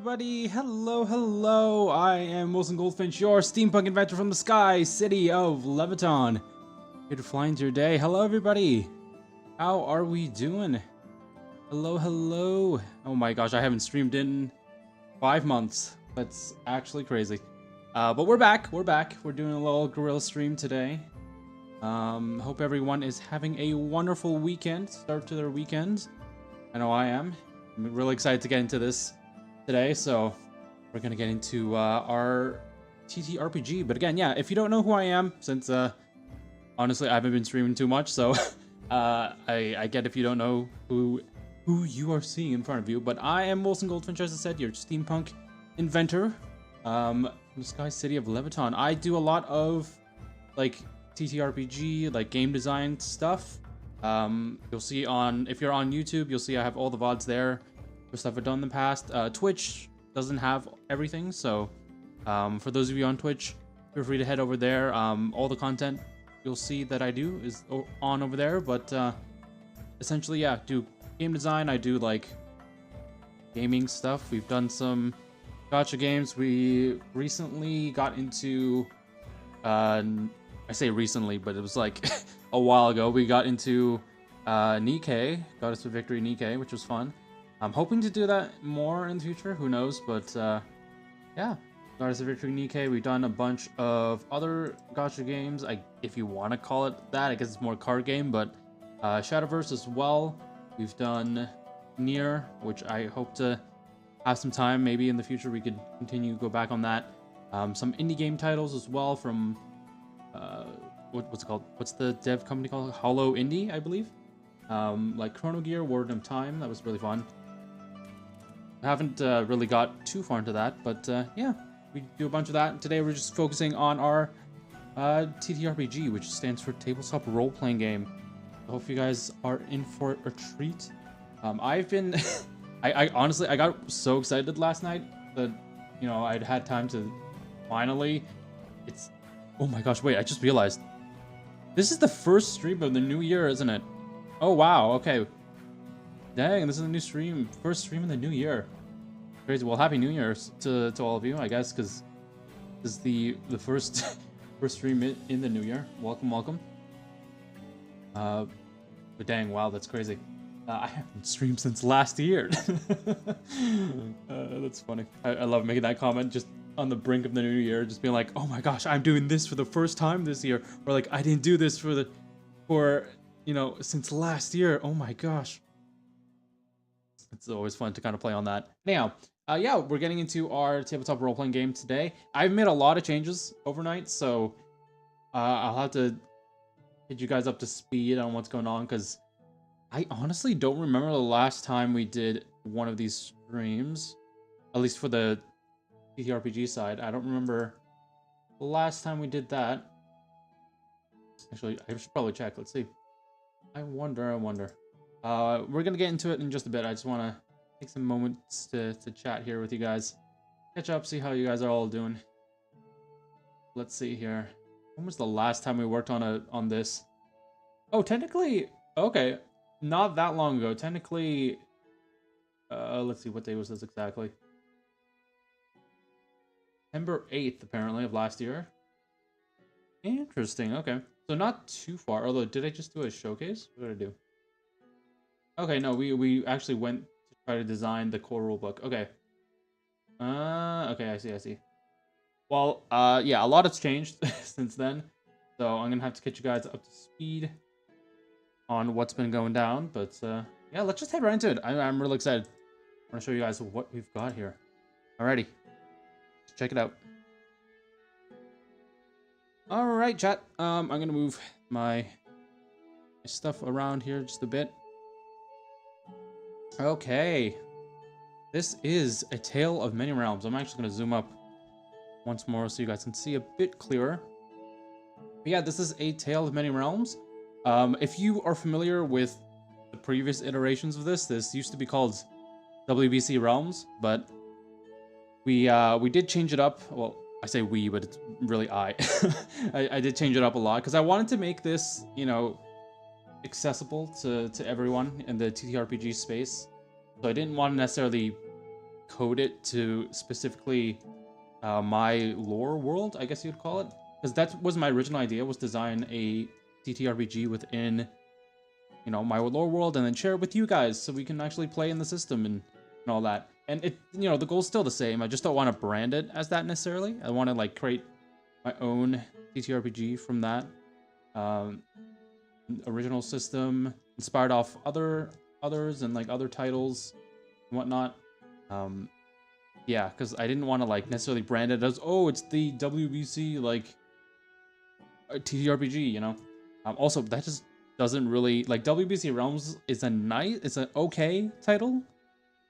everybody! Hello! I am Wilson Goldfinch, your steampunk inventor from the sky city of Leviton. Here to fly into your day. Hello, everybody! How are we doing? Hello! Oh my gosh, I haven't streamed in 5 months. That's actually crazy. But we're back. We're doing a little guerrilla stream today. Hope everyone is having a wonderful weekend. Start to their weekend. I know I am. I'm really excited to get into this today, so we're gonna get into our TTRPG. But again, yeah, if you don't know who I am, since honestly I haven't been streaming too much, so I get if you don't know who you are seeing in front of you. But I am Wilson Goldfinch, as I said, your steampunk inventor from the Sky City of Leviton. I do a lot of like TTRPG, like game design stuff. You'll see if you're on YouTube, you'll see I have all the VODs there for stuff I've done in the past. Twitch doesn't have everything, so for those of you on Twitch, feel free to head over there. All the content you'll see that I do is on over there, but essentially, yeah, do game design. I do like gaming stuff. We've done some gacha games. We recently got into I say recently, but it was like a while ago. We got into Nikkei, got us to Victory Nikkei, which was fun. I'm hoping to do that more in the future, who knows, but yeah, got us to Victory Nikkei. We've done a bunch of other gacha games, if you want to call it that. I guess it's more a card game, but Shadowverse as well. We've done Nier, which I hope to have some time, maybe in the future we could go back on that. Some indie game titles as well from what's it called? What's the dev company called? Hollow Indie, I believe. Like Chrono Gear, Word of Time. That was really fun. I haven't really got too far into that, but yeah, we do a bunch of that. Today we're just focusing on our TTRPG, which stands for Tabletop Role-Playing Game. I hope you guys are in for a treat. I've been, I honestly, I got so excited last night that, you know, I'd had time to finally, oh my gosh, wait, I just realized. This is the first stream of the new year, isn't it? Oh, wow, okay. Dang, this is a new stream. First stream in the new year. Crazy. Well, Happy New Year to all of you, I guess, because this is the first stream in the new year. Welcome. But dang, wow, that's crazy. I haven't streamed since last year. That's funny. I love making that comment, just on the brink of the new year, just being like, oh my gosh, I'm doing this for the first time this year, or like I didn't do this for you know, since last year. Oh my gosh, it's always fun to kind of play on that. Anyhow, yeah, we're getting into our tabletop role-playing game today. I've made a lot of changes overnight, so I'll have to get you guys up to speed on what's going on, because I honestly don't remember the last time we did one of these streams, at least for the TTRPG side. I don't remember the last time we did that. Actually, I should probably check. Let's see. I wonder. We're gonna get into it in just a bit. I just want to take some moments to chat here with you guys, catch up, see how you guys are all doing. Let's see here. When was the last time we worked on this? Oh, technically, okay, not that long ago. Technically, let's see, what day was this exactly? September 8th, apparently, of last year. Interesting, okay. So not too far, although, did I just do a showcase? What did I do? Okay, no, we actually went to try to design the core rulebook. Okay. Okay, I see. Well, yeah, a lot has changed since then. So I'm gonna have to get you guys up to speed on what's been going down. But, yeah, let's just head right into it. I'm really excited. I want to show you guys what we've got here. Alrighty. Check it out. All right, chat. I'm gonna move my stuff around here just a bit. Okay, this is A Tale of Many Realms. I'm actually gonna zoom up once more so you guys can see a bit clearer. But yeah, this is A Tale of Many Realms. If you are familiar with the previous iterations of this used to be called WBC Realms, but we did change it up. Well, I say we, but it's really I did change it up a lot because I wanted to make this, you know, accessible to everyone in the TTRPG space. So I didn't want to necessarily code it to specifically my lore world, I guess you'd call it. Because that was my original idea, was design a TTRPG within, you know, my lore world, and then share it with you guys so we can actually play in the system and all that. And it, you know, the goal's still the same. I just don't want to brand it as that necessarily. I want to like create my own TTRPG from that original system, inspired off others and like other titles and whatnot. Yeah, because I didn't want to like necessarily brand it as, oh, it's the WBC like TTRPG, you know. Also, that just doesn't really like, WBC Realms is it's an okay title,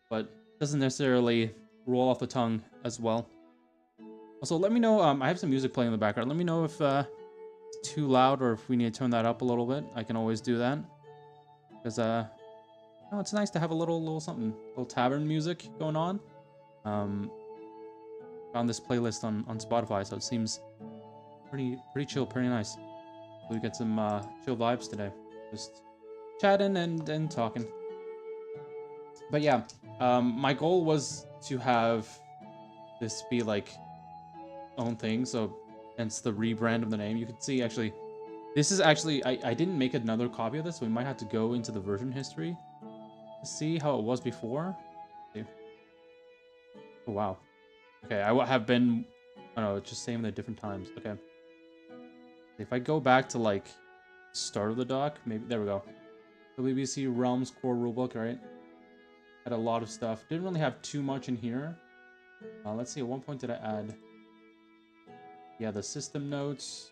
but doesn't necessarily roll off the tongue as well. Also, let me know. I have some music playing in the background. Let me know if it's too loud or if we need to turn that up a little bit. I can always do that because oh, it's nice to have a little something, little tavern music going on. Found this playlist on Spotify, so it seems pretty chill, pretty nice. We get some chill vibes today, just chatting and talking. But yeah, my goal was to have this be like own thing, so hence the rebrand of the name. You can see actually, this is actually, I didn't make another copy of this, so we might have to go into the version history to see how it was before. Oh, wow. Okay, I have been, I don't know, it's just saying at different times. Okay. If I go back to like start of the doc, maybe, there we go. WBC Realms core rulebook, right? Had a lot of stuff. Didn't really have too much in here. Let's see, at one point did I add, yeah, the system notes.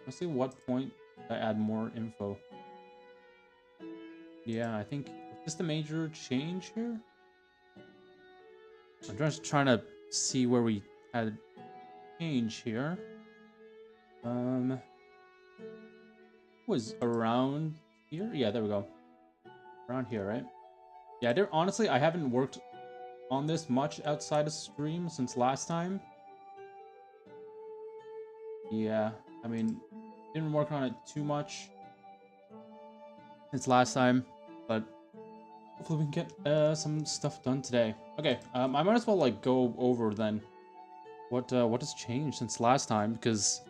Let's see what point did I add more info. Yeah, I think, is this the major change here? I'm just trying to see where we had change here. Was around here? Yeah, there we go. Around here, right? Yeah, honestly, I haven't worked on this much outside of stream since last time. Yeah, I mean, didn't work on it too much since last time, but hopefully we can get some stuff done today. Okay, I might as well like go over then what has changed since last time, because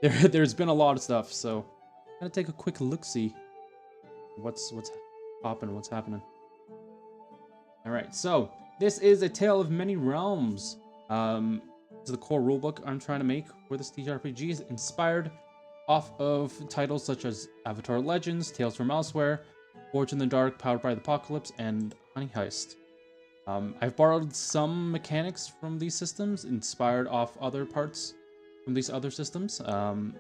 there's been a lot of stuff. So I'm gonna take a quick look, see what's popping, what's happening. All right, so this is A Tale of Many Realms. This is the core rulebook I'm trying to make for this TTRPG. Is inspired off of titles such as Avatar Legends, Tales from Elsewhere, Forged in the Dark, Powered by the Apocalypse, and Honey Heist. I've borrowed some mechanics from these systems, inspired off other parts from these other systems. You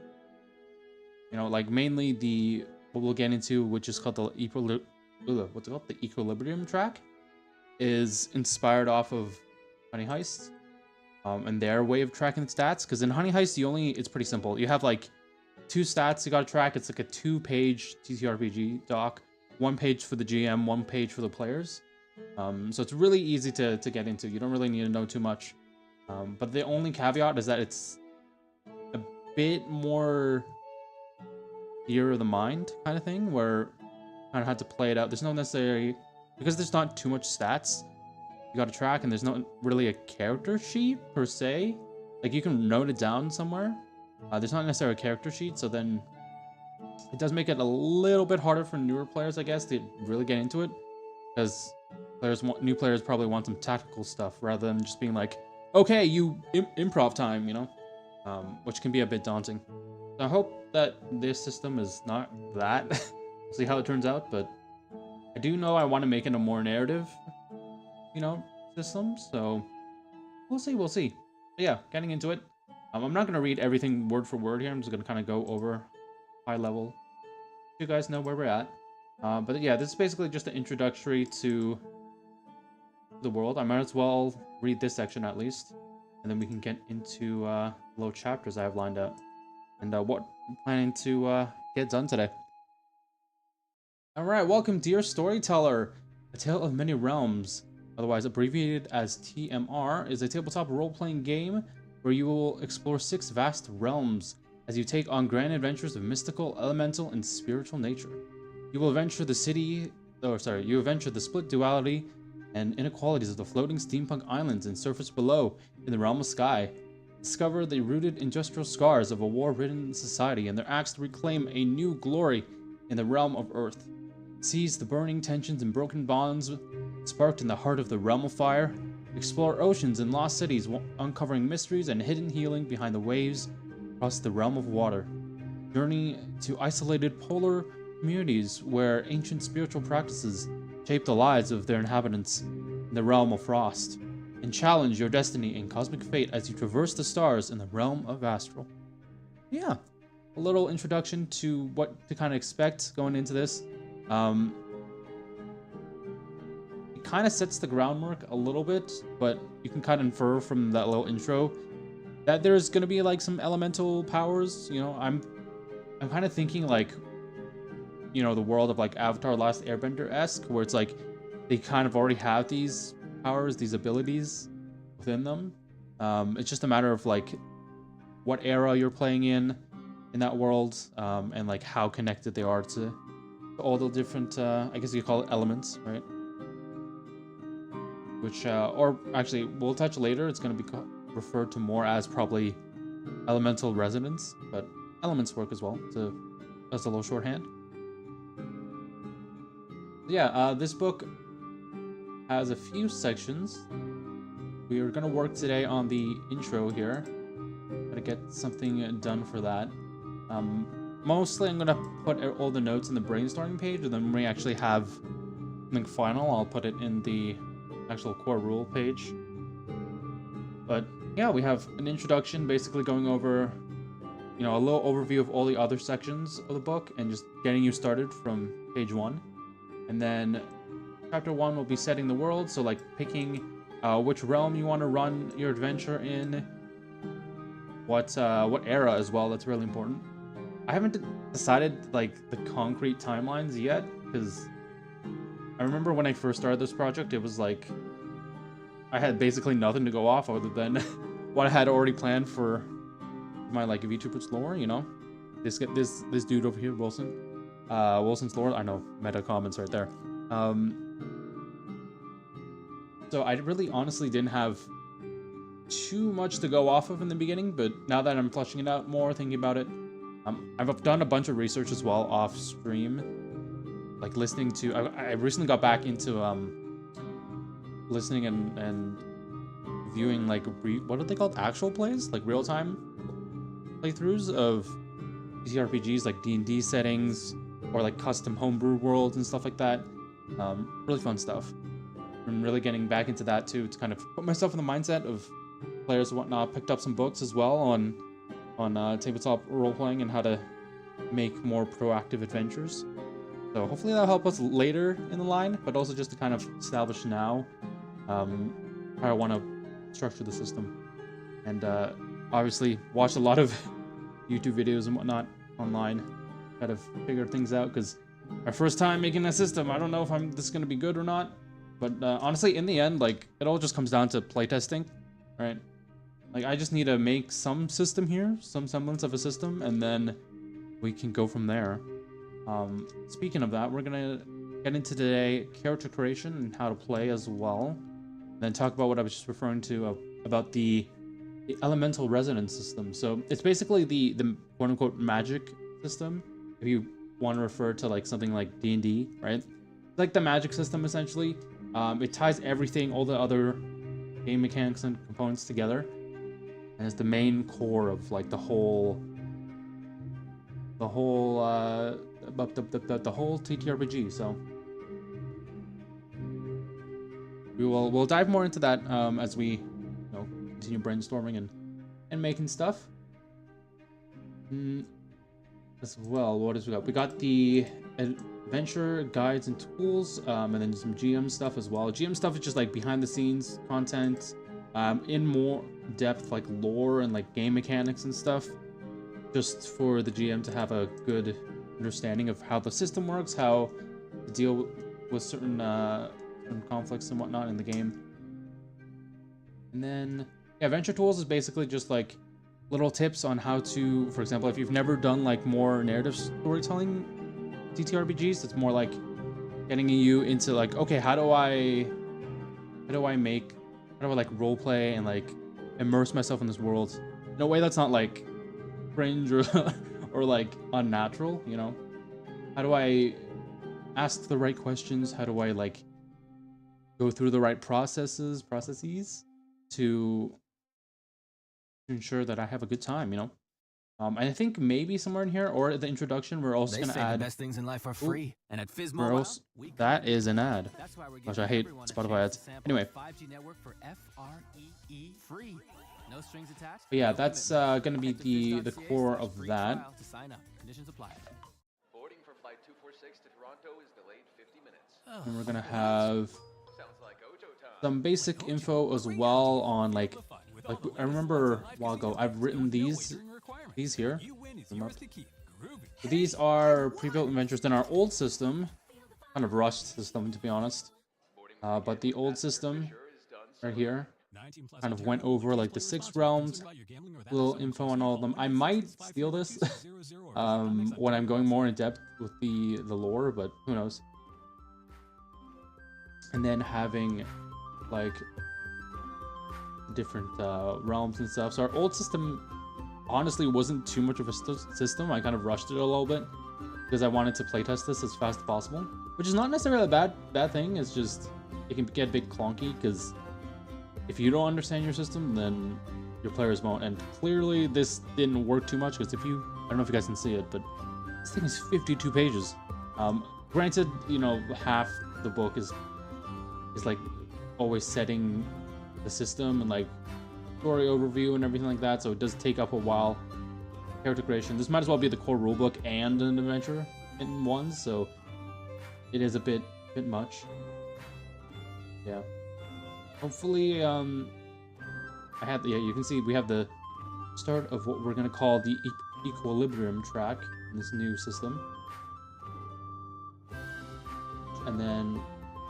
know, like mainly what we'll get into, which is called the the Equilibrium track, is inspired off of Honey Heist, and their way of tracking the stats. Because in Honey Heist, it's pretty simple. You have like 2 stats you gotta track. It's like a 2-page TTRPG doc, 1 page for the GM, 1 page for the players. So it's really easy to get into. You don't really need to know too much. But the only caveat is that it's a bit more theater of the mind kind of thing, where you kind of have to play it out. There's no necessary, because there's not too much stats you got to track, and there's not really a character sheet per se. Like, you can note it down somewhere. There's not necessarily a character sheet, so then it does make it a little bit harder for newer players, I guess, to really get into it, because new players probably want some tactical stuff rather than just being like, okay, improv time, you know, which can be a bit daunting. So I hope that this system is not that. We'll see how it turns out, but I do know I want to make it a more narrative, you know, system, so we'll see. But yeah, getting into it. I'm not going to read everything word for word here. I'm just going to kind of go over high level. You guys know where we're at. But yeah, this is basically just an introductory to the world. I might as well read this section at least, and then we can get into little chapters I have lined up, and what I'm planning to get done today. Alright, welcome dear storyteller. A Tale of Many Realms, otherwise abbreviated as TMR, is a tabletop role-playing game where you will explore 6 vast realms as you take on grand adventures of mystical, elemental, and spiritual nature. You will adventure the split duality and inequalities of the floating steampunk islands and surface below in the realm of sky. Discover the rooted industrial scars of a war-ridden society and their acts to reclaim a new glory in the realm of Earth. Seize the burning tensions and broken bonds sparked in the heart of the realm of fire. Explore oceans and lost cities, uncovering mysteries and hidden healing behind the waves across the realm of water. Journey to isolated polar communities where ancient spiritual practices shape the lives of their inhabitants in the realm of frost, and challenge your destiny and cosmic fate as you traverse the stars in the realm of astral. Yeah, a little introduction to what to kind of expect going into this. It kind of sets the groundwork a little bit, but you can kind of infer from that little intro that there's going to be like some elemental powers. You know, I'm kind of thinking like, you know, the world of like Avatar Last Airbender-esque, where it's like they kind of already have these powers, these abilities within them. It's just a matter of like what era you're playing in that world, and like how connected they are to all the different, I guess you could call it elements, right? Which, or actually, we'll touch later. It's going to be referred to more as probably elemental resonance, but elements work as well, so that's a little shorthand. Yeah, this book has a few sections. We are going to work today on the intro here. Gotta get something done for that. Mostly I'm going to put all the notes in the brainstorming page, and then when we actually have something final, I'll put it in the actual core rule page. But yeah, we have an introduction basically going over, you know, a little overview of all the other sections of the book and just getting you started from page 1. And then chapter 1 will be setting the world, so like picking which realm you want to run your adventure in, what era as well. That's really important. I haven't decided like the concrete timelines yet, because I remember when I first started this project, it was like I had basically nothing to go off other than what I had already planned for my like VTubers lore. You know, this dude over here, Wilson. Wilson's lore, I know, meta comments right there. So I really honestly didn't have too much to go off of in the beginning, but now that I'm fleshing it out more, thinking about it, I've done a bunch of research as well off stream, like listening to, I recently got back into listening and viewing like, what are they called? Actual plays? Like real-time playthroughs of TTRPGs, like D&D settings, or like custom homebrew worlds and stuff like that. Really fun stuff. I'm really getting back into that too, to kind of put myself in the mindset of players and whatnot. Picked up some books as well on tabletop role-playing and how to make more proactive adventures. So hopefully that'll help us later in the line, but also just to kind of establish now how I want to structure the system. And obviously watched a lot of YouTube videos and whatnot online. Kind of figure things out, because our first time making a system, I don't know if this is going to be good or not. But honestly, in the end, like, it all just comes down to playtesting, right? Like, I just need to make some system here, some semblance of a system, and then we can go from there. Speaking of that, we're going to get into today character creation and how to play as well. And then talk about what I was just referring to about the elemental resonance system. So it's basically the quote-unquote magic system, if you want to refer to like something like D&D, right? It's like the magic system essentially. It ties everything, all the other game mechanics and components together, and it's the main core of like the whole TTRPG. So we'll dive more into that as we continue brainstorming and making stuff. As well, what else we got? We got the adventure guides and tools, and then some GM stuff as well. GM stuff is just like behind the scenes content, in more depth, like lore and like game mechanics and stuff, just for the GM to have a good understanding of how the system works, how to deal with certain conflicts and whatnot in the game. And then yeah, adventure tools is basically just like little tips on how to, for example, if you've never done like more narrative storytelling TTRPGs, it's more like getting you into like, okay, how do I How do I like role play and like immerse myself in this world in a way that's not like cringe or or like unnatural, you know? How do I ask the right questions? How do I like go through the right processes to ensure that I have a good time, you know? I think maybe somewhere in here or the introduction we're also gonna add. The best things in life are free, and at Fizz We're Mobile, also, that is an ad. Gosh, I hate Spotify ads. Anyway. 5G network for FREE free. No strings attached. But yeah, that's gonna be the core of that. Conditions apply. Boarding for flight 246 to Toronto is delayed 50 minutes. And we're gonna have Sounds like Ojo time. some basic info as well on like I remember a while ago I've written these here. So these are pre-built adventures in our old system, kind of rushed system to be honest. But the old system right here kind of went over like the 6 realms, little info on all of them. I might steal this when I'm going more in depth with the lore, but who knows. And then having like different realms and stuff. So our old system honestly wasn't too much of a system. I kind of rushed it a little bit because I wanted to playtest this as fast as possible, which is not necessarily a bad thing. It's just it can get a bit clunky because if you don't understand your system, then your players won't. And clearly this didn't work too much because I don't know if you guys can see it, but this thing is 52 pages. Granted, you know, half the book is like always setting the system and like story overview and everything like that, so it does take up a while. Character creation. This might as well be the core rulebook and an adventure in one, so it is a bit much. Yeah. Hopefully, you can see we have the start of what we're gonna call the equilibrium track in this new system, and then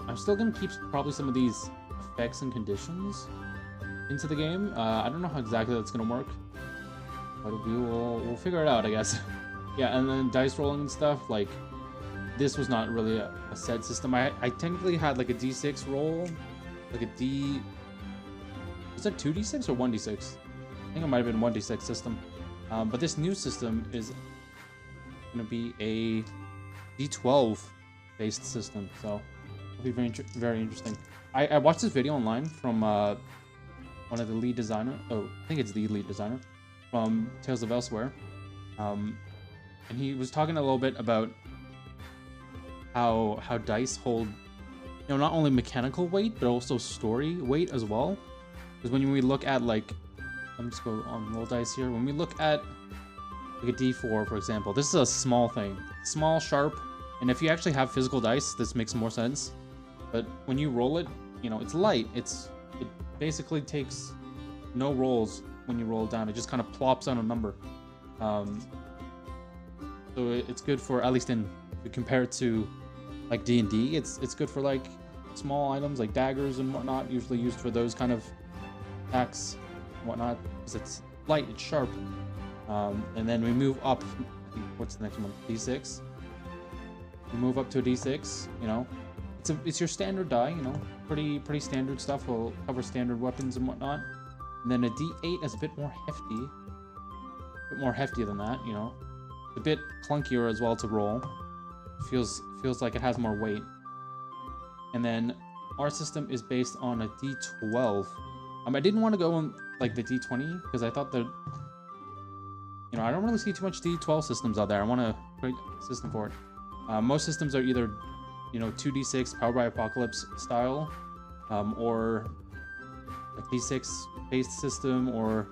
I'm still gonna keep probably some of these effects and conditions into the game. I don't know how exactly that's gonna work, but we'll figure it out, I guess. Yeah, and then dice rolling and stuff, like this was not really a set system. I technically had like a D6 roll, like a D. Was that 2d6 or 1d6? I think it might have been 1d6 system. But this new system is gonna be a D12 based system, so it'll be very interesting. I watched this video online from one of the lead designer. Oh, I think it's the lead designer from Tales of Elsewhere. And he was talking a little bit about how dice hold, you know, not only mechanical weight but also story weight as well. Because when we look at like, let me just go on roll dice here. When we look at like a D4, for example, this is a small thing, small, sharp, and if you actually have physical dice, this makes more sense. But when you roll it, you know, it's light. It basically takes no rolls when you roll it down. It just kind of plops on a number. So it's good for, at least if you compare it to like D&D, it's good for like small items like daggers and whatnot, usually used for those kind of attacks and whatnot, because it's light, it's sharp. And then we move up. I think, what's the next one? D6. We move up to a D6. You know, it's your standard die. You know, pretty standard stuff. Will cover standard weapons and whatnot. And then a D8 is a bit more hefty than that. You know, a bit clunkier as well to roll. Feels like it has more weight. And then our system is based on a D12. I didn't want to go on like the D20 because I thought that, you know, I don't really see too much D12 systems out there. I want a great system for it. Most systems are either, you know, 2d6 Powered by Apocalypse style, or a D6 based system, or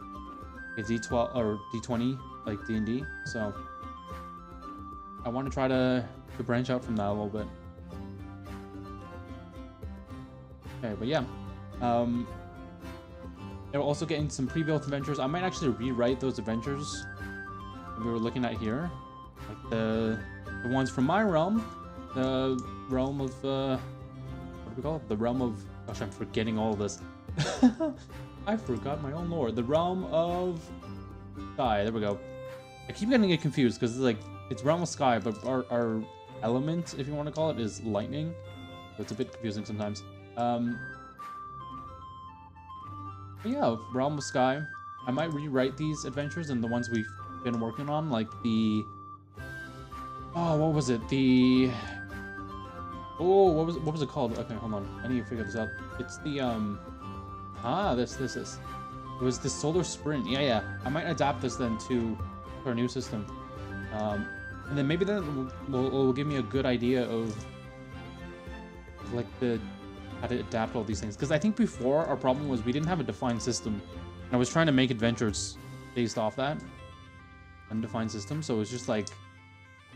a D12 or D20 like D&D. So I want to try to branch out from that a little bit. Okay, but yeah. They're also getting some pre-built adventures. I might actually rewrite those adventures that we were looking at here, like the ones from my realm, the realm of what do we call it? The realm of, gosh, I'm forgetting all of this. I forgot my own lore. The realm of sky. There we go. I keep getting it confused because it's like it's realm of sky, but our element, if you want to call it, is lightning. So it's a bit confusing sometimes. But yeah, Realm of Sky. I might rewrite these adventures and the ones we've been working on, like the... Oh, what was it? The... Oh, what was it called? Okay, hold on. I need to figure this out. It's the, this is. It was the Solar Sprint. Yeah. I might adapt this then to our new system. And then maybe that will give me a good idea of, like, how to adapt all these things. Because I think before, our problem was we didn't have a defined system. And I was trying to make adventures based off that undefined system. So it was just, like,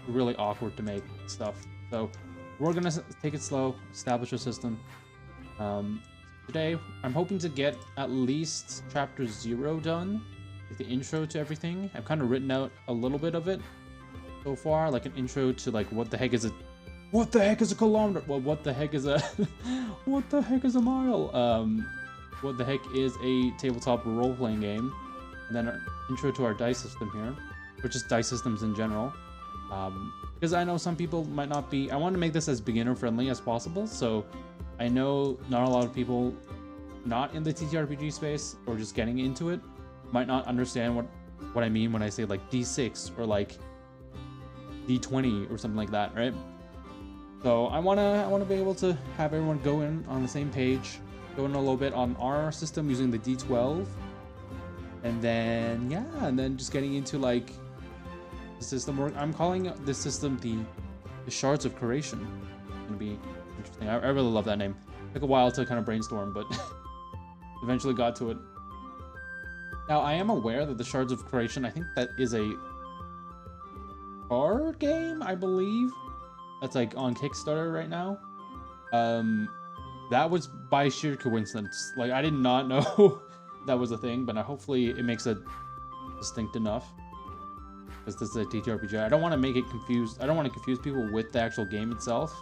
really awkward to make stuff. So we're going to take it slow, establish a system. Today, I'm hoping to get at least chapter 0 done, like the intro to everything. I've kind of written out a little bit of it so far, like an intro to like what the heck is a kilometer? Well, what the heck is a what the heck is a mile? What the heck is a tabletop role-playing game? And then our intro to our dice system here, or just dice systems in general. Because I know some people might not be. I want to make this as beginner-friendly as possible, so I know not a lot of people not in the TTRPG space or just getting into it might not understand what I mean when I say like D6 or like D20 or something like that, right? So I wanna be able to have everyone go in on the same page, go in a little bit on our system using the D12, and then just getting into like the system work. I'm calling this system the Shards of Creation. It's gonna be interesting. I really love that name. Took a while to kind of brainstorm, but eventually got to it. Now, I am aware that the Shards of Creation, I think that is a card game, I believe. That's like on Kickstarter right now. That was by sheer coincidence. Like, I did not know that was a thing, but hopefully it makes it distinct enough. Because this is a TTRPG. I don't want to make it confused. I don't want to confuse people with the actual game itself.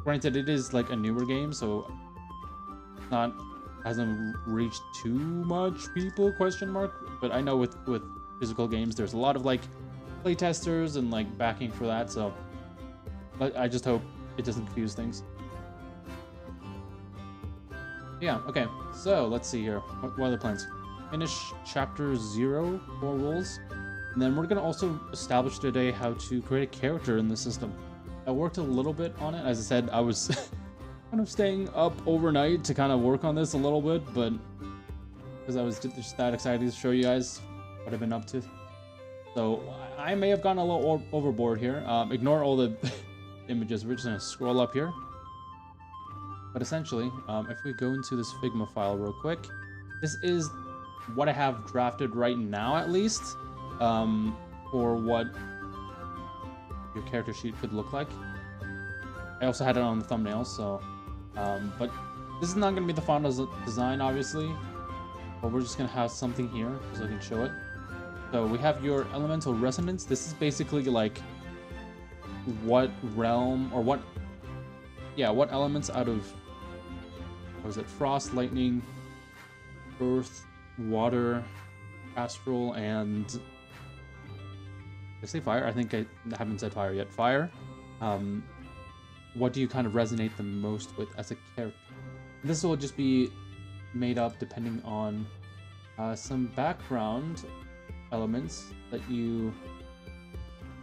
Granted, it is like a newer game, so hasn't reached too much people, question mark. But I know with physical games, there's a lot of like playtesters and like backing for that, so I just hope it doesn't confuse things. Yeah, okay, so let's see here. What are the plans? Finish chapter 0, 4 rules, and then we're gonna also establish today how to create a character in the system. I worked a little bit on it. As I said, I was kind of staying up overnight to kind of work on this a little bit, but because I was just that excited to show you guys what I've been up to. So I may have gone a little overboard here. Ignore all the images. We're just going to scroll up here. But essentially, if we go into this Figma file real quick, this is what I have drafted right now, at least, for what your character sheet could look like. I also had it on the thumbnail, so but this is not going to be the final design, obviously, but we're just going to have something here so I can show it. So we have your elemental resonance. This is basically like what realm or what elements out of, what was it, frost, lightning, earth, water, astral, and did I say fire? I think I haven't said fire yet. Fire. What do you kind of resonate the most with as a character? And this will just be made up depending on some background elements that you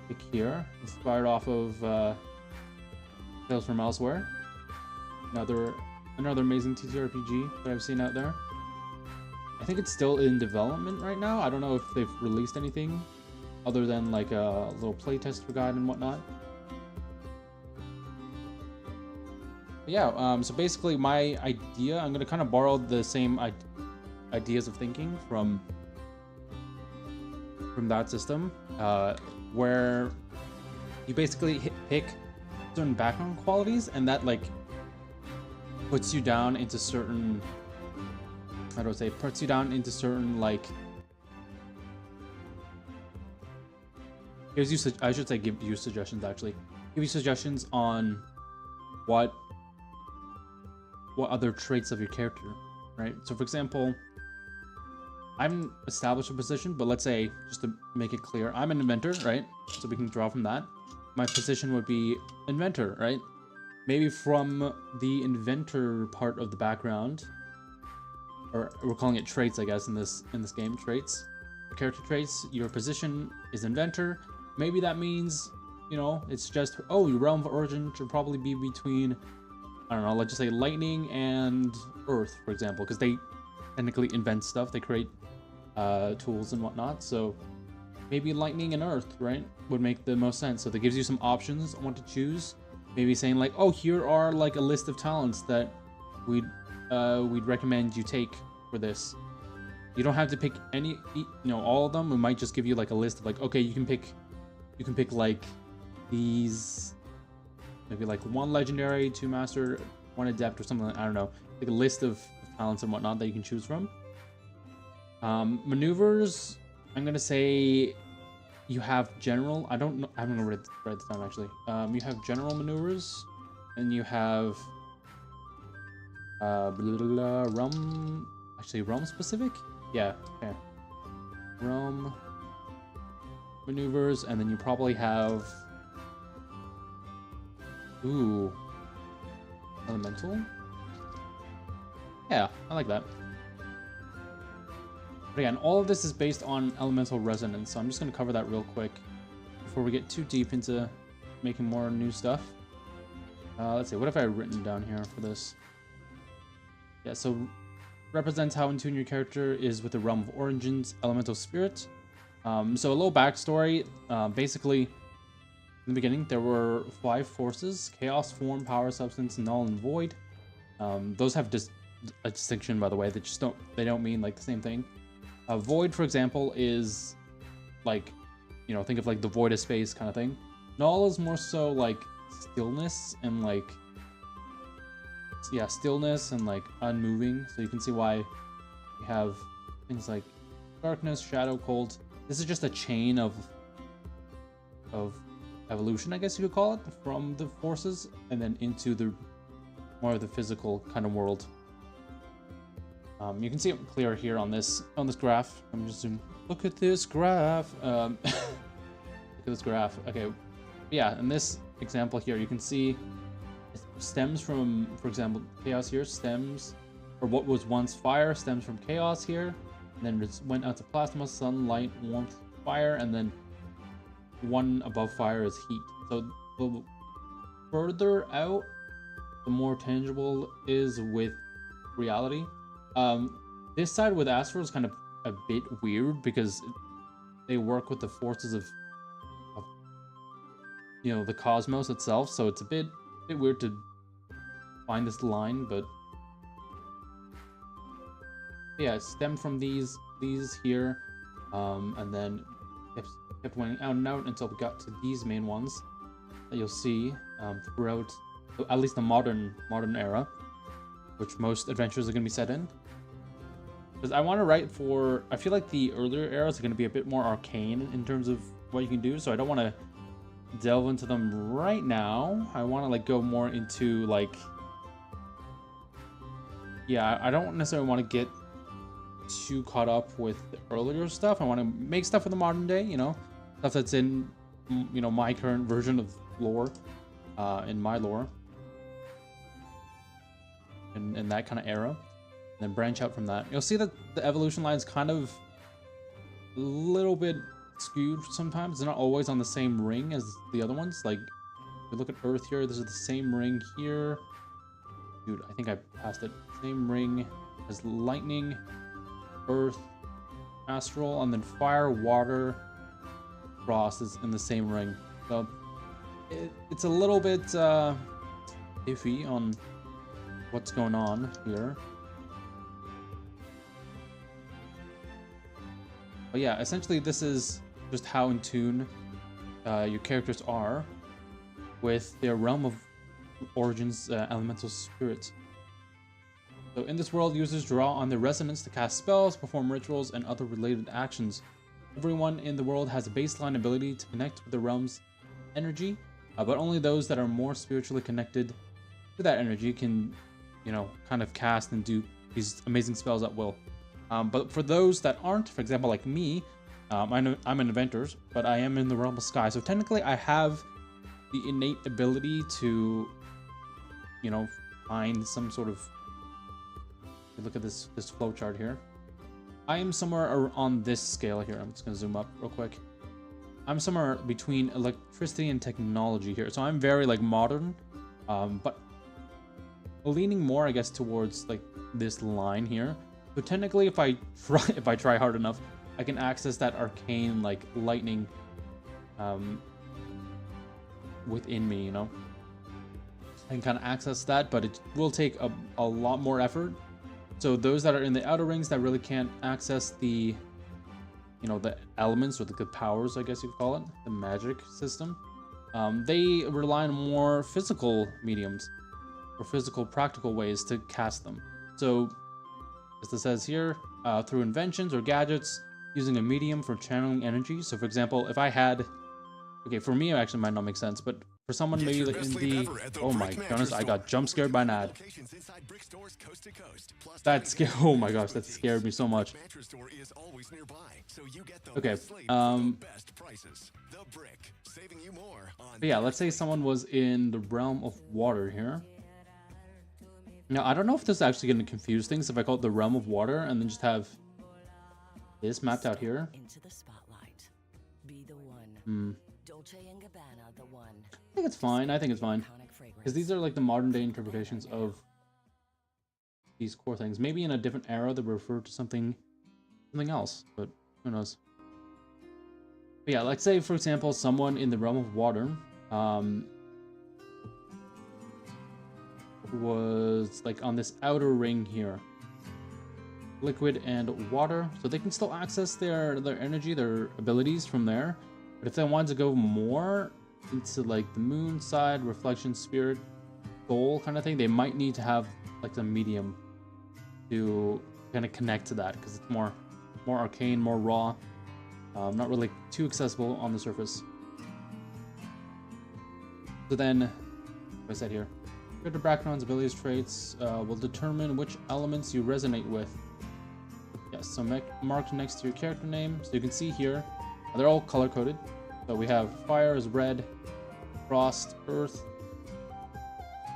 pick here, inspired off of Tales from Elsewhere. Another amazing TTRPG that I've seen out there. I think it's still in development right now. I don't know if they've released anything other than like a little playtest guide and whatnot. But yeah, so basically my idea, I'm gonna kind of borrow the same ideas of thinking from that system, where you basically pick certain background qualities, and that like puts you down into certain, how do I say, puts you down into certain like, gives you, I should say give you suggestions actually, give you suggestions on what other traits of your character, right? So for example, I'm established a position, but let's say, just to make it clear, I'm an inventor, right? So we can draw from that. My position would be inventor, right? Maybe from the inventor part of the background, or we're calling it traits, I guess, in this game, traits. Character traits, your position is inventor. Maybe that means, you know, it's just, oh, your realm of origin should probably be between, I don't know, let's just say lightning and earth, for example, because they technically invent stuff, they create tools and whatnot, so maybe lightning and earth, right, would make the most sense. So that gives you some options on what to choose. Maybe saying like, oh, here are like a list of talents that we'd recommend you take for this. You don't have to pick any, you know, all of them. We might just give you like a list of like, okay, you can pick like these, maybe like 1 legendary, 2 master, 1 adept, or something like, I don't know, like a list of talents and whatnot that you can choose from. Maneuvers, I'm gonna say you have general. I don't know. I haven't read this down actually. You have general maneuvers, and you have realm. Actually, realm specific. Yeah. Okay. Realm maneuvers, and then you probably have. Ooh. Elemental. Yeah, I like that. But again, all of this is based on elemental resonance, so I'm just going to cover that real quick before we get too deep into making more new stuff. Let's see, what have I written down here for this? Yeah, so represents how in tune your character is with the realm of origins, elemental spirit. So a little backstory. Basically, in the beginning, there were 5 forces: chaos, form, power, substance, null, and void. Those have a distinction, by the way. They don't mean like the same thing. Void, for example, is like, you know, think of like the void of space kind of thing. Null is more so like stillness and like, yeah, stillness and like unmoving. So you can see why we have things like darkness, shadow, cold. This is just a chain of evolution, I guess you could call it, from the forces and then into the more of the physical kind of world. You can see it clear here on this graph. I'm just zoom. Look at this graph. Look at this graph. Okay, yeah. In this example here, you can see it stems from, for example, chaos here stems, or what was once fire stems from chaos here, and then it went out to plasma, sunlight, warmth, fire, and then one above fire is heat. So the further out, the more tangible is with reality. This side with Astral is kind of a bit weird because they work with the forces of you know, the cosmos itself, so it's a bit weird to find this line, but yeah, it stemmed from these here, and then kept going out and out until we got to these main ones that you'll see throughout at least the modern era, which most adventures are going to be set in. Because I want to write for, I feel like the earlier eras are going to be a bit more arcane in terms of what you can do, so I don't want to delve into them right now. I want to like go more into like, yeah, I don't necessarily want to get too caught up with the earlier stuff. I want to make stuff for the modern day, you know, stuff that's in, you know, my current version of lore, in my lore, in that kind of era. Then branch out from that. You'll see that the evolution line is kind of a little bit skewed sometimes. They're not always on the same ring as the other ones. Like, if you look at Earth here, this is the same ring here. Dude, I think I passed it. Same ring as lightning, Earth, Astral, and then fire, water, frost is in the same ring. So it's a little bit iffy on what's going on here. But yeah, essentially this is just how in tune your characters are with their realm of origins elemental spirits. So in this world, users draw on their resonance to cast spells, perform rituals, and other related actions. Everyone in the world has a baseline ability to connect with the realm's energy, but only those that are more spiritually connected to that energy can, you know, kind of cast and do these amazing spells at will. But for those that aren't, for example, like me, I'm an inventor, but I am in the realm of sky. So technically I have the innate ability to, you know, find some sort of look at this flow chart here. I am somewhere on this scale here. I'm just gonna zoom up real quick. I'm somewhere between electricity and technology here, so I'm very like modern, but leaning more, I guess, towards like this line here. So technically, if I try hard enough, I can access that arcane like lightning within me, you know. I can kind of access that, but it will take a lot more effort. So those that are in the outer rings that really can't access the, you know, the elements or the good powers, I guess you'd call it, the magic system, they rely on more physical mediums or physical practical ways to cast them. So as it says here, through inventions or gadgets, using a medium for channeling energy. So for example, if I had, okay, for me it actually might not make sense, but for someone maybe like in the, oh my goodness, I got jump scared by an ad. That scared, oh my gosh, that scared me so much. Okay, but yeah, let's say someone was in the realm of water here. Now, I don't know if this is actually going to confuse things if I call it the realm of water and then just have this mapped out here. I think it's fine. I think it's fine. Because these are like the modern day interpretations of these core things. Maybe in a different era they refer to something else, but who knows. But yeah, let's say for example someone in the realm of water was like on this outer ring here, liquid and water, so they can still access their energy, their abilities from there. But if they wanted to go more into like the moon side, reflection, spirit, soul kind of thing, they might need to have like a medium to kind of connect to that, because it's more arcane, more raw, not really too accessible on the surface. So then, like I said here, character backgrounds, abilities, traits will determine which elements you resonate with. Yes, so marked next to your character name. So you can see here, they're all color coded. So we have fire is red, frost, earth,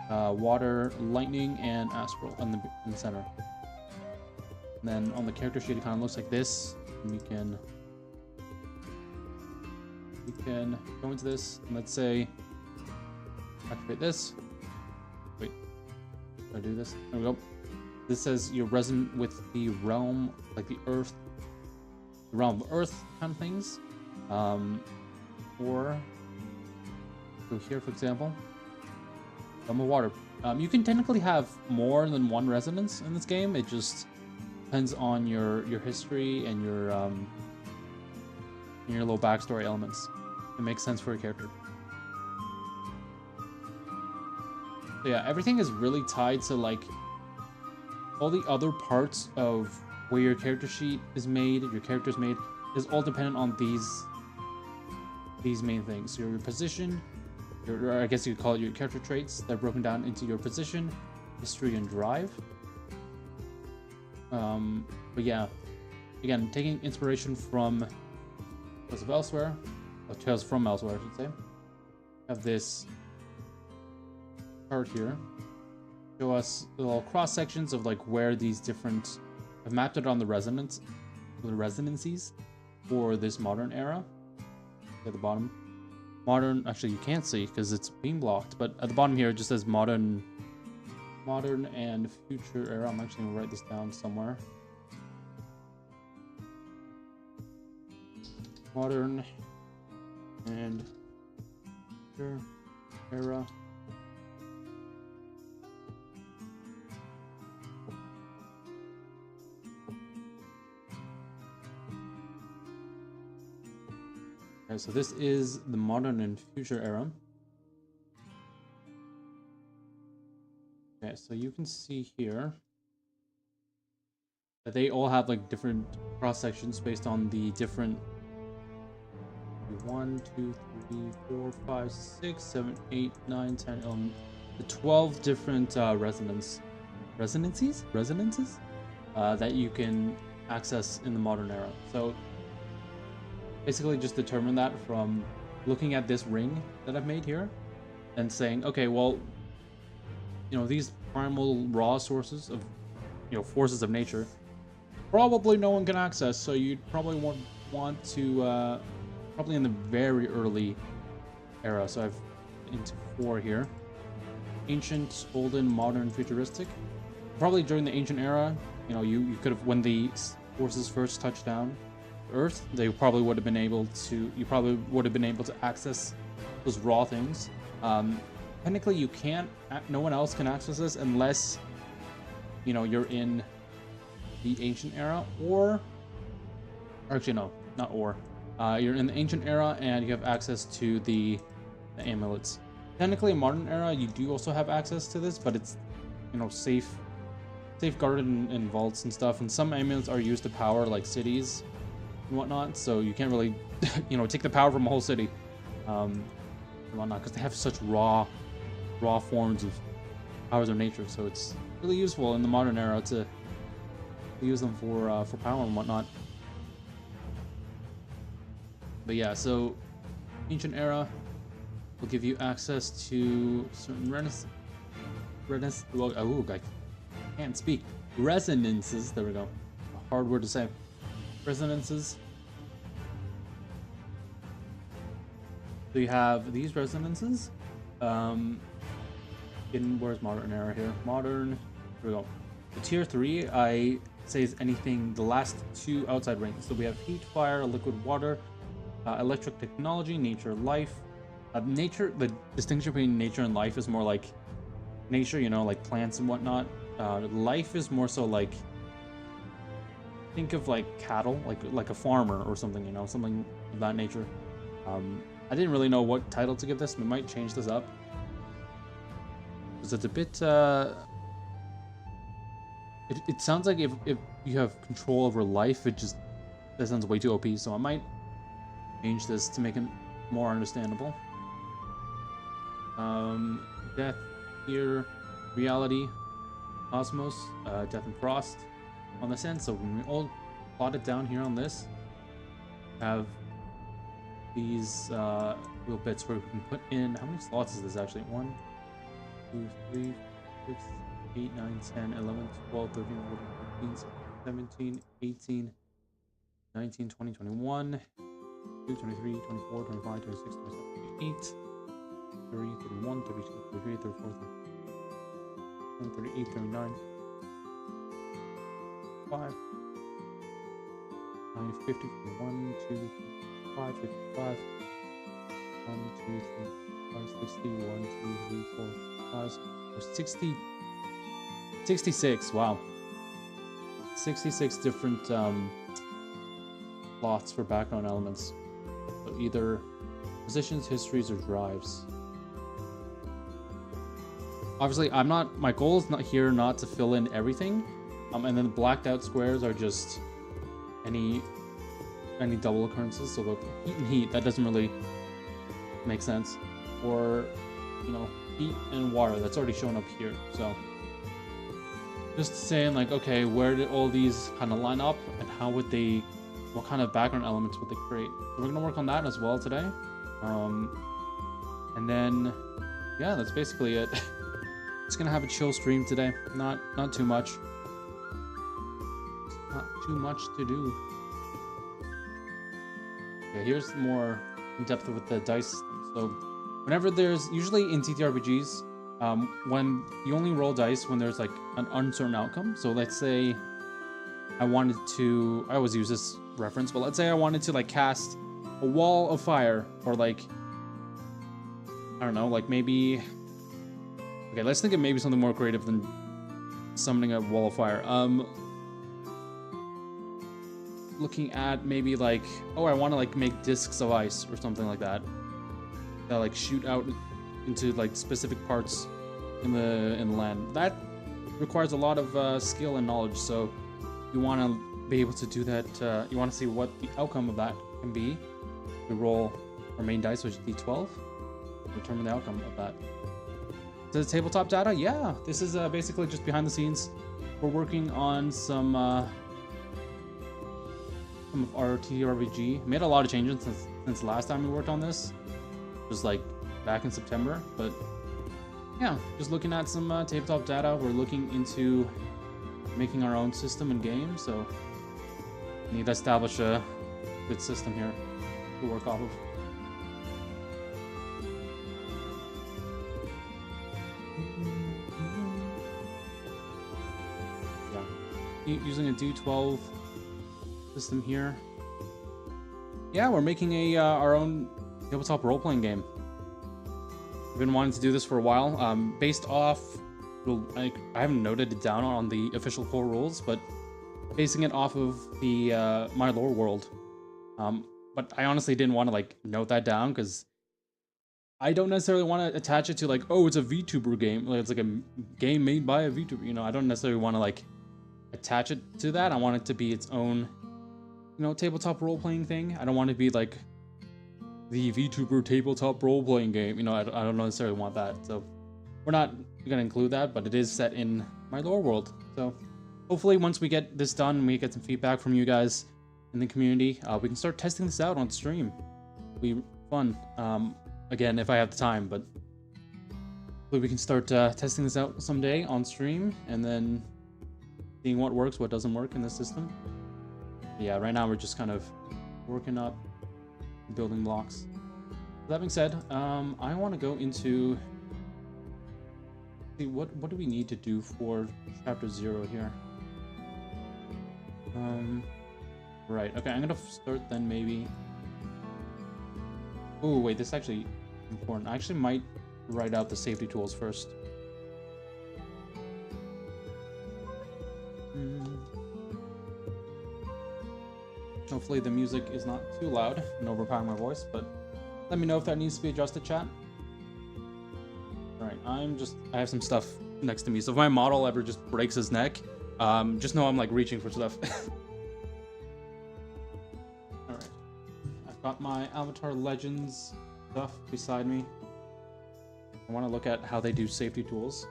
water, lightning, and astral in the center. And then on the character sheet, it kind of looks like this. And we can go into this and let's say activate this. Wait, did I do this? There we go. This says you're resonant with the realm, like the earth, the realm of earth kind of things. Or go here, for example, realm of water. You can technically have more than one resonance in this game. It just depends on your history and your little backstory elements. It makes sense for a character. So yeah, everything is really tied to like all the other parts of where your character sheet is made, your character is made, is all dependent on these main things. So your position, or I guess you could call it your character traits. They're broken down into your position, history, and drive. But yeah, again, taking inspiration from Tales of Elsewhere, or Tales from Elsewhere, I should say. Have this chart here. Show us little cross sections of like where these different. I've mapped it on the resonances for this modern era. At the bottom, modern. Actually, you can't see because it's being blocked. But at the bottom here, it just says modern and future era. I'm actually gonna write this down somewhere. Modern and future era. Okay, so this is the modern and future era. Okay, so you can see here that they all have like different cross sections based on the different 1, 2, 3, 4, 5, 6, 7, 8, 9, 10, 11, the 12 different resonances that you can access in the modern era. So basically just determine that from looking at this ring that I've made here and saying, okay, well, you know, these primal raw sources of forces of nature, probably no one can access. So you'd probably want to probably in the very early era. So I've into 4 here: ancient, olden, modern, futuristic. Probably during the ancient era, you could have, when the forces first touched down Earth, they probably would have been able to. You probably would have been able to access those raw things. Technically, you can't. No one else can access this unless you're in the ancient era, or actually no, not or. You're in the ancient era and you have access to the amulets. Technically, in modern era, you do also have access to this, but it's safeguarded in vaults and stuff. And some amulets are used to power like cities and whatnot, so you can't really take the power from a whole city and whatnot, because they have such raw forms of powers of nature. So it's really useful in the modern era to use them for power and whatnot. But yeah, so ancient era will give you access to certain I can't speak. Resonances. There we go. A hard word to say. Resonances. So you have these resonances. Where's modern era here? Modern. Here we go. The tier 3, I say, is anything the last 2 outside rings. So we have heat, fire, liquid, water, electric technology, nature, life. Nature, the distinction between nature and life is more like nature, like plants and whatnot. Life is more so like, think of like cattle, like a farmer or something, something of that nature. I didn't really know what title to give this. We might change this up, because it's a bit it sounds like if you have control over life, that sounds way too OP. So I might change this to make it more understandable. Death, fear, reality, cosmos, death and frost on this end. So when we all plot it down here on this, have these little bits where we can put in, how many slots is this actually? 1, 2, 3, 6, 8, 9, 10, 11, 12, 13, 14, 15, 17, 18, 19, 20, 21, 22, 23, 24, 25, 26, 27, 28, 30, 31, 32, 33, 34, 38, 39, 5, 9, 50, 51, 2, 5, 55, 1, 2, 3, 5, 60, 1, 2, 3, 4, 5, 60, 66, wow. 66 different slots for background elements. So either positions, histories, or drives. Obviously, my goal is not to fill in everything. And then the blacked out squares are just any double occurrences. So the heat and heat, that doesn't really make sense. Or, heat and water, that's already shown up here. So just saying, like, okay, where did all these kind of line up, and what kind of background elements would they create? So we're gonna work on that as well today. And then, yeah, that's basically it. Just gonna have a chill stream today. Not too much. Not too much to do. Okay, here's more in depth with the dice system. So whenever there's, usually in TTRPGs, when you only roll dice when there's like an uncertain outcome. So let's say I always use this reference, but let's say I wanted to like cast a wall of fire, or like, I don't know, like maybe, okay, let's think of maybe something more creative than summoning a wall of fire. Looking at maybe like, I want to like make discs of ice or something like that like shoot out into like specific parts in the land. That requires a lot of skill and knowledge. So you want to be able to do that. You want to see what the outcome of that can be. We roll our main dice, which is d12. Determine the outcome of that. To the tabletop data, yeah, this is basically just behind the scenes. We're working on some of our TTRPG. Made a lot of changes since the last time we worked on this. It was like back in September, but yeah, just looking at some tabletop data. We're looking into making our own system and game, so we need to establish a good system here to work off of. Yeah, using a D12 system here. Yeah, we're making a our own tabletop role-playing game. I've been wanting to do this for a while. Based off, I haven't noted it down on the official core rules, but basing it off of the My Lore world. But I honestly didn't want to like note that down because I don't necessarily want to attach it to like, oh, it's a VTuber game. Like, it's like a game made by a VTuber. You know, I don't necessarily want to like attach it to that. I want it to be its own, you know, tabletop role-playing thing. I don't want it to be like the VTuber tabletop role-playing game. You know, I don't necessarily want that. So we're not gonna include that, but it is set in My Lore world. So hopefully once we get this done and we get some feedback from you guys in the community, we can start testing this out on stream. It'll be fun. Again, if I have the time, but hopefully we can start testing this out someday on stream and then seeing what works, what doesn't work in the system. Yeah, right now we're just kind of working up building blocks. That being said, I want to go into see what do we need to do for chapter 0 here. Right, okay, I'm gonna start then maybe. Oh wait, this is actually important. I actually might write out the safety tools first. Hopefully the music is not too loud and overpowering my voice, but let me know if that needs to be adjusted, chat. Alright, I have some stuff next to me, so if my model ever just breaks his neck, just know I'm like reaching for stuff. Alright, I've got my Avatar Legends stuff beside me. I want to look at how they do safety tools.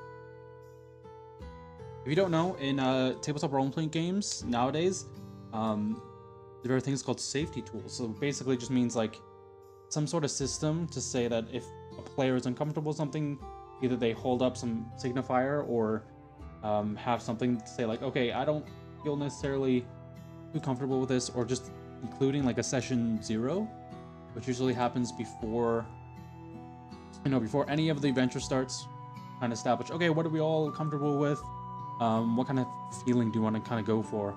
If you don't know, in tabletop role-playing games nowadays, there are things called safety tools. So basically it just means like some sort of system to say that if a player is uncomfortable with something, either they hold up some signifier or have something to say like, okay, I don't feel necessarily too comfortable with this, or just including like a session 0, which usually happens before, you know, before any of the adventure starts. Kind of establish, okay, what are we all comfortable with? What kind of feeling do you want to kind of go for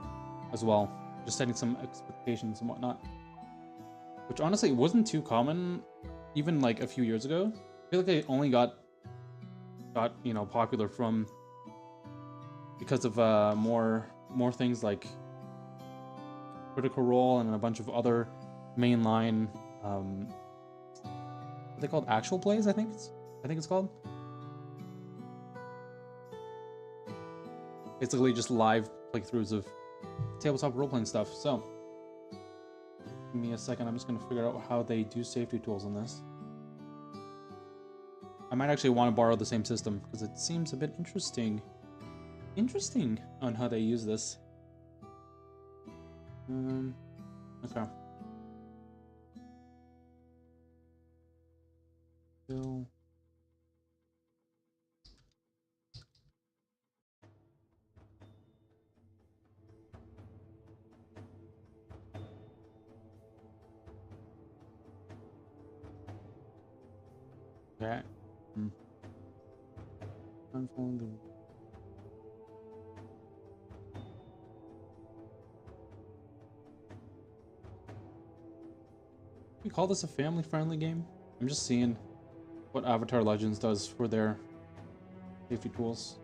as well? Just setting some expectations and whatnot, which honestly wasn't too common even like a few years ago. I feel like they only got you know, popular because of more things like Critical Role and a bunch of other mainline what are they called, actual plays, I think it's called. Basically just live playthroughs of tabletop role-playing stuff. So give me a second, I'm just going to figure out how they do safety tools on this. I might actually want to borrow the same system because it seems a bit interesting on how they use this. Okay. So okay. I'm following the. We call this a family-friendly game? I'm just seeing what Avatar Legends does for their safety tools.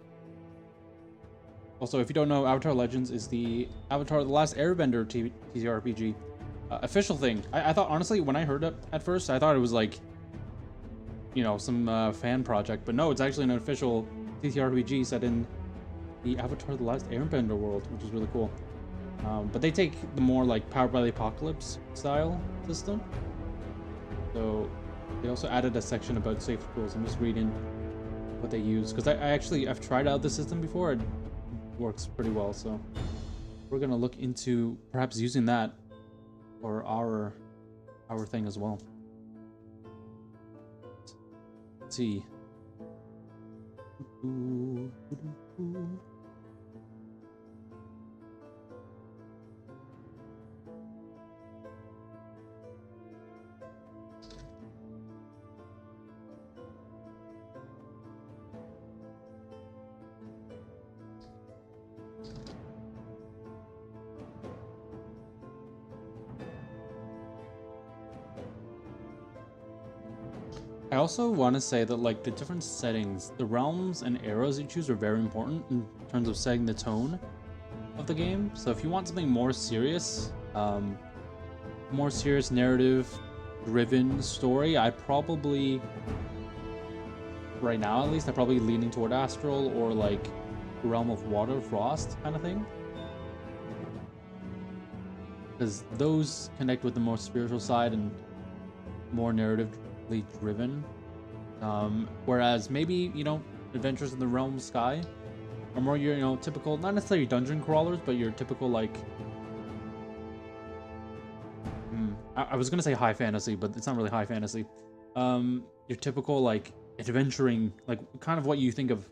Also, if you don't know, Avatar Legends is the Avatar: The Last Airbender TTRPG official thing. I thought, honestly, when I heard it at first, I thought it was like, you know, some fan project, but no, it's actually an official TTRPG set in the Avatar: The Last Airbender world, which is really cool. But they take the more like Powered by the Apocalypse style system. So they also added a section about safety tools. I'm just reading what they use because I've tried out the system before. It works pretty well, so we're gonna look into perhaps using that for our thing as well. Let's see. I also want to say that like the different settings, the realms and eras you choose are very important in terms of setting the tone of the game. So if you want something more serious narrative driven story, I probably, right now at least, I'm probably leaning toward Astral or like Realm of Water, Frost kind of thing. Because those connect with the more spiritual side and more narratively driven. Whereas maybe, you know, Adventures in the Realm Sky are more your, you know, typical, not necessarily dungeon crawlers, but your typical like, I was gonna say high fantasy, but it's not really high fantasy. Your typical like adventuring, like kind of what you think of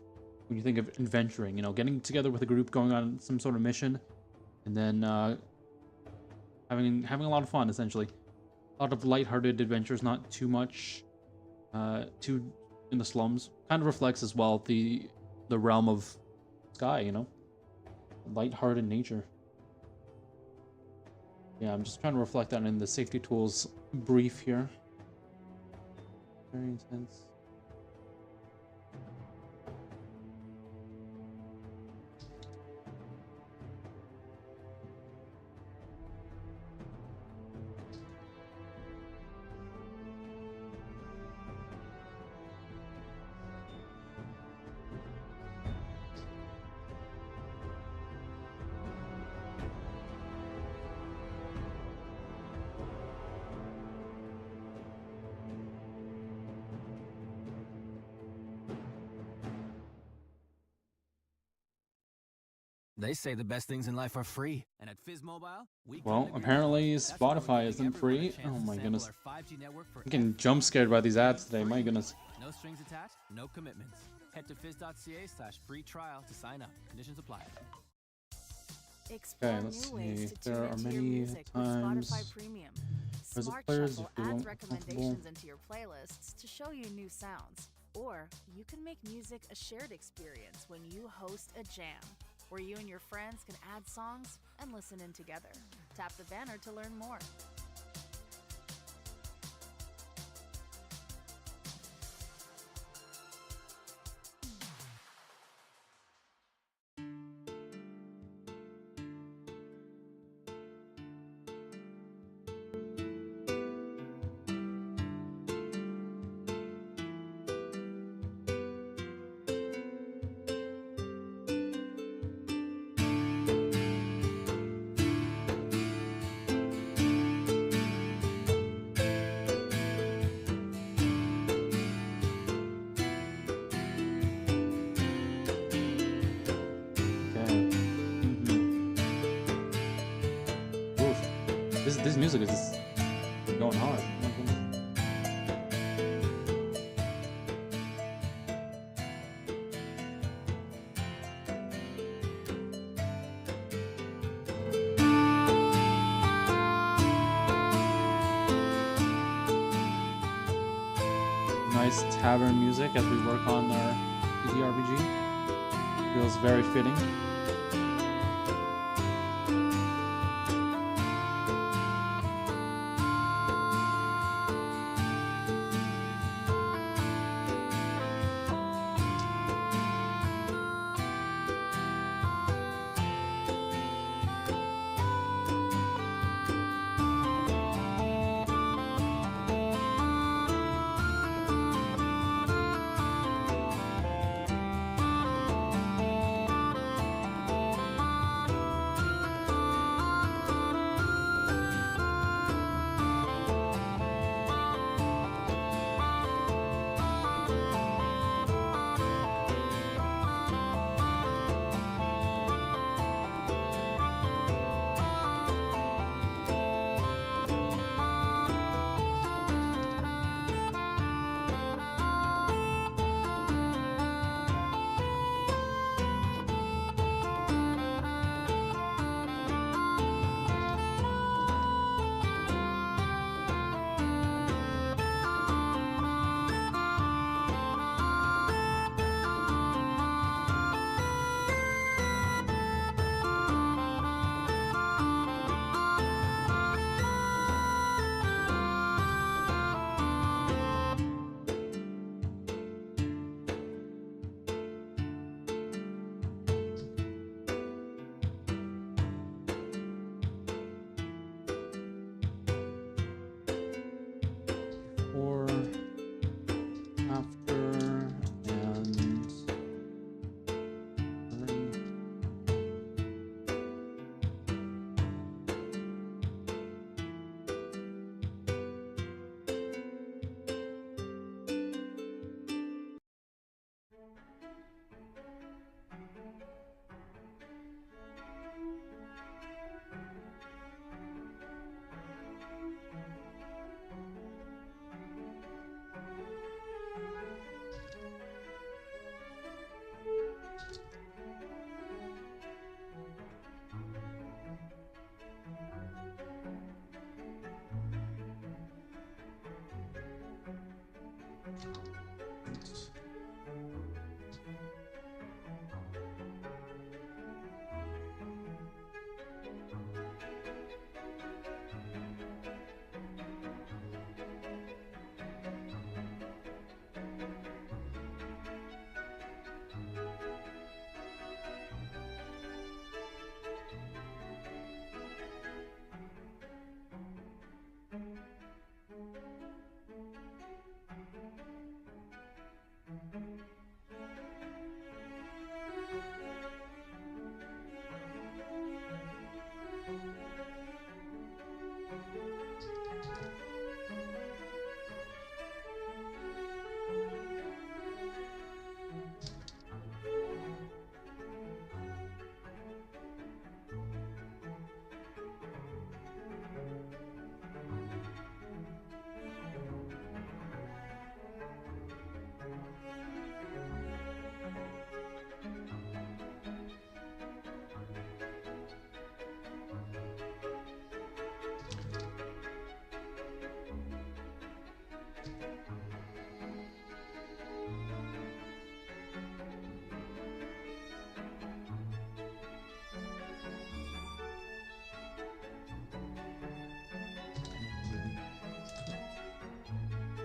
when you think of adventuring, you know, getting together with a group, going on some sort of mission, and then having a lot of fun, essentially. A lot of lighthearted adventures, not too much too in the slums. Kind of reflects as well the realm of Sky, you know, lighthearted nature. Yeah, I'm just trying to reflect that in the safety tools brief here. Very intense. They say the best things in life are free. And at Fizz Mobile, well, apparently Spotify isn't free. Oh my goodness. I'm getting jump scared by these ads today. My goodness. No strings attached, no commitments. Head to fizz.ca/free trial to sign up. Conditions apply. Okay, let's see. There are many times as a player, if you don't recommendations into your playlists to show you new sounds. Or you can make music a shared experience when you host a jam, where you and your friends can add songs and listen in together. Tap the banner to learn more. This music is just going hard. Nice tavern music as we work on our TTRPG. Feels very fitting.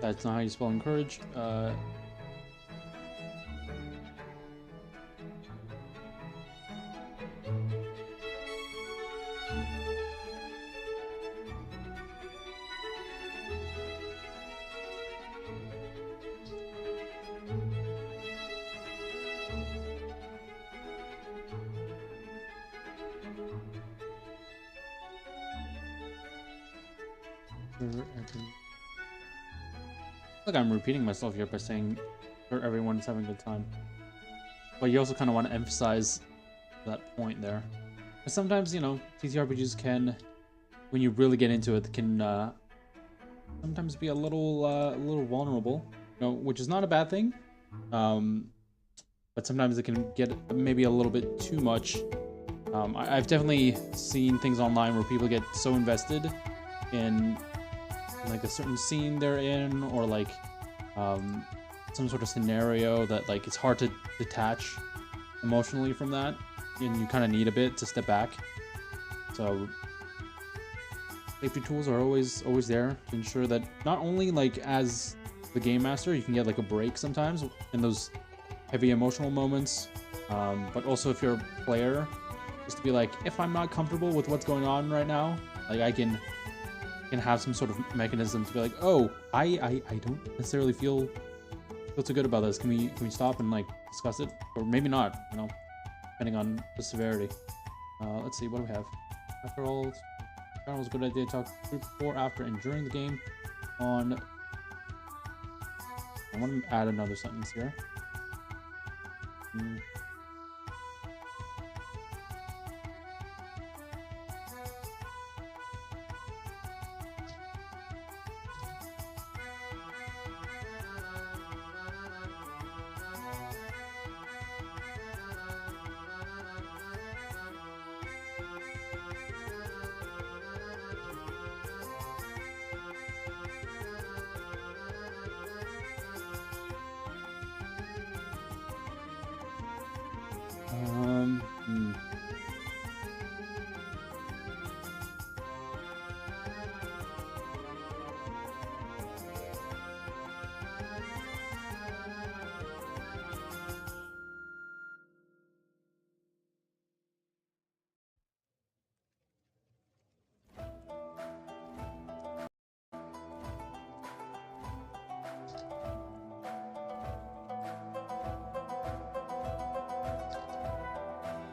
That's not how you spell encourage. Like I'm repeating myself here by saying sure everyone's having a good time, but you also kind of want to emphasize that point there. And sometimes, you know, TTRPGs can, when you really get into it, can sometimes be a little vulnerable, you know, which is not a bad thing. But sometimes it can get maybe a little bit too much. I've definitely seen things online where people get so invested in like a certain scene they're in, or like some sort of scenario that like it's hard to detach emotionally from that, and you kind of need a bit to step back. So safety tools are always there to ensure that not only like as the game master you can get like a break sometimes in those heavy emotional moments, but also if you're a player, just to be like, if I'm not comfortable with what's going on right now, like I can have some sort of mechanism to be like, oh, I don't necessarily feel too good about this. Can we stop and like discuss it, or maybe not, you know, depending on the severity. Let's see, what do we have? After all, it was a good idea to talk before, after, and during the game. I want to add another sentence here.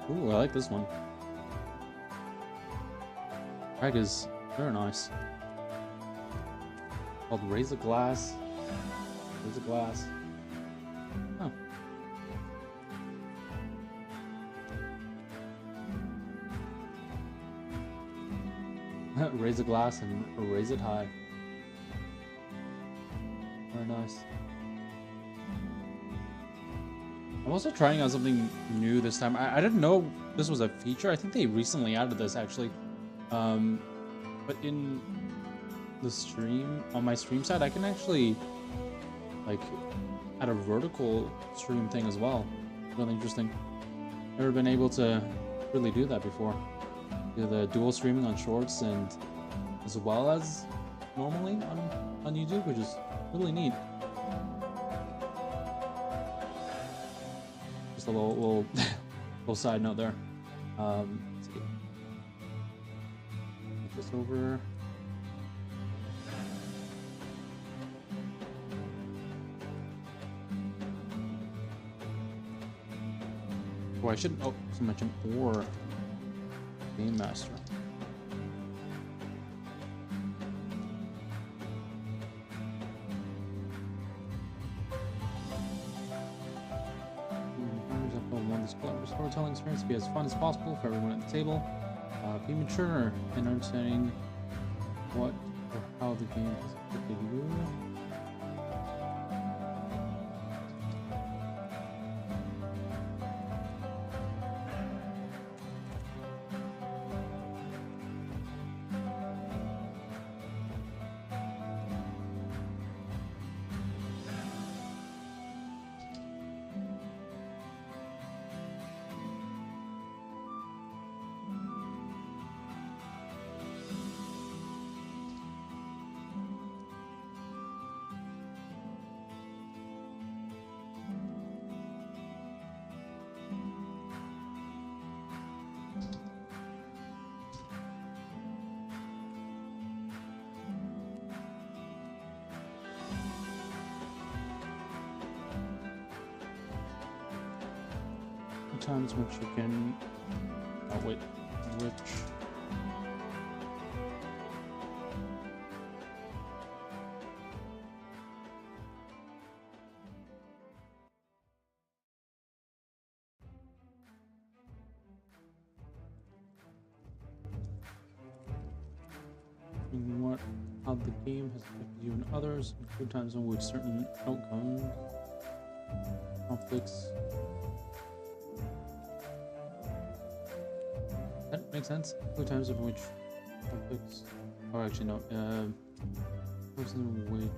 Ooh, I like this one. Craig is very nice. Called Raise a Glass. Raise a Glass. Huh. Raise a glass and raise it high. Very nice. I'm also trying out something new this time. I didn't know this was a feature. I think they recently added this actually. But in the stream, on my stream side, I can actually like add a vertical stream thing as well. Really interesting. Never been able to really do that before. Do the dual streaming on shorts and as well as normally on YouTube, which is really neat. Just a little side note there. Let's see. Move this over. Oh, I shouldn't also mention or Game Master. Storytelling experience to be as fun as possible for everyone at the table. Be mature in understanding what or how the game is affected you. times in which you can... Oh, wait. Which... How the game has affected you and others, include times in which certain outcomes, conflicts. That makes sense. Include times in which conflicts. Oh, actually, no. Times in which.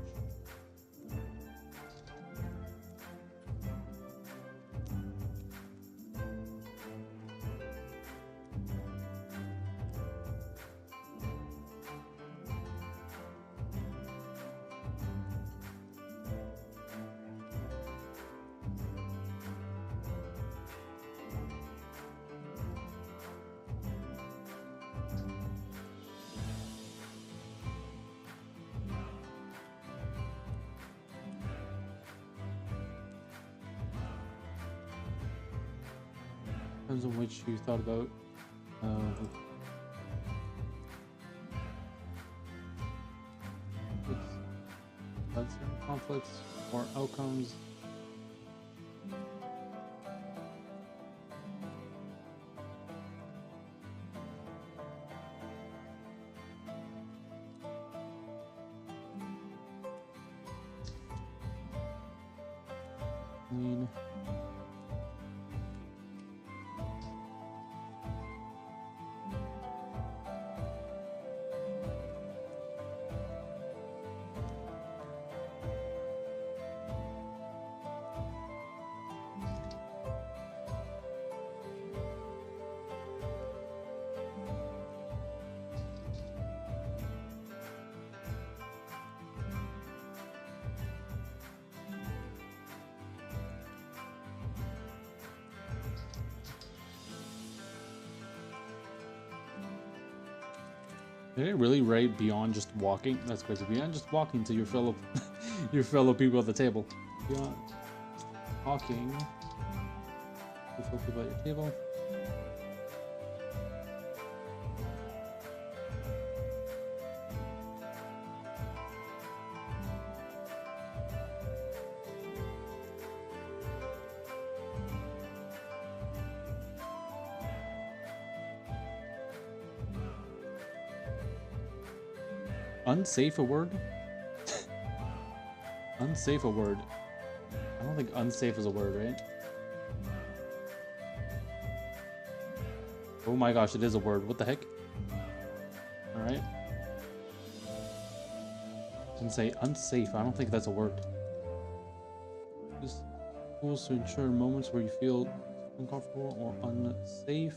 Times in which you thought about certain conflicts or outcomes. Clean. Did it really rate beyond just walking? That's crazy. Beyond just walking to your fellow your fellow people at the table. Beyond walking to fellow people at your table. Unsafe a word? Unsafe a word. I don't think unsafe is a word, right? Oh my gosh, it is a word. What the heck? Alright. Didn't say unsafe. I don't think that's a word. Just tools to ensure moments where you feel uncomfortable or unsafe.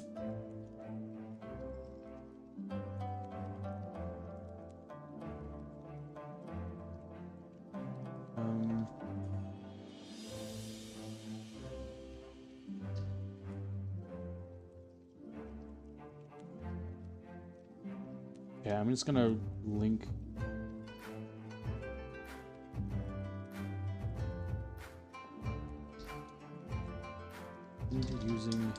Yeah, I'm just gonna link using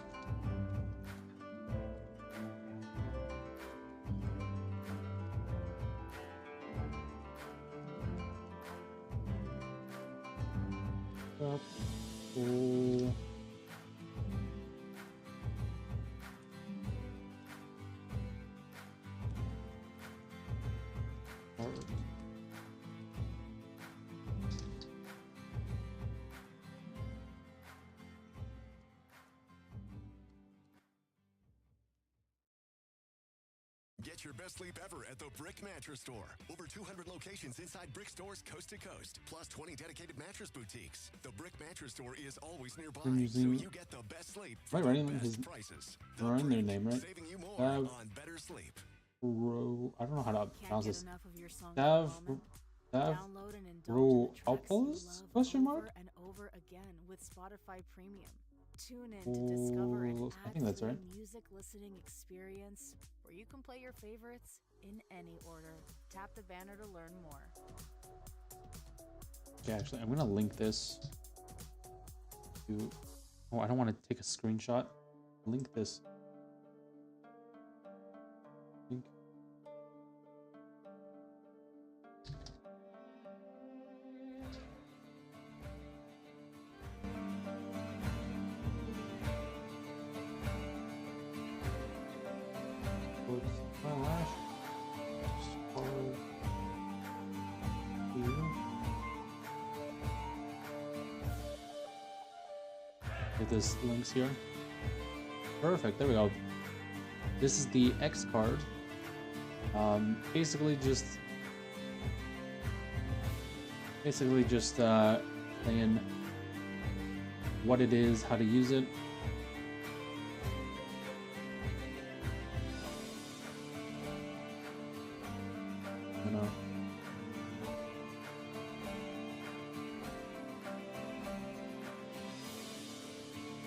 Get your best sleep ever at the Brick Mattress Store. Over 200 locations inside Brick stores coast to coast, plus 20 dedicated mattress boutiques. The Brick Mattress Store is always nearby, so you get the best sleep for the best prices. Writing their name, right? Saving you more on better sleep. I don't know how to pronounce this. Download and indulge in the tracks you love Question mark? over and over again with Spotify Premium. Tune in to discover an I think that's right. music listening experience where you can play your favorites in any order. Tap the banner to learn more. Okay, actually, I'm gonna link this to Oh, I don't want to take a screenshot. Link this. Link. My lash. Get this links here. Perfect. There we go. This is the X card. Basically just saying what it is, how to use it.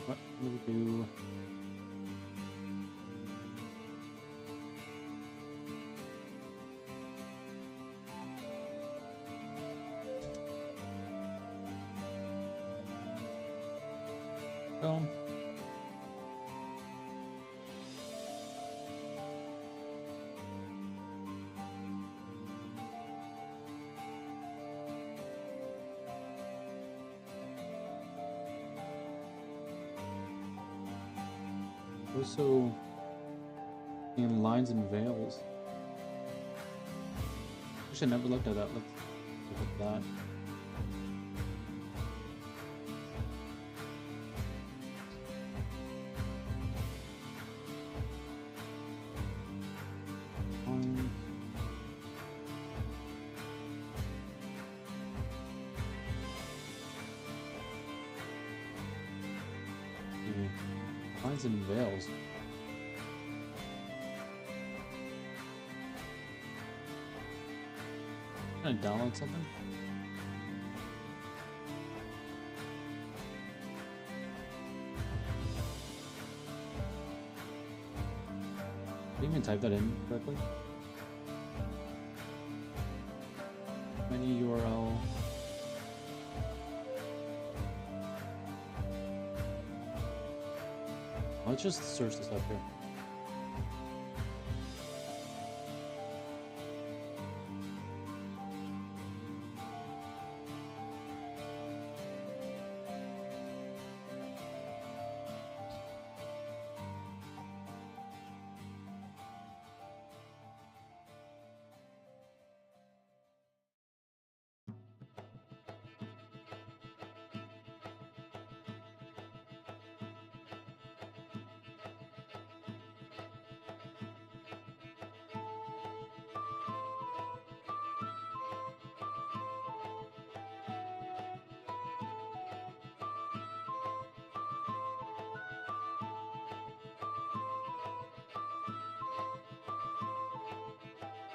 What do we do? Boom. Also in lines and veils. Actually, I never looked at that. Let's look at that. Lines and veils. Can I download something? Did I even type that in correctly? Menu URL. Let's just search this up here.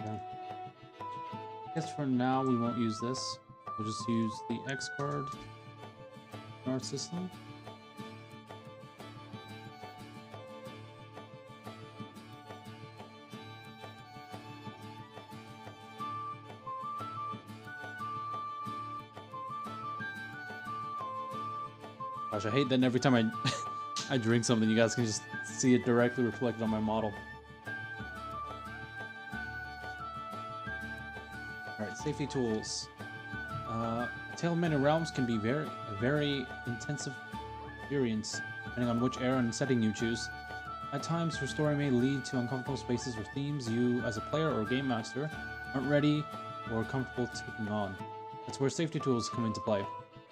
I guess for now we won't use this. We'll just use the X card in our system. Gosh, I hate that every time I drink something, you guys can just see it directly reflected on my model. Alright, safety tools. A Tale of Many Realms can be a very intensive experience, depending on which era and setting you choose. At times, your story may lead to uncomfortable spaces or themes you, as a player or game master, aren't ready or comfortable taking on. That's where safety tools come into play.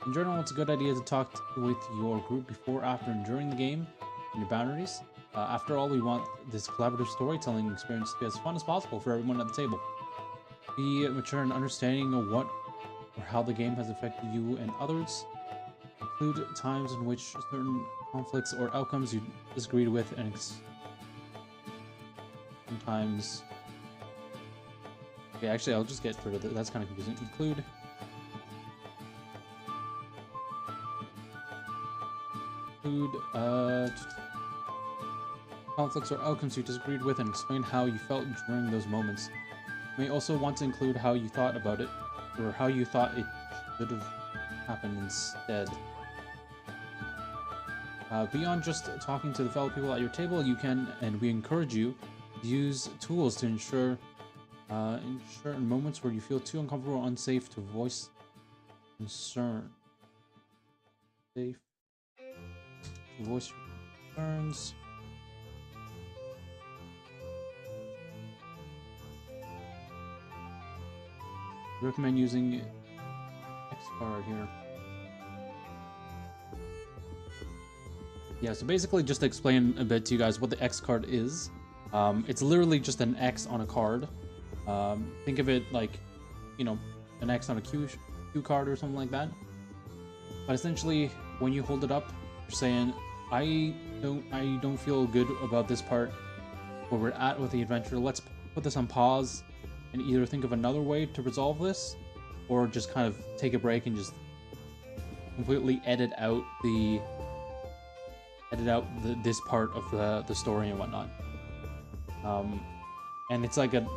In general, it's a good idea to talk with your group before, after, and during the game, and your boundaries. After all, we want this collaborative storytelling experience to be as fun as possible for everyone at the table. Be mature in understanding of what or how the game has affected you and others. Include times in which certain conflicts or outcomes you disagreed with, and sometimes... Okay, actually, I'll just get rid of that. That's kind of confusing. Include conflicts or outcomes you disagreed with, and explain how you felt during those moments. You may also want to include how you thought about it, or how you thought it should have happened instead. Beyond just talking to the fellow people at your table, you can, and we encourage you, use tools to ensure in moments where you feel too uncomfortable or unsafe to voice concern. Safe to voice your concerns. Recommend using X card here. Yeah, so basically just to explain a bit to you guys what the X card is. It's literally just an X on a card. Think of it like, you know, an X on a Q card or something like that. But essentially, when you hold it up, you're saying, I don't feel good about this part where we're at with the adventure. Let's put this on pause and either think of another way to resolve this, or just kind of take a break and just completely edit out this part of the story and whatnot. And it's like a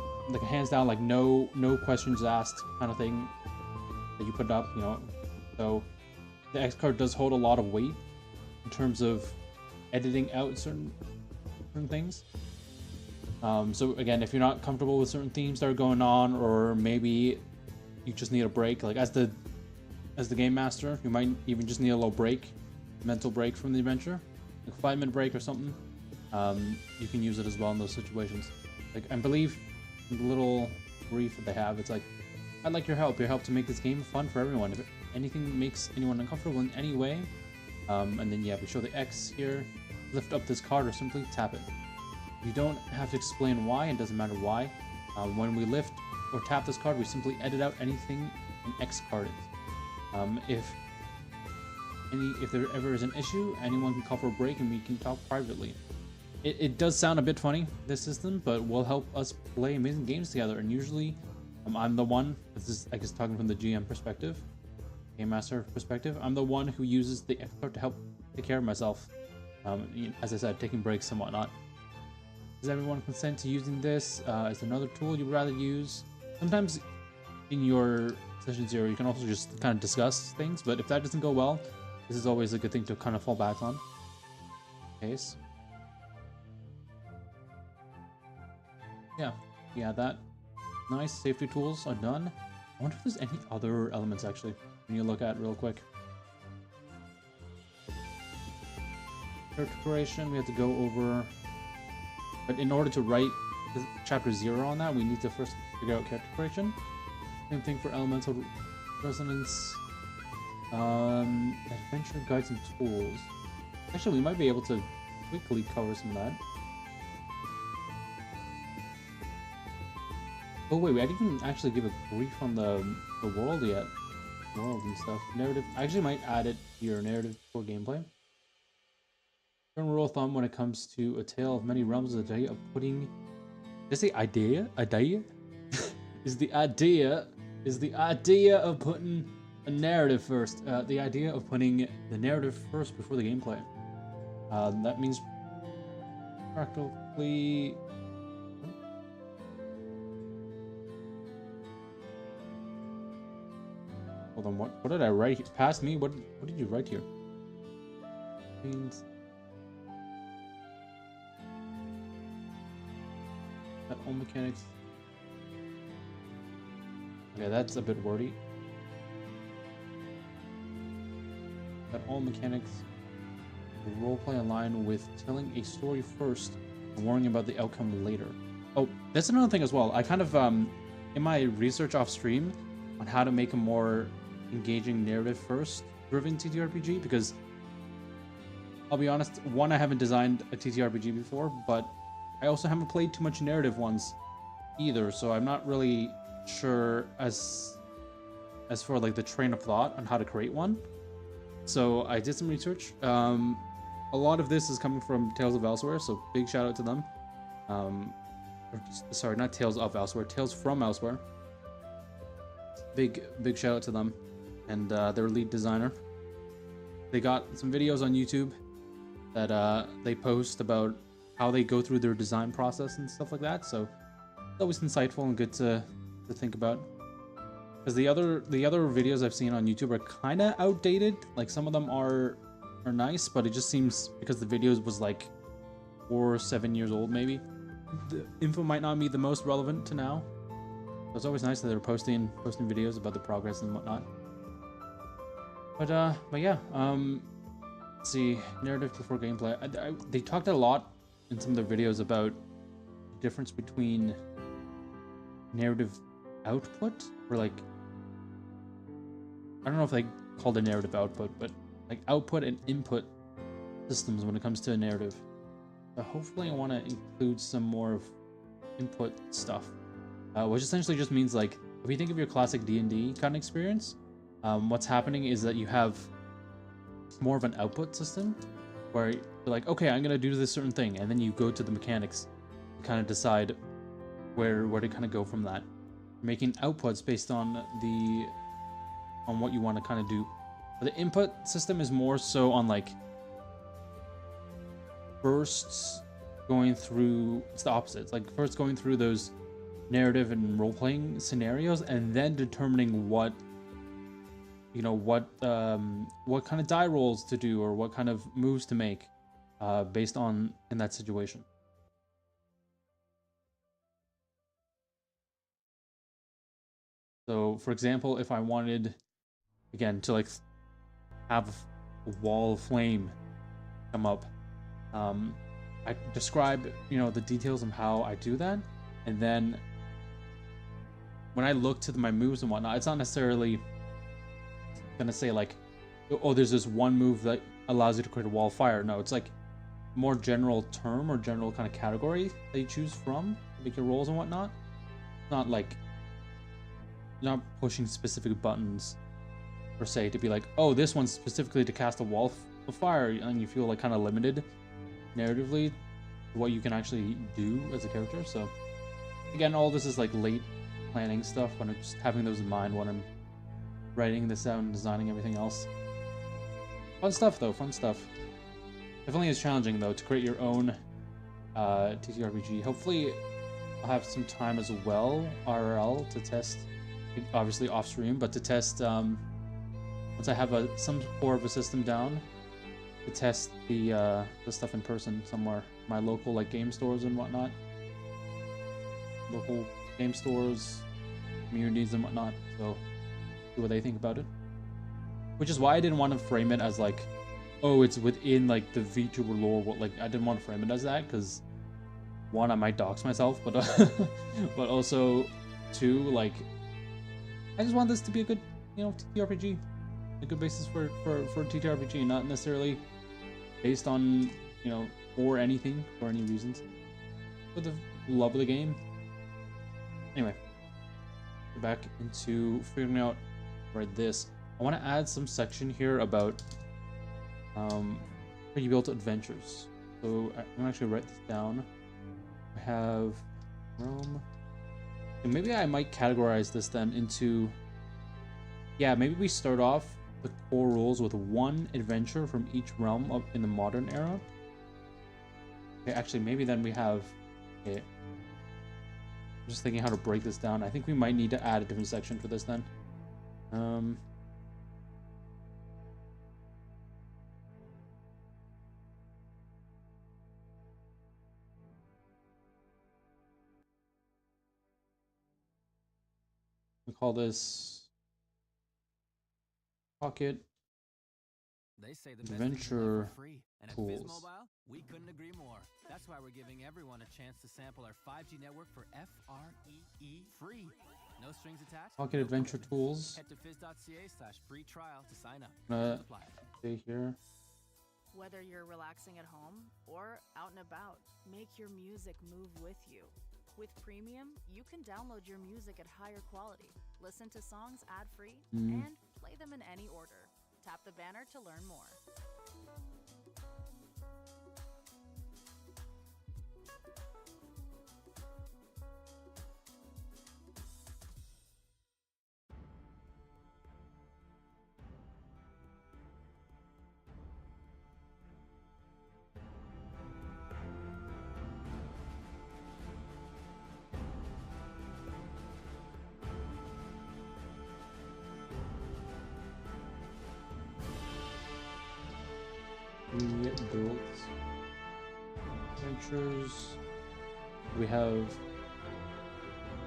hands down, like no questions asked kind of thing that you put up, you know. So the X card does hold a lot of weight in terms of editing out certain things. So again, if you're not comfortable with certain themes that are going on, or maybe you just need a break, like as the game master, you might even just need a little break, mental break from the adventure, like a 5-minute break or something. You can use it as well in those situations. Like, I believe in the little brief that they have, it's like, I'd like your help to make this game fun for everyone. If anything makes anyone uncomfortable in any way, and then yeah, we show the X here, lift up this card or simply tap it. You don't have to explain why, it doesn't matter why. When we lift or tap this card, we simply edit out anything an X card is. If there ever is an issue, anyone can call for a break and we can talk privately. It does sound a bit funny, this system, but will help us play amazing games together. And usually, I'm the one, this is, I guess, talking from the GM perspective, Game Master perspective, I'm the one who uses the X card to help take care of myself. As I said, taking breaks and whatnot. Does everyone consent to using this? Is there another tool you'd rather use? Sometimes in your session 0, you can also just kind of discuss things, but if that doesn't go well, this is always a good thing to kind of fall back on. Case. Yeah, that. Nice, safety tools are done. I wonder if there's any other elements actually, when you look at real quick. Character creation, we have to go over. But in order to write chapter 0 on that, we need to first figure out character creation. Same thing for elemental resonance. Adventure guides and tools. Actually, we might be able to quickly cover some of that. Oh wait, we didn't even actually give a brief on the world yet. World and stuff. Narrative. I actually might add it here. Narrative for gameplay. General rule of thumb when it comes to A Tale of Many Realms is the idea of putting. Did I say idea? Idea? is the idea of putting a narrative first. The idea of putting the narrative first before the gameplay. That means practically. Hold on, what did I write here? Past me? What did you write here? Means that all mechanics. Okay, that's a bit wordy. That all mechanics roleplay align with telling a story first and worrying about the outcome later. Oh, that's another thing as well. I kind of in my research off stream on how to make a more engaging narrative first driven TTRPG, because I'll be honest, one, I haven't designed a TTRPG before, but I also haven't played too much narrative ones either, so I'm not really sure as for like the train of thought on how to create one. So I did some research. A lot of this is coming from Tales of Elsewhere, so big shout out to them. Sorry, not Tales of Elsewhere, Tales from Elsewhere. Big shout out to them and their lead designer. They got some videos on YouTube that they post about how they go through their design process and stuff like that. So it's always insightful and good to think about. Because the other videos I've seen on YouTube are kind of outdated. Like some of them are are nice, but it just seems because the videos was like 4 or 7 years old, maybe the info might not be the most relevant to now. So it's always nice that they're posting videos about the progress and whatnot. But yeah, let's see, narrative before gameplay. They talked a lot in some of their videos about the difference between narrative output, or like, I don't know if they called it narrative output, but like output and input systems when it comes to a narrative. But hopefully I want to include some more of input stuff, which essentially just means, like, if you think of your classic D&D kind of experience, what's happening is that you have more of an output system where you're like, okay, I'm gonna do this certain thing, and then you go to the mechanics to kind of decide where to kind of go from that. You're making outputs based on what you want to kind of do. But the input system is more so on, like, first going through, it's the opposite. It's like first going through those narrative and role-playing scenarios, and then determining what kind of die rolls to do, or what kind of moves to make based on in that situation. So for example, if I wanted, again, to like have a wall of flame come up, I describe, the details of how I do that, and then when I look to my moves and whatnot, it's not necessarily gonna say like, oh, there's this one move that allows you to create a wall of fire. No, it's like more general term or general kind of category that you choose from to make your rolls and whatnot. It's not like you're not pushing specific buttons per se to be like, oh, this one's specifically to cast a wall of fire, and you feel like kind of limited narratively what you can actually do as a character. So again, all this is like late planning stuff, when I'm just having those in mind when I'm writing this out and designing everything else. Fun stuff though, fun stuff. Definitely is challenging though to create your own TTRPG. Hopefully I'll have some time as well, IRL, to test, obviously off stream, but to test once I have some core of a system down, to test the stuff in person somewhere. My local like game stores and whatnot. Local game stores, communities and whatnot. So see what they think about it. Which is why I didn't want to frame it as like, oh, it's within like the VTuber lore. I didn't want to frame it as that, because one, I might dox myself, but but also two, like, I just want this to be a good, TTRPG, a good basis for TTRPG, not necessarily based on, or anything, for any reasons, for the love of the game. Anyway, get back into figuring out this. I want to add some section here about pre-built adventures. So I'm gonna actually write this down. I have Rome. And maybe I might categorize this then into, maybe we start off the core rules with one adventure from each realm up in the modern era. Okay, actually, maybe then we have, I'm just thinking how to break this down. I think we might need to add a different section for this then. We call this Pocket They say the Adventure best free. And at Tools. Mobile, we couldn't agree more. That's why we're giving everyone a chance to sample our 5G network for free. No strings attached. Pocket Adventure Tools. Head to fizz.ca/free trial to sign up. Stay here. Whether you're relaxing at home or out and about, make your music move with you. With Premium, you can download your music at higher quality, listen to songs ad-free, and play them in any order. Tap the banner to learn more. Pre-built adventures. We have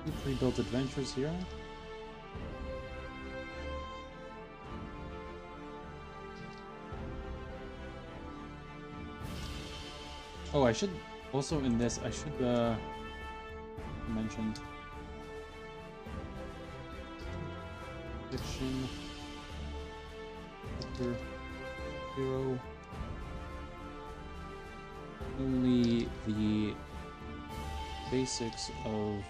2 pre-built adventures here. Oh, I should also in this, I should mention fiction chapter 0. Only the basics of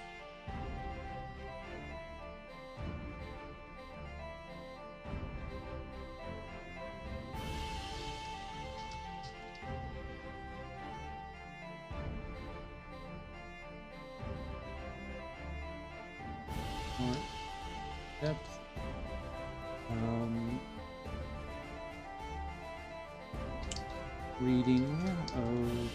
more depth. Reading of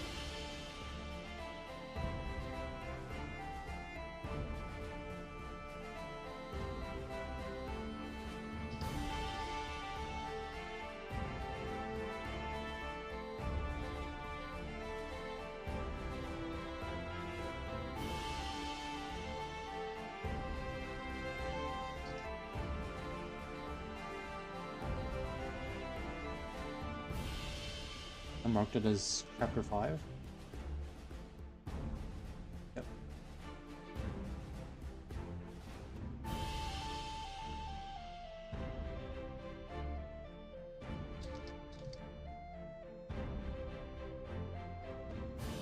I marked it as chapter 5. Yep.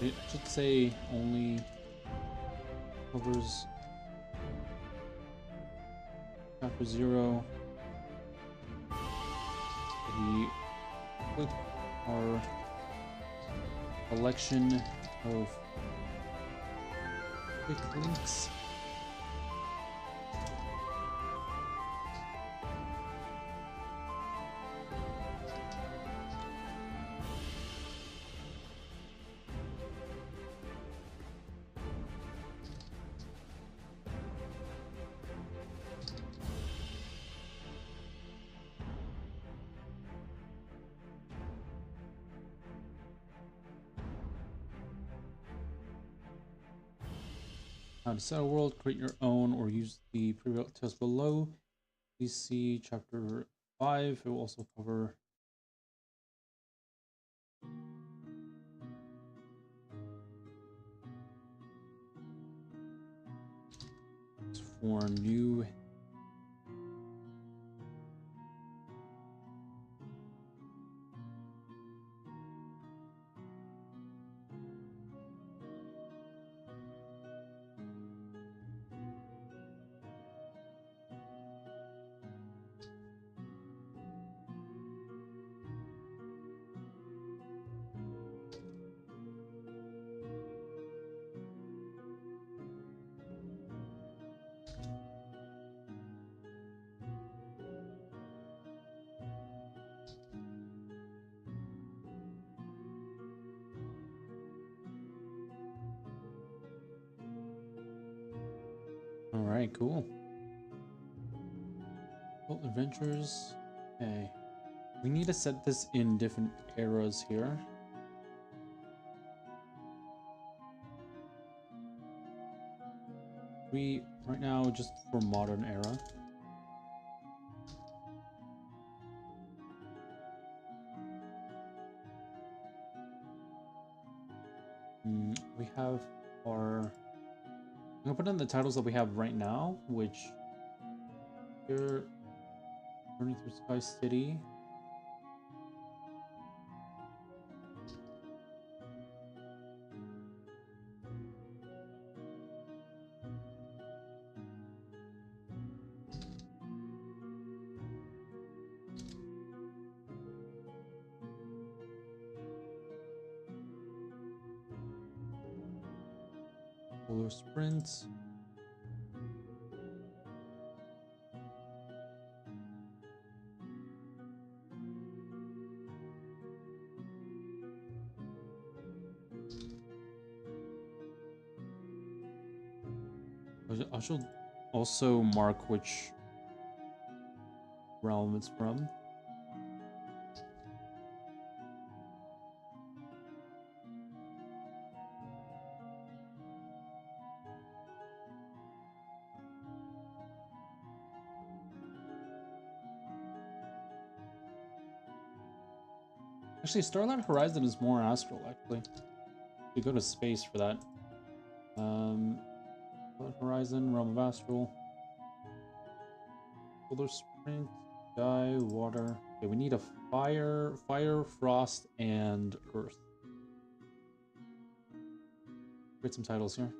It should say only covers chapter 0. The quick are collection of quick links. How to set a world, create your own, or use the pre-built test below. Please see chapter 5. It will also cover for new Alright, cool. Well, adventures. Okay. We need to set this in different eras here. We, right now, just for modern era. We have our... I'm gonna put in the titles that we have right now, which here, Journey Through Sky City. Polar Sprint. I should also mark which realm it's from. Actually, Starlight Horizon is more astral, actually. You go to space for that. Starlight Horizon, Realm of Astral. Solar Sprint, Sky, Water. Okay, we need a Fire, Frost, and Earth. Create some titles here.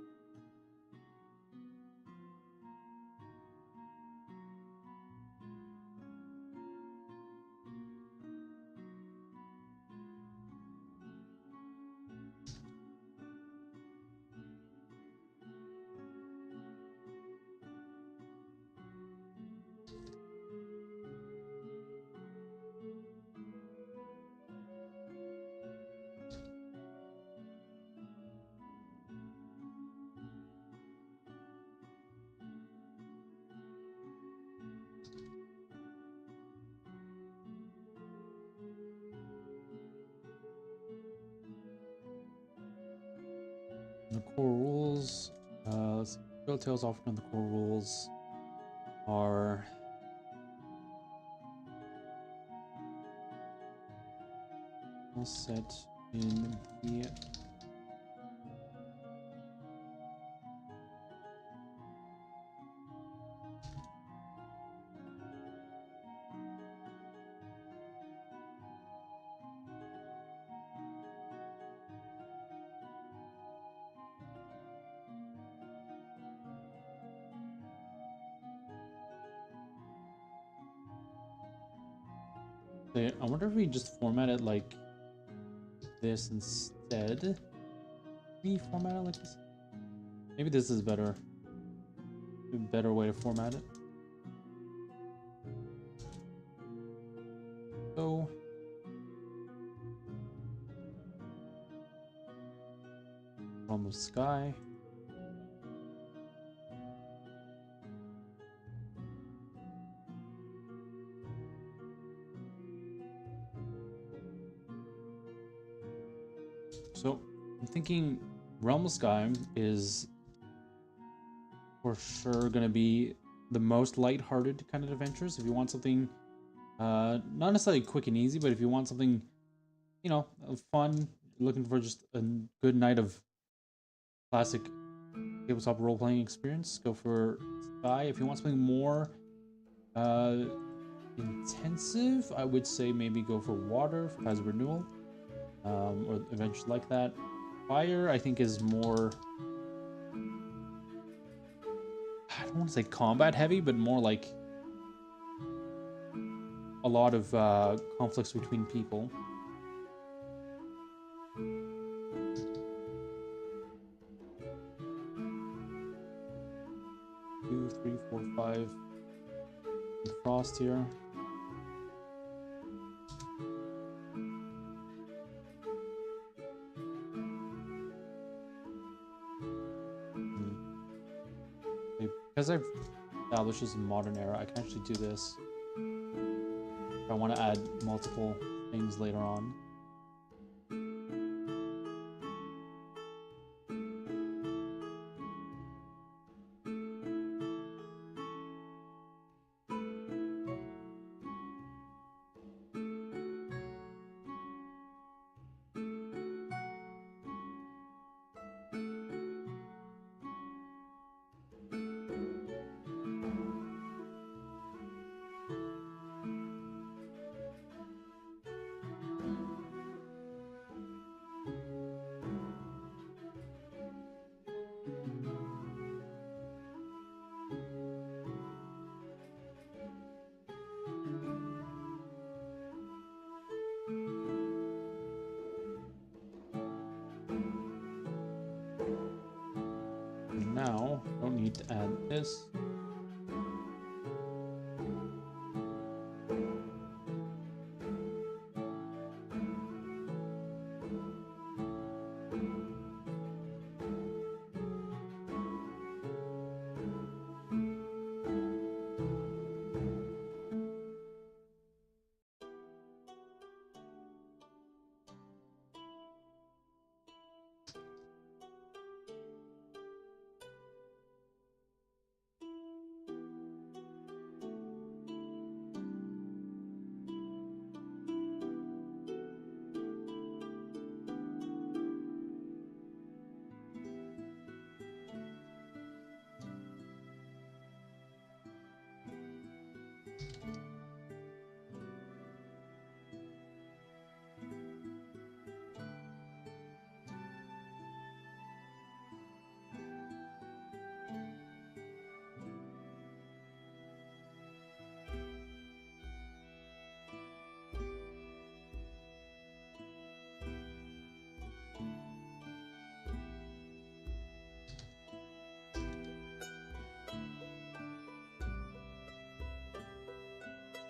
The core rules, let's see. Trail Tales offered on the core rules are all set in the I wonder if we just format it like this instead. We format it like this. Maybe this is better. A better way to format it. So Realm of Sky. So I'm thinking Realm of Sky is for sure gonna be the most lighthearted kind of adventures. If you want something not necessarily quick and easy, but if you want something, you know, fun, looking for just a good night of classic tabletop role-playing experience, go for Sky. If you want something more intensive, I would say maybe go for Water as a renewal, or adventures like that. Fire, I think, is more, I don't want to say combat heavy, but more like a lot of conflicts between people. Two, three, four, five. And Frost here. Okay, because I've established this in modern era, I can actually do this. If I want to add multiple things later on. Now, don't need to add this.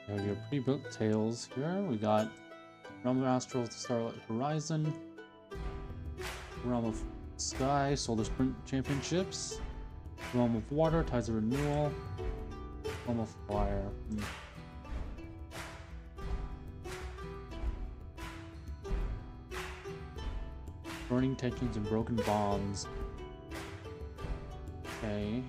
We have your pre-built tales here. We got Realm of Astral, the Starlight Horizon, Realm of Sky, Solar Sprint Championships, Realm of Water, Tides of Renewal, Realm of Fire. Burning Tensions and Broken Bonds. Okay.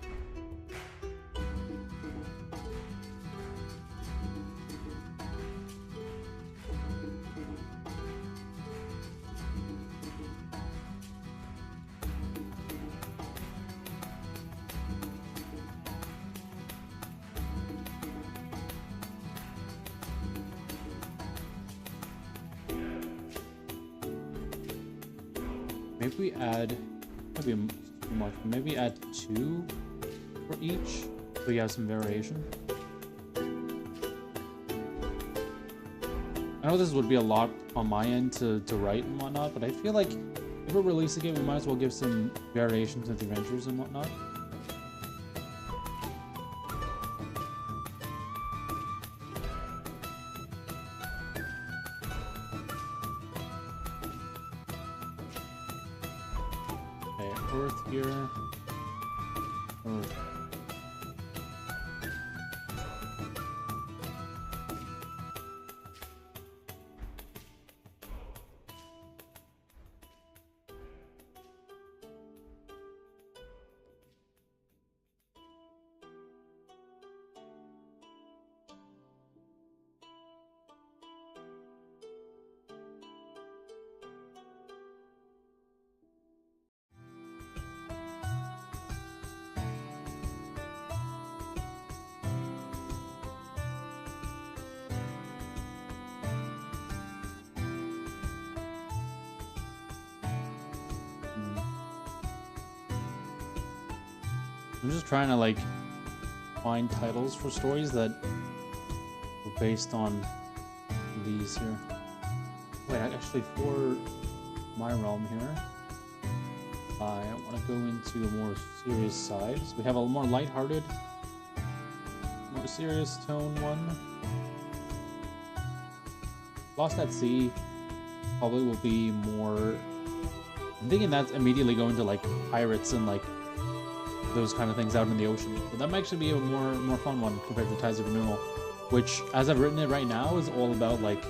Maybe we add, maybe too much, maybe add 2 for each, so we have some variation. I know this would be a lot on my end to write and whatnot, but I feel like if we're releasing it, we might as well give some variation to the adventures and whatnot. Earth here. Earth. I'm just trying to like find titles for stories that were based on these here. Wait, actually for my realm here, I want to go into a more serious side. So we have a more lighthearted, more serious tone one. Lost at Sea probably will be more, I'm thinking that's immediately going to like pirates and like those kind of things out in the ocean. So that might actually be a more fun one compared to Tides of Renewal, which, as I've written it right now, is all about like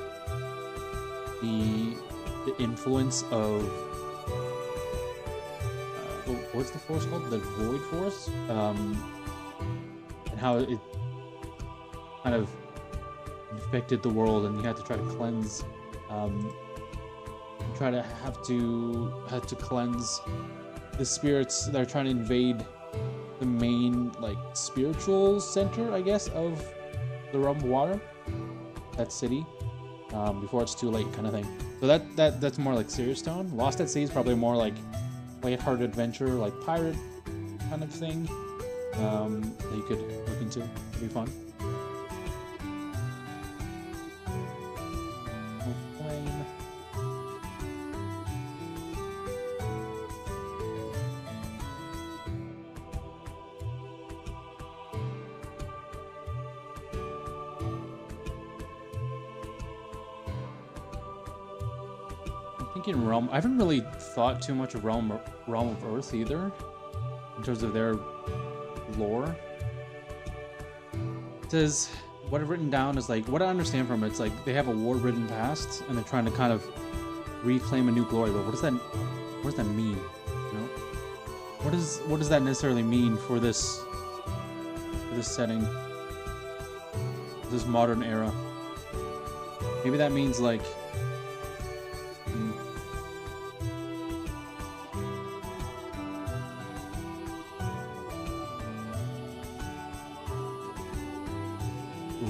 the influence of what's the force called? The Void Force, and how it kind of infected the world, and you had to try to cleanse, have to cleanse the spirits that are trying to invade the main like spiritual center, I guess, of the Realm of Water, that city, before it's too late, kind of thing. So that's more like serious tone. Lost at Sea is probably more like lighthearted adventure, like pirate kind of thing, that you could look into. It'd be fun. In Realm, I haven't really thought too much of Realm of Earth either, in terms of their lore. It says, what I've written down is like, what I understand from it, it's like they have a war-ridden past, and they're trying to kind of reclaim a new glory. But what does that mean? You know, what does that necessarily mean for this setting, this modern era? Maybe that means like.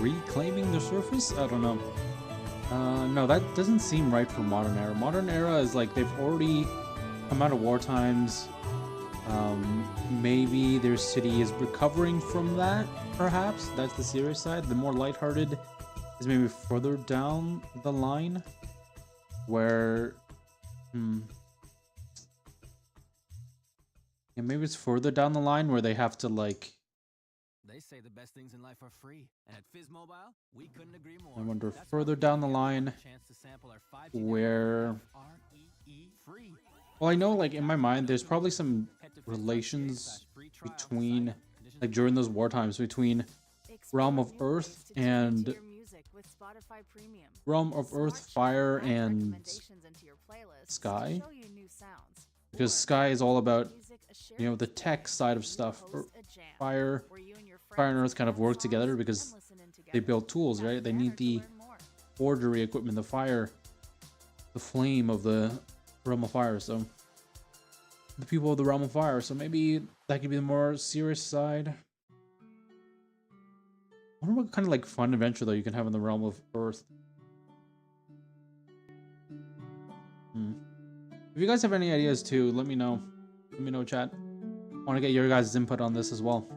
Reclaiming the surface? I don't know. No, that doesn't seem right for modern era. Modern era is like they've already come out of war times. Maybe their city is recovering from that, perhaps. That's the serious side. The more lighthearted is maybe further down the line, where yeah, maybe it's further down the line where they have to like They say the best things in life are free. And at Fizz Mobile, we couldn't agree more. I wonder That's why further we're down the giving everyone line a chance to sample our 5G where... FREE free. Well, I know, like, in my mind, there's probably some relations between, like, during those war times, between Realm of Earth and Realm of Earth, Fire, and Sky. Because Sky is all about, you know, the tech side of stuff. Fire and Earth kind of work together because they build tools, right? They need the forgery equipment, the fire, the flame of the Realm of Fire, so the people of the Realm of Fire, so maybe that could be the more serious side. I wonder what kind of like fun adventure though you can have in the Realm of Earth. If you guys have any ideas too, let me know. Let me know, chat. I want to get your guys' input on this as well.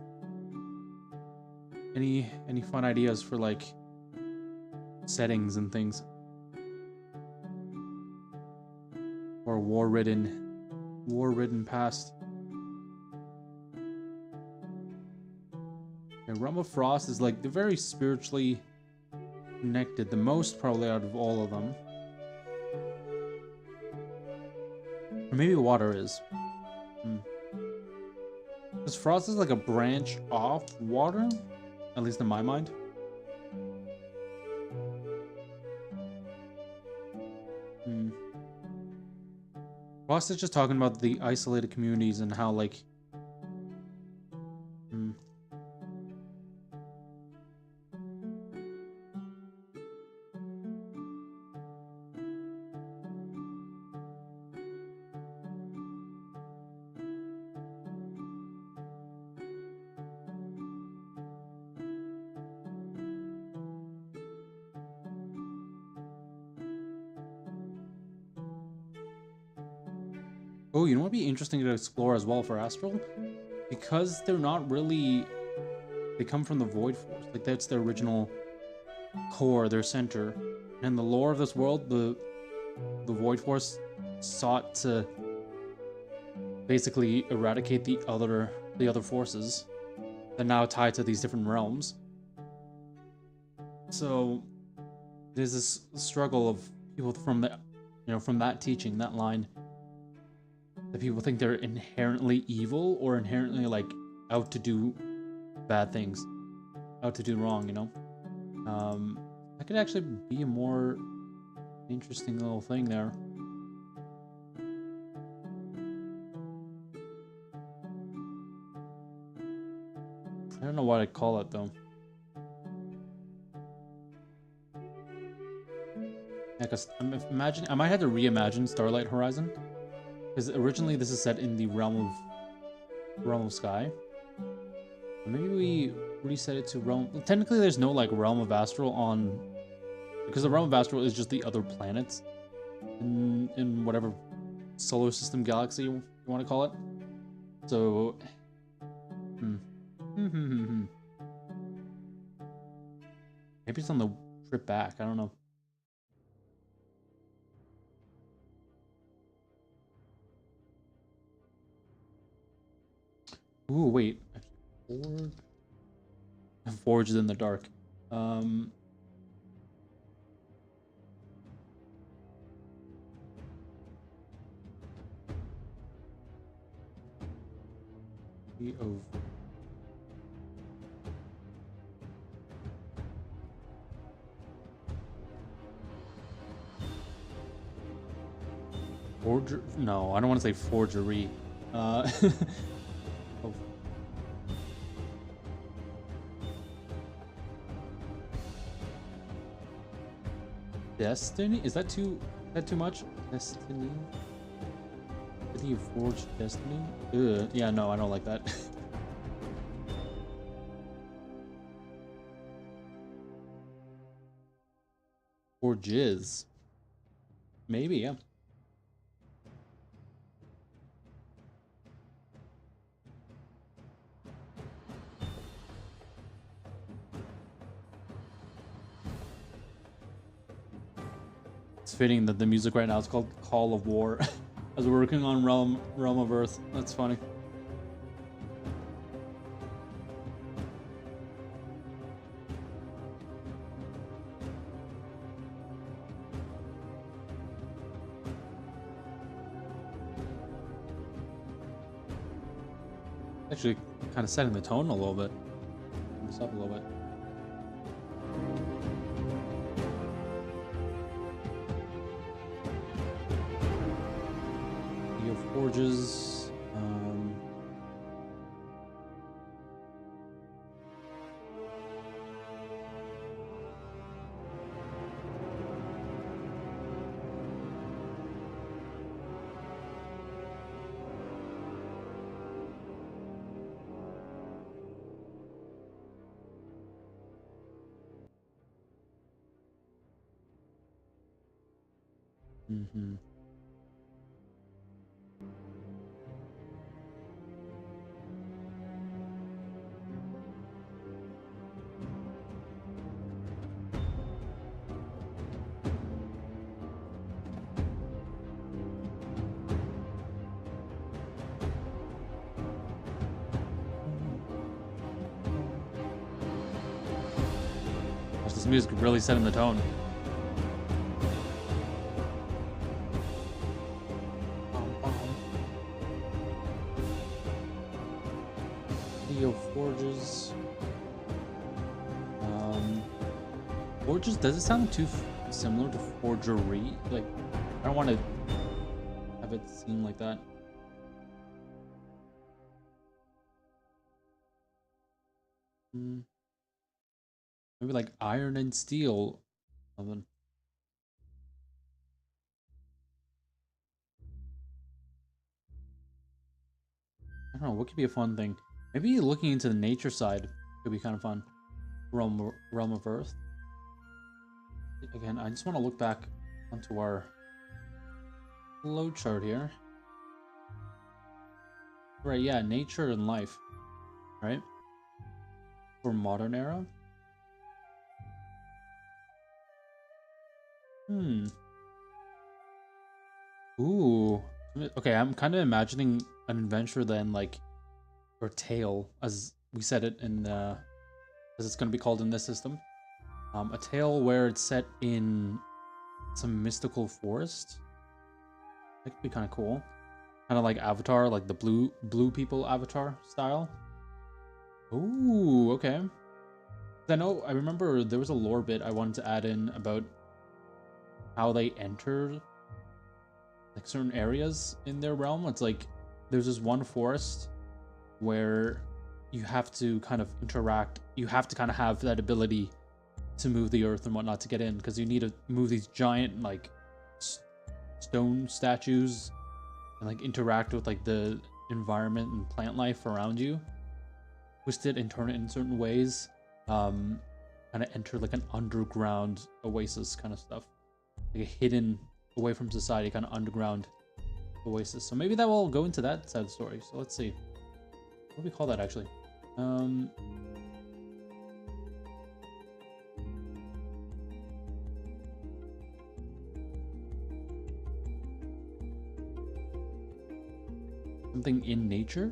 Any fun ideas for like settings and things? Or war-ridden past. Okay, Realm of Frost is like, they're very spiritually connected, the most probably out of all of them. Or maybe water is. Because Frost is like a branch off water, at least in my mind. Frost is just talking about the isolated communities and how, like... Oh, you know what would be interesting to explore as well for Astral? Because they're not really... They come from the Void Force. Like, that's their original core, their center. And in the lore of this world, the Void Force sought to basically eradicate the other forces that now tie to these different realms. So there's this struggle of people from the, you know, from that teaching, that line, that people think they're inherently evil or inherently like out to do bad things, out to do wrong, you know. That could actually be a more interesting little thing there. I don't know what I'd call it though. Yeah, because I might have to reimagine Starlight Horizon. Because originally this is set in the realm of Sky. Maybe we reset it to realm. Well, technically, there's no like realm of Astral on, because the realm of Astral is just the other planets in whatever solar system galaxy you want to call it. So, maybe it's on the trip back. I don't know. Ooh, wait. Forge is in the dark. Forger? No, I don't want to say forgery. Destiny? Is that too much? Destiny? I think you forged Destiny? Ugh. Yeah, no, I don't like that. Forges. Maybe, yeah. It's fitting that the music right now is called Call of War as we're working on Realm of Earth. That's funny. Actually, kind of setting the tone a little bit. Turn this up a little bit. Your forges. Mm-hmm. Gosh, this music really setting the tone. Forges. Forges, does it sound too similar to forgery? Like, I don't want to have it seem like that. Maybe like iron and steel. Something. I don't know, what could be a fun thing? Maybe looking into the nature side could be kind of fun. Realm of Earth. Again, I just want to look back onto our flowchart here. Right, yeah, nature and life. Right? For modern era. Ooh. Okay, I'm kind of imagining an adventure then, like, or tale, as we said it in, as it's going to be called in this system. A tale where it's set in some mystical forest. That could be kind of cool. Kind of like Avatar, like the blue people Avatar style. Ooh, okay. I remember there was a lore bit I wanted to add in about how they enter like certain areas in their realm. It's like there's this one forest where you have to kind of interact. You have to kind of have that ability to move the earth and whatnot to get in, because you need to move these giant like stone statues and like interact with like the environment and plant life around you, twist it and turn it in certain ways, kind of enter like an underground oasis kind of stuff, like a hidden, away from society kind of underground oasis. So maybe that will go into that side of the story. So let's see, what do we call that actually? Something in nature?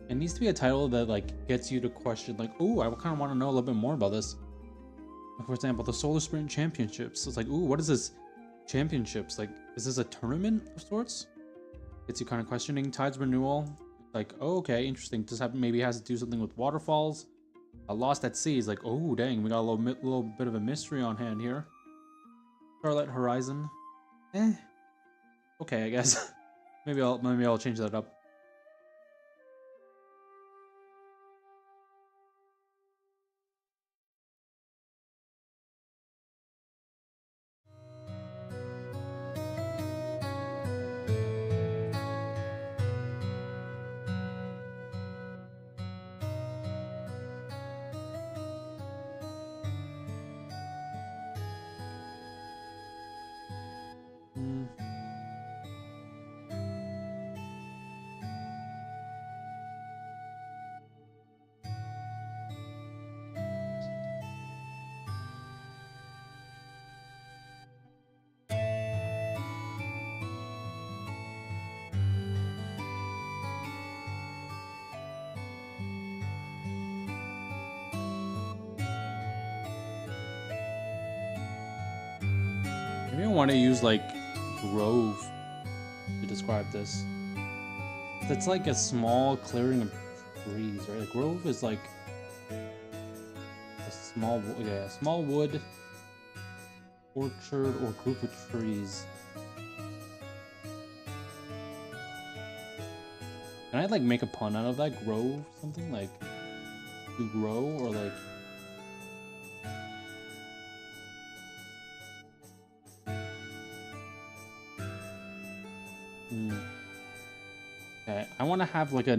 It needs to be a title that like gets you to question like, oh, I kind of want to know a little bit more about this. For example, the Solar Sprint Championships. It's like, ooh, what is this championships? Like, is this a tournament of sorts? Gets you kind of questioning. Tides Renewal. Like, oh, okay, interesting. Does have maybe has to do something with waterfalls? Lost at Sea is like, oh, dang, we got a little bit of a mystery on hand here. Starlight Horizon. Okay, I guess. maybe I'll change that up. Maybe I want to use like grove to describe this. It's like a small clearing of trees, right? A grove is like a small wood, orchard, or group of trees. Can I like make a pun out of that? Grove? Something like to grow, or like okay, I want to have like a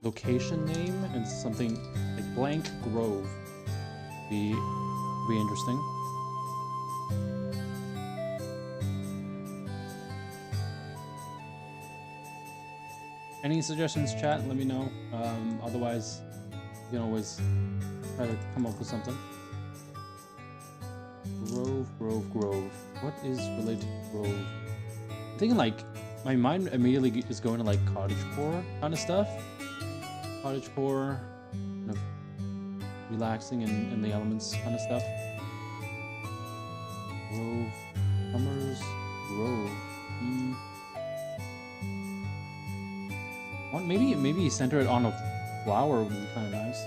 location name and something like blank grove. Be interesting. Any suggestions, chat? Let me know. Otherwise, you can always try to come up with something. Grove. What is related to grove? I'm thinking like my mind immediately is going to like cottagecore kind of stuff. Cottagecore, kind of relaxing in the elements kind of stuff. Grove, Summers, Grove. Maybe center it on a flower would be kind of nice.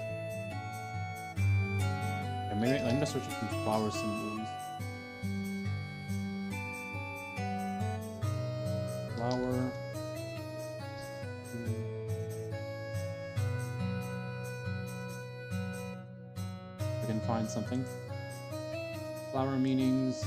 Okay, maybe I'm gonna search some flower symbols. Flower. I can find something. Flower meanings.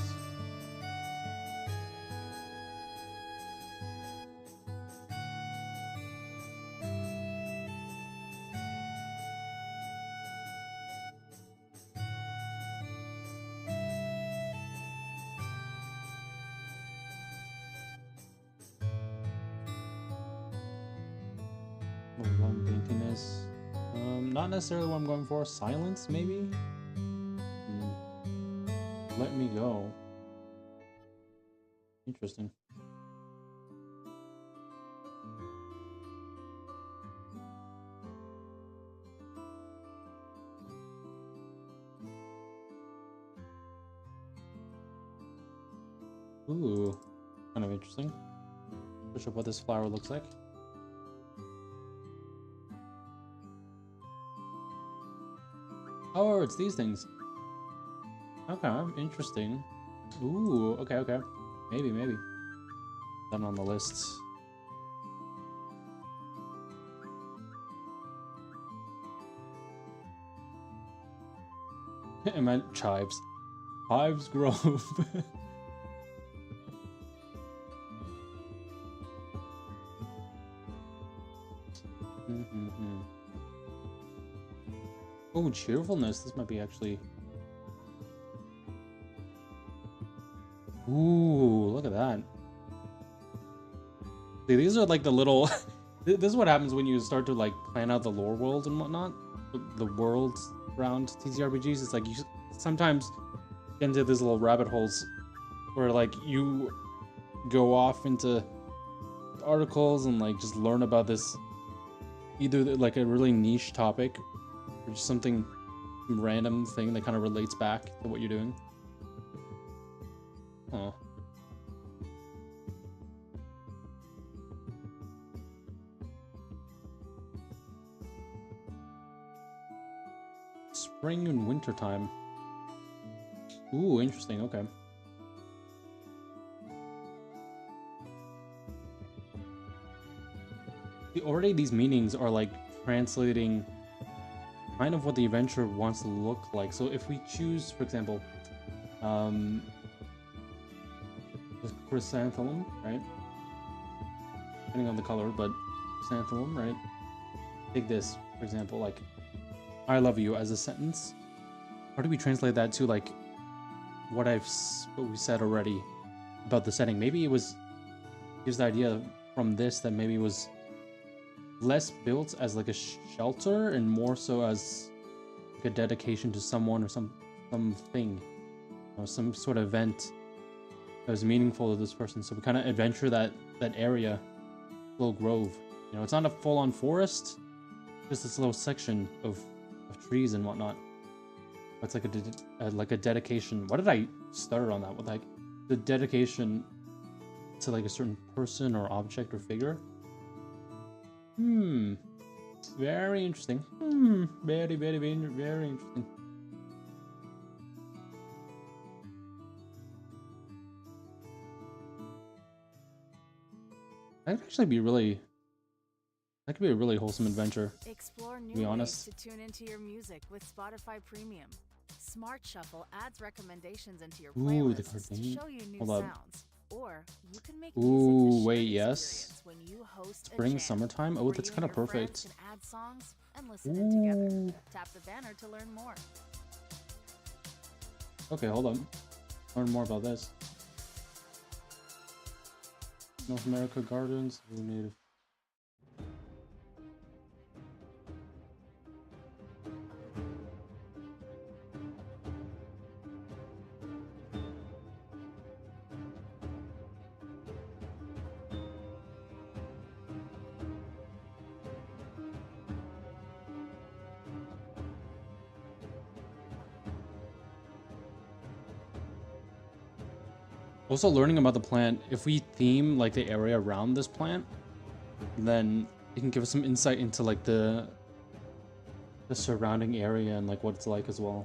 Not necessarily what I'm going for. Silence, maybe? Let me go. Interesting. Ooh, kind of interesting. Search up what this flower looks like. Oh, it's these things. Okay, interesting. Ooh, okay. Maybe. Done on the list. I meant chives. Chives Grove. Oh, cheerfulness. This might be actually... Ooh, look at that. See, these are like the little... This is what happens when you start to like plan out the lore world and whatnot. The worlds around TTRPGs. It's like you sometimes get into these little rabbit holes where like you go off into articles and like just learn about this, either like a really niche topic or just some random thing that kind of relates back to what you're doing. Oh. Spring and winter time. Ooh, interesting. Okay. Already these meanings are like translating kind of what the adventure wants to look like. So if we choose, for example, the chrysanthemum, right? Depending on the color, but chrysanthemum, right? Take this, for example, like, I love you as a sentence. How do we translate that to like what we said already about the setting? Maybe it was, here's the idea from this that maybe it was less built as like a shelter and more so as like a dedication to someone or something or some sort of event that was meaningful to this person. So we kind of adventure that area, little grove. You know, it's not a full-on forest, just this little section of trees and whatnot. It's like a dedication. What did I stutter on that? With like the dedication to like a certain person or object or figure. Very interesting. Very, very, very, very interesting. That could actually be really. That could be a really wholesome adventure. Explore new to be honest. ways to tune into your music with Spotify Premium. Smart Shuffle adds recommendations into your Ooh, the playlists to cartoon. show you new Hold up. sounds. Or you can make Ooh, music a wait, shared yes. experience when you host a Spring, jam, summertime. Oh, where that's you kind and of your friends perfect. can add songs and listen in together. Ooh. Tap the banner to learn more. Okay, hold on. Learn more about this. North America Gardens, native. Also learning about the plant, if we theme like the area around this plant, then it can give us some insight into like the surrounding area and like what it's like as well.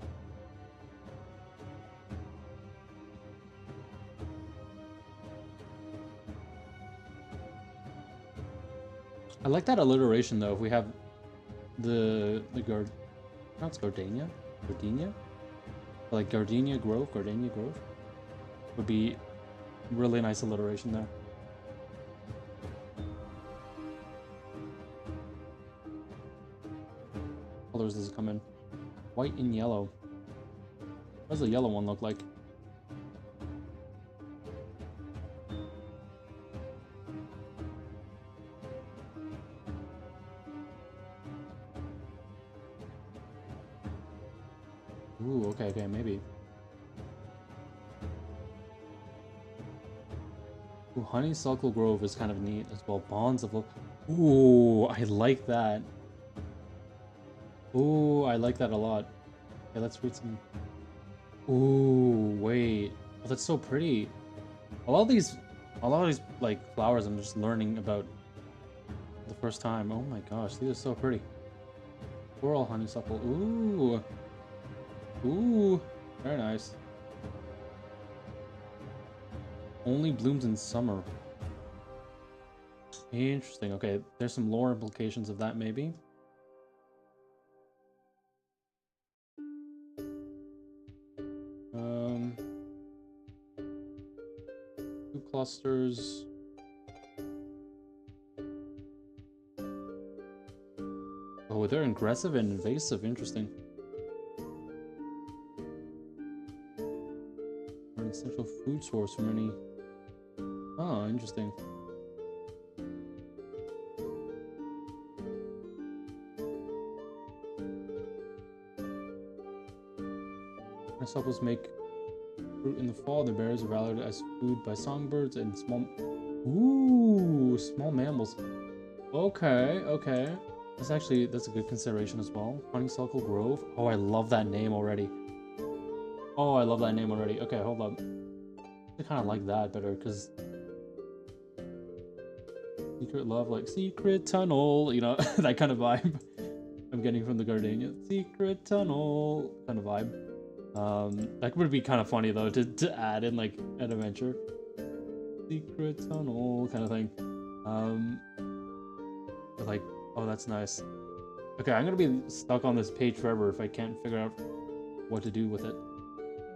I like that alliteration though. If we have the gardenia, like Gardenia Grove, would be really nice alliteration there. Colors does it come in? White and yellow. What does the yellow one look like? Ooh, okay, maybe. Ooh, Honeysuckle Grove is kind of neat as well. Bonds of... Ooh, I like that. Ooh, I like that a lot. Okay, let's read some... Ooh, wait. Oh, that's so pretty. A lot of these, like, flowers I'm just learning about the first time. Oh my gosh, these are so pretty. Coral honeysuckle. Ooh. Ooh, very nice. Only blooms in summer. Interesting. Okay, there's some lore implications of that, maybe. Two clusters. Oh, they're aggressive and invasive. Interesting. An essential food source for many. Oh, interesting. Honeysuckles make fruit in the fall. The berries are valued as food by songbirds and small mammals. Okay. That's a good consideration as well. Honeysuckle Grove. Oh, I love that name already. Okay, hold up. I kind of like that better because secret love, like secret tunnel, you know, that kind of vibe I'm getting from the Gardenia. Secret tunnel kind of vibe. That would be kind of funny though to add in like an adventure. Secret tunnel kind of thing. But like, oh, that's nice. Okay, I'm gonna be stuck on this page forever if I can't figure out what to do with it.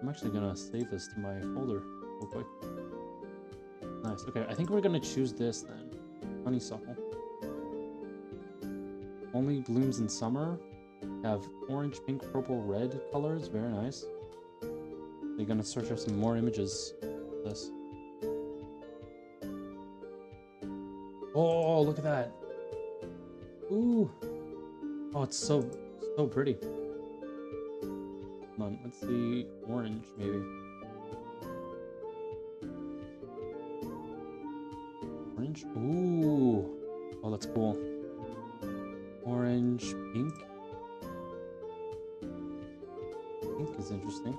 I'm actually gonna save this to my folder real quick. Nice. Okay, I think we're gonna choose this then. Honeysuckle. Only blooms in summer. Have orange, pink, purple, red colors. Very nice. They're gonna search for some more images of this. Oh, look at that. Ooh. Oh, it's so pretty. Come on, let's see. Orange, maybe. Orange? Ooh. Oh, that's cool. Orange, pink. Pink is interesting.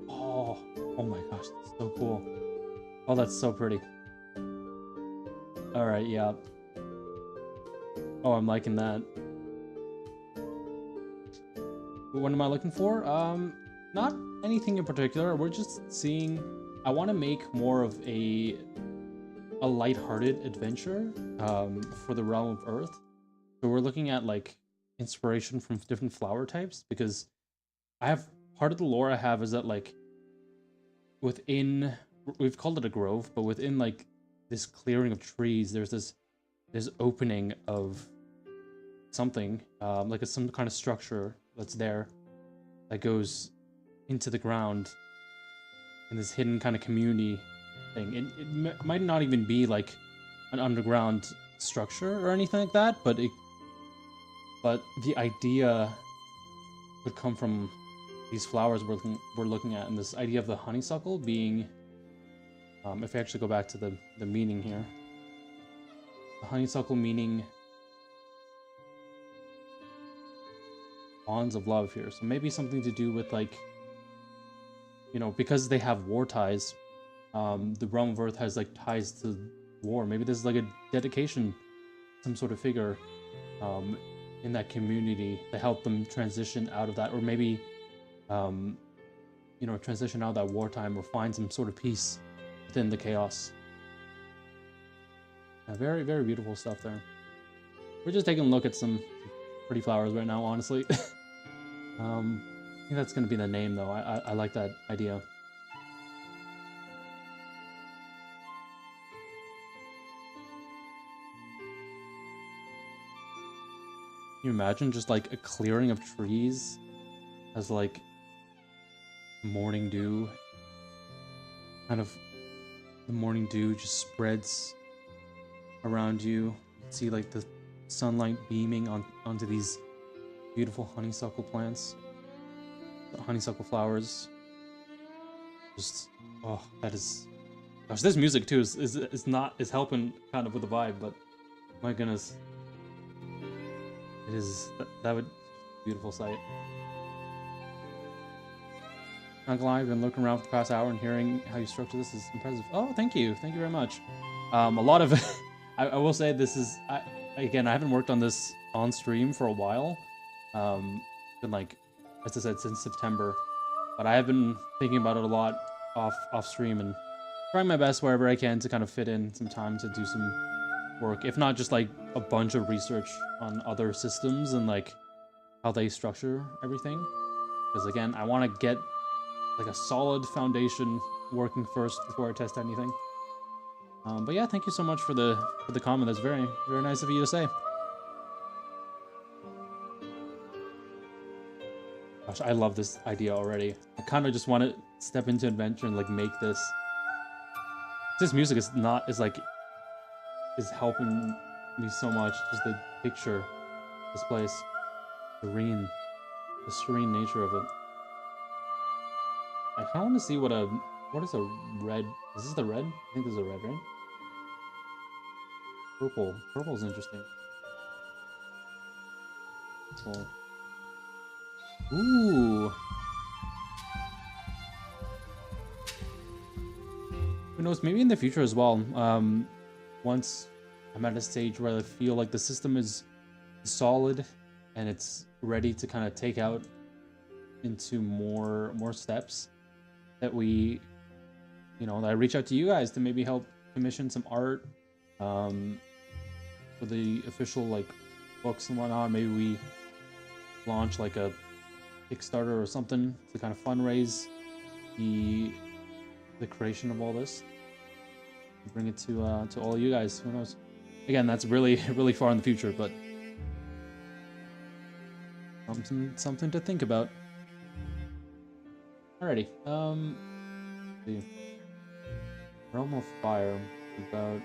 Oh my gosh, that's so cool. Oh, that's so pretty. Alright, yeah. Oh, I'm liking that. What am I looking for? Not anything in particular. We're just seeing... I want to make more of a lighthearted adventure for the Realm of Earth. So we're looking at, like, inspiration from different flower types, because I have... Part of the lore I have is that, like, within... We've called it a grove, but within, like, this clearing of trees, there's this opening of something, like some kind of structure that's there that goes into the ground in this hidden kind of community thing. It might not even be like an underground structure or anything like that, but the idea would come from these flowers we're looking at, and this idea of the honeysuckle being, if I actually go back to the meaning here, the honeysuckle meaning bonds of love here. So maybe something to do with, like, you know, because they have war ties, the Realm of Earth has, like, ties to war. Maybe there's, like, a dedication, some sort of figure in that community to help them transition out of that, or maybe, you know, transition out of that wartime, or find some sort of peace within the chaos. Yeah, very, very beautiful stuff there. We're just taking a look at some pretty flowers right now, honestly. I think that's going to be the name, though. I like that idea. Can you imagine just, like, a clearing of trees as, like, morning dew? Kind of, the morning dew just spreads around you. You see, like, the sunlight beaming onto these beautiful honeysuckle plants, the honeysuckle flowers. Just, oh, that is, gosh, this music too is helping kind of with the vibe, but my goodness, it is, that would, beautiful sight. Not gonna lie, I've been looking around for the past hour and hearing how you structure this is impressive. Oh, thank you very much. A lot of I will say this is, again, I haven't worked on this on stream for a while. Been, like, as I said, since September, but I have been thinking about it a lot off stream, and trying my best wherever I can to kind of fit in some time to do some work, if not just, like, a bunch of research on other systems and, like, how they structure everything. Because, again, I want to get, like, a solid foundation working first before I test anything. But yeah, thank you so much for the comment. That's very, very nice of you to say. Gosh, I love this idea already. I kind of just want to step into adventure and, like, make this. This music is helping me so much. Just the picture, this place, the serene nature of it. I kind of want to see what is a red? Is this the red? I think this is a red, right? Purple. Purple's interesting. Cool. Ooh. Who knows? Maybe in the future as well. Once I'm at a stage where I feel like the system is solid and it's ready to kind of take out into more steps, that we, you know, that I reach out to you guys to maybe help commission some art for the official, like, books and whatnot. Maybe we launch, like, a Kickstarter or something to kind of fundraise the creation of all this. Bring it to all of you guys. Who knows? Again, that's really, really far in the future, but something to think about. Alrighty. Let's see. Realm of Fire. About.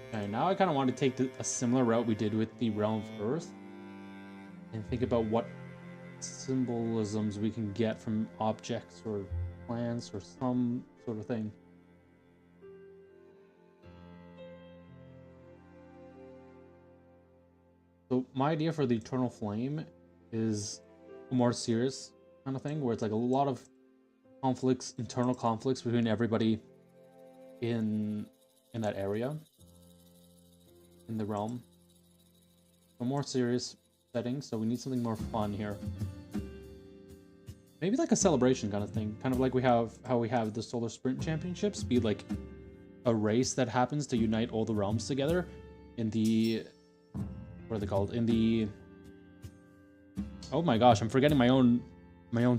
Okay, now I kind of want to take a similar route we did with the Realm of Earth, and think about what symbolisms we can get from objects or plants or some sort of thing. So my idea for the Eternal Flame is a more serious kind of thing, where it's like a lot of conflicts, internal conflicts between everybody in in that area, in the realm. A more serious setting, so we need something more fun here. Maybe like a celebration kind of thing, kind of like how we have the Solar Sprint Championships, be like a race that happens to unite all the realms together in the, what are they called? In the, oh my gosh, I'm forgetting my own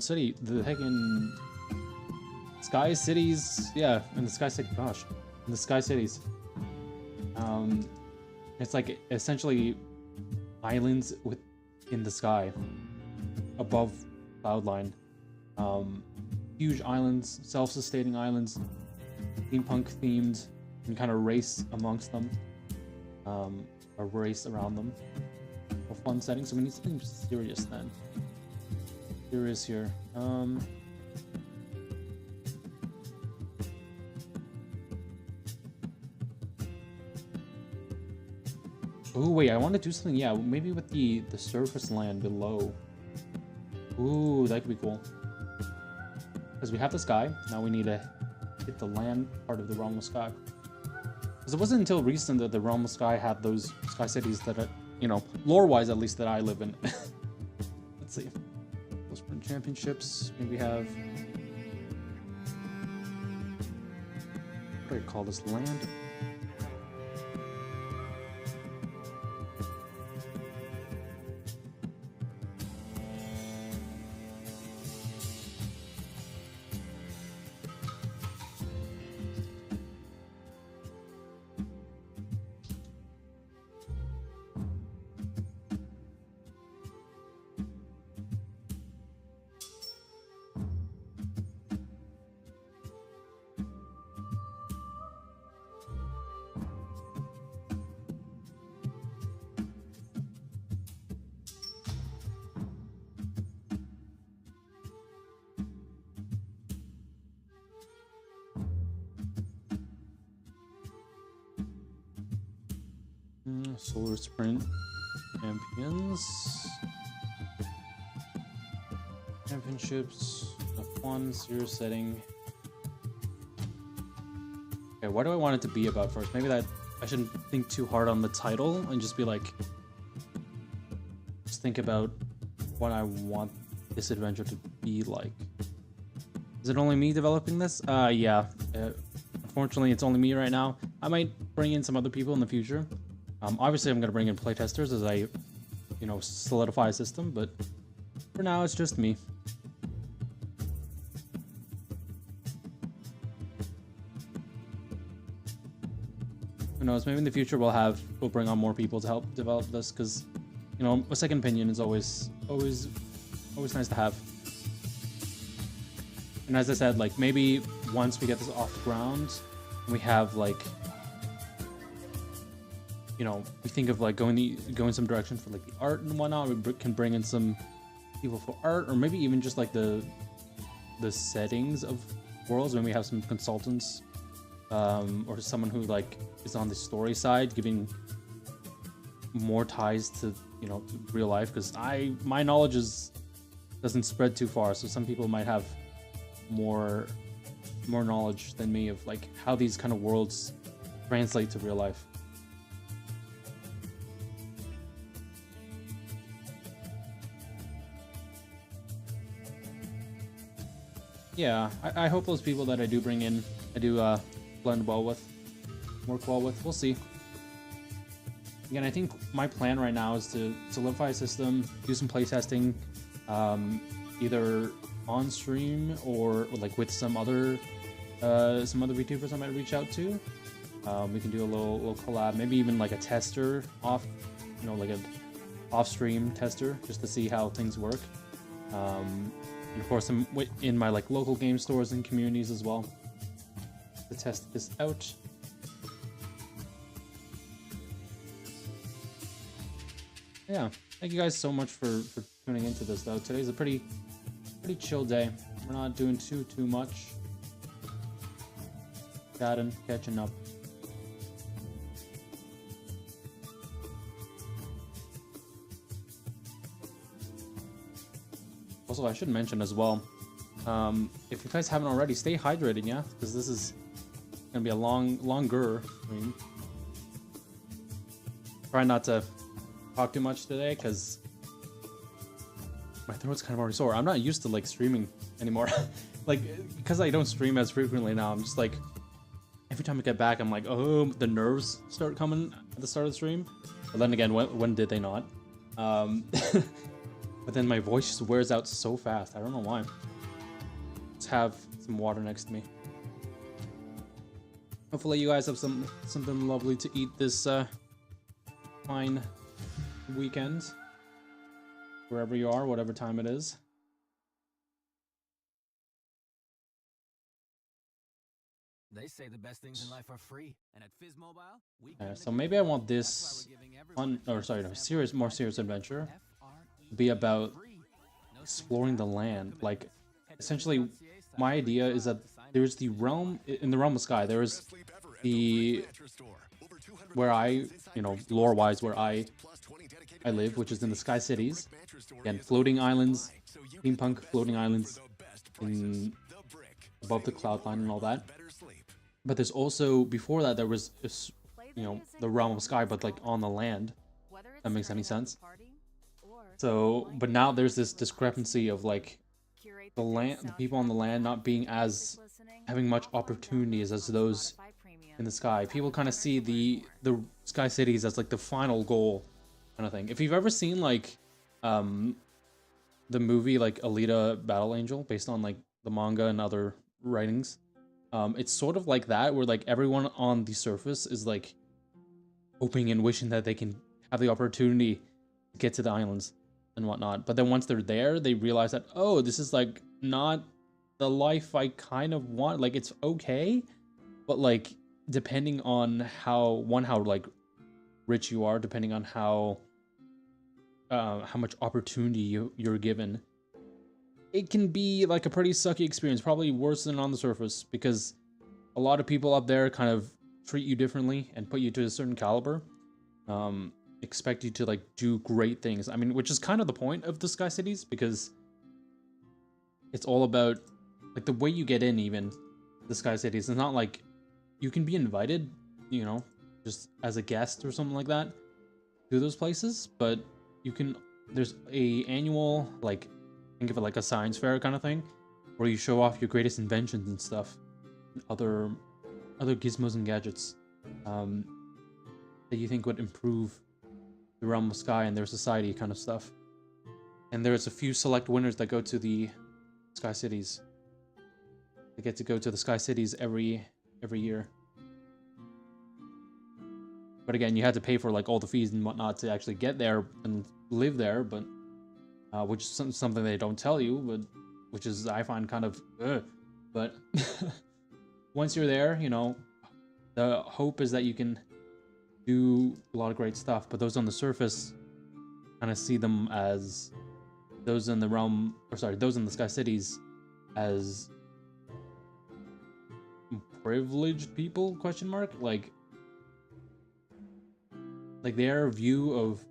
city. The heckin' Sky Cities, yeah, in the Sky City. Gosh, in the Sky Cities. It's like essentially islands in the sky, above cloud line. Huge islands, self-sustaining islands, steampunk themed, and kind of race amongst them, or race around them. A fun setting, so we need something serious then. Serious here. Oh wait, I want to do something, yeah, maybe with the surface land below. Ooh, that could be cool. Because we have the sky, now we need to hit the land part of the Realm of Sky. Because it wasn't until recent that the Realm of Sky had those sky cities that, you know, lore-wise at least, that I live in. Let's see. Those Sprint Championships, maybe have... What do I call this? Land? Solar Sprint Championships, F1, serious setting. Okay, what do I want it to be about first? Maybe that I shouldn't think too hard on the title and just be like, just think about what I want this adventure to be like. Is it only me developing this? Yeah. Unfortunately, it's only me right now. I might bring in some other people in the future. Obviously, I'm going to bring in playtesters as I, you know, solidify a system, but for now, it's just me. Who knows? Maybe in the future we'll bring on more people to help develop this, because, you know, a second opinion is always nice to have. And as I said, like, maybe once we get this off the ground, we have like, you know, we think of like going some direction for like the art and whatnot. We can bring in some people for art, or maybe even just like the settings of worlds. When we have some consultants, or someone who like is on the story side, giving more ties to, you know, to real life. Because my knowledge doesn't spread too far, so some people might have more knowledge than me of like how these kind of worlds translate to real life. Yeah, I hope those people that I do bring in, I do blend well with, work well with. We'll see. Again, I think my plan right now is to solidify a system, do some playtesting, either on stream or like with some other VTubers I might reach out to. We can do a little collab, maybe even like a tester off, you know, like a off-stream tester, just to see how things work. And of course, I'm in my like local game stores and communities as well to test this out. Yeah, thank you guys so much for tuning into this though. Today's a pretty chill day. We're not doing too much. Chatting, catching up. Also, I should mention as well, if you guys haven't already, stay hydrated, yeah? Because this is gonna be a longer stream. Try not to talk too much today because my throat's kind of already sore. I'm not used to like streaming anymore. Like, because I don't stream as frequently now, I'm just like, every time I get back, I'm like, oh, the nerves start coming at the start of the stream. But then again, when did they not? But then my voice just wears out so fast. I don't know why. Just have some water next to me. Hopefully you guys have something lovely to eat this fine weekend. Wherever you are, whatever time it is. They say the best things in life are free, and at Fizz Mobile, we So maybe I want this more serious adventure to be about exploring the land. Like, essentially, my idea is that there's the realm in the realm of Sky. There is the where I, lore-wise, where I live, which is in the Sky Cities. Again, floating islands, steampunk floating islands above the cloud line and all that. But there's also, before that, there was, the realm of Sky, but like on the land. That makes any sense. So, but now there's this discrepancy of like the people on the land not being having much opportunities as those in the sky. People kind of see the Sky Cities as like the final goal kind of thing. If you've ever seen like the movie like Alita Battle Angel, based on like the manga and other writings, it's sort of like that, where like everyone on the surface is like hoping and wishing that they can have the opportunity to get to the islands and whatnot. But then once they're there, they realize that, oh, this is like not the life I kind of want. Like, it's okay, but like depending on how like rich you are, depending on how much opportunity you're given, it can be like a pretty sucky experience, probably worse than on the surface, because a lot of people up there kind of treat you differently and put you to a certain caliber, expect you to like do great things. I mean, which is kind of the point of the Sky Cities, because it's all about like the way you get in. Even the Sky Cities, it's not like you can be invited, just as a guest or something like that to those places, but there's a annual, like, think of it like a science fair kind of thing, where you show off your greatest inventions and stuff, other gizmos and gadgets that you think would improve the realm of Sky and their society kind of stuff. And there's a few select winners that go to the Sky Cities. They get to go to the Sky Cities every year. But again, you had to pay for like all the fees and whatnot to actually get there and live there, but which is something they don't tell you, but which is, I find, kind of but once you're there, the hope is that you can do a lot of great stuff. But those on the surface kind of see them as those in the Sky Cities as privileged people, question mark, like their view of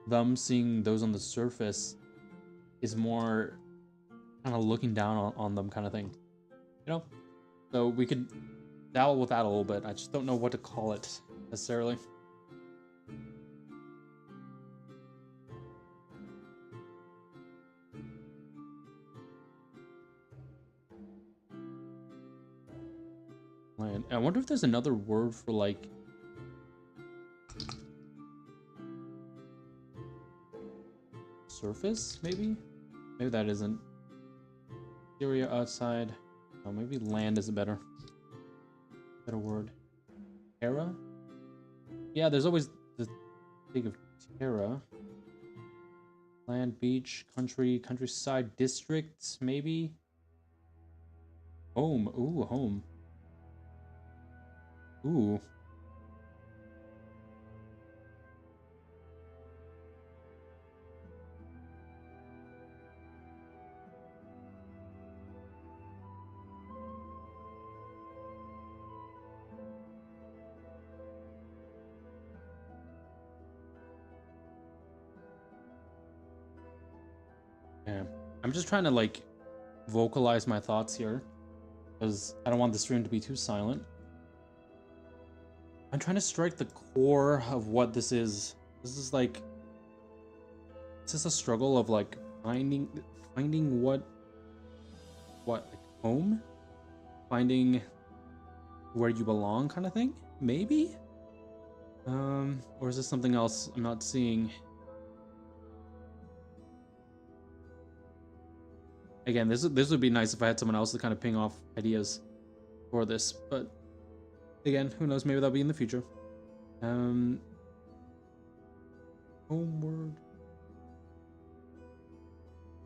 them seeing those on the surface is more kind of looking down on them kind of thing, so we could dabble with that a little bit. I just don't know what to call it necessarily. I wonder if there's another word for like surface, maybe that isn't. Area outside. Oh, maybe land is a better word. Terra? Yeah, there's always the thing of terra. Land, beach, country, countryside, district, maybe. Home. Ooh, home. Ooh. Yeah. I'm just trying to like vocalize my thoughts here, because I don't want the stream to be too silent. I'm trying to strike the core of what this is. This is like, is this a struggle of like finding what like home, finding where you belong, kind of thing? Maybe. Or is this something else I'm not seeing? Again, this would be nice if I had someone else to kind of ping off ideas for this, but again, who knows? Maybe that'll be in the future. Homeward.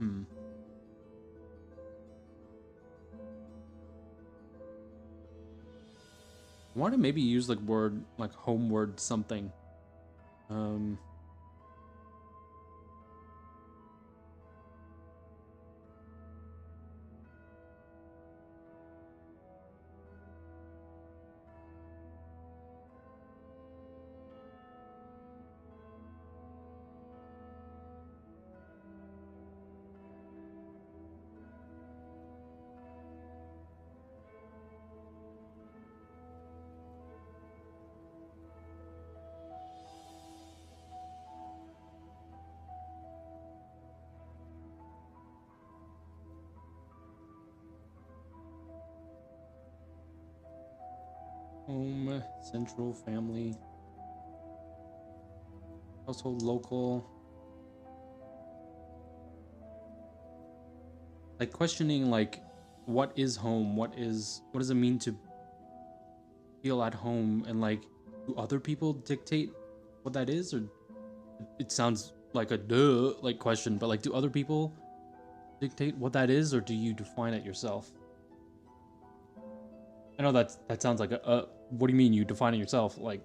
I want to maybe use like word like homeward something. Home, central, family, household, local. Like questioning like what is home? What does it mean to feel at home? And like, do other people dictate what that is? Or it sounds like a duh like question, but like, do other people dictate what that is, or do you define it yourself? I know that sounds like what do you mean you define it yourself? Like,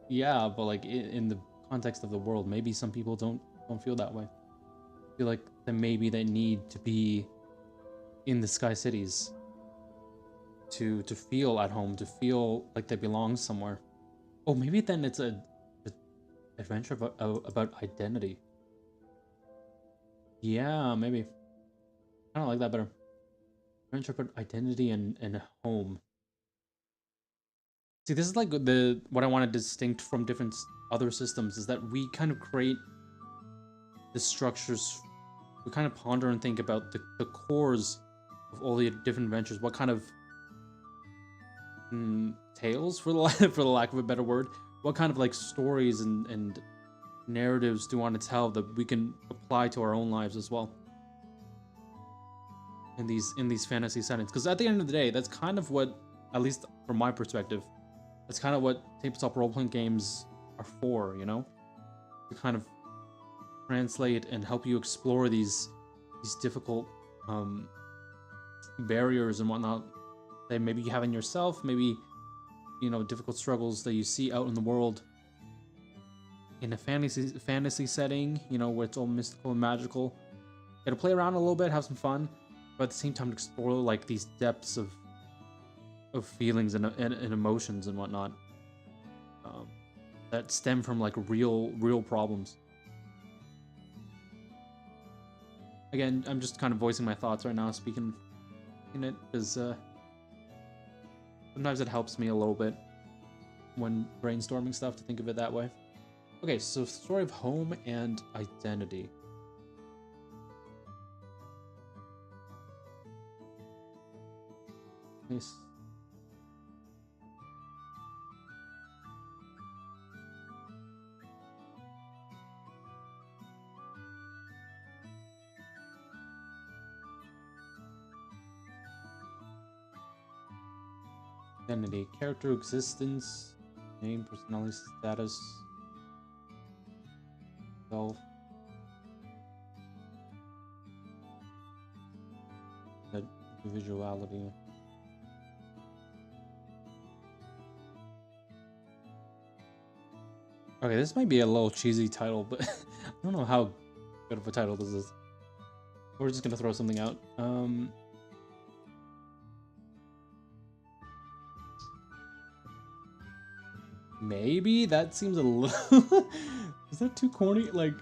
yeah, but like in the context of the world, maybe some people don't feel that way. Feel like that maybe they need to be in the Sky Cities to feel at home, to feel like they belong somewhere. Oh, maybe then it's a adventure about identity. Yeah, maybe. I don't like that better. Adventure about identity and home. See, this is like what I want to distinct from different other systems is that we kind of create the structures. We kind of ponder and think about the cores of all the different adventures. What kind of tales, for the lack of a better word, what kind of like stories and narratives do you want to tell that we can apply to our own lives as well in these fantasy settings? Because at the end of the day, that's kind of what, at least from my perspective, that's kind of what tabletop role-playing games are for, you know, to kind of translate and help you explore these difficult barriers and whatnot that maybe you have in yourself, maybe, you know, difficult struggles that you see out in the world in a fantasy setting, you know, where it's all mystical and magical. You gotta play around a little bit, have some fun, but at the same time explore like these depths of feelings and emotions and whatnot that stem from like real problems. Again, I'm just kind of voicing my thoughts right now, speaking in it, because sometimes it helps me a little bit when brainstorming stuff to think of it that way. Okay, so story of home and identity. Nice. Identity, character existence, name, personality status, self, individuality. Okay, this might be a little cheesy title, but I don't know how good of a title this is. We're just gonna throw something out. Maybe that seems a little. Is that too corny? Like,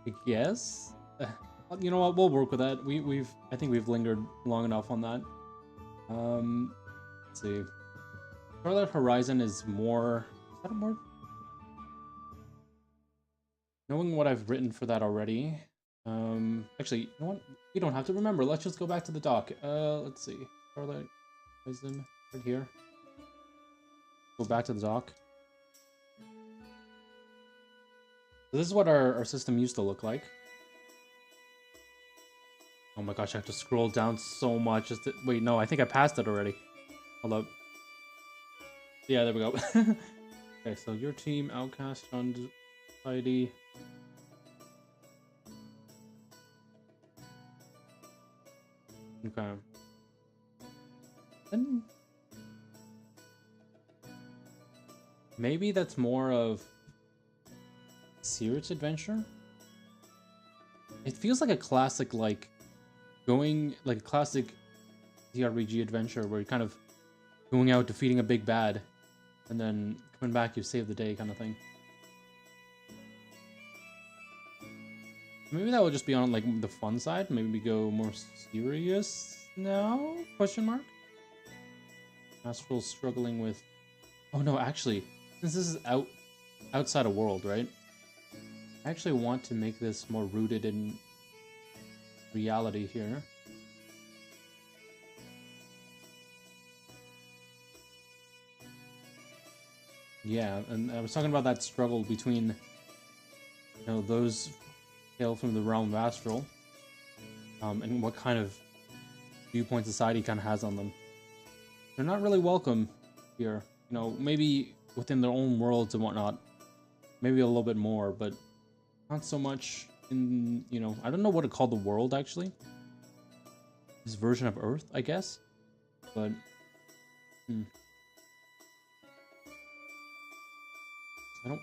I guess. You know what? We'll work with that. I think we've lingered long enough on that. Let's see. Starlight Horizon is more. Is that a more? Knowing what I've written for that already. Actually, you know what? We don't have to remember. Let's just go back to the doc. Let's see. Starlight Horizon right here. Go back to the doc. So this is what our system used to look like. Oh my gosh, I have to scroll down so much. Just to, wait, no, I think I passed it already. Hold up. Yeah, there we go. Okay, so your team, Outcast, John Society. Okay. Then maybe that's more of Sears Adventure. It feels like a classic, like going like a classic TTRPG adventure where you're kind of going out defeating a big bad, and then coming back you save the day kind of thing. Maybe that will just be on like the fun side. Maybe we go more serious now? Question mark. Astral's struggling with. Oh no, actually, since this is outside of world, right? I actually want to make this more rooted in reality here. Yeah, and I was talking about that struggle between, you know, those hail from the realm of Astral, and what kind of viewpoint society kind of has on them. They're not really welcome here. You know, maybe within their own worlds and whatnot, maybe a little bit more, but not so much in, you know, I don't know what to call the world actually. This version of Earth, I guess, but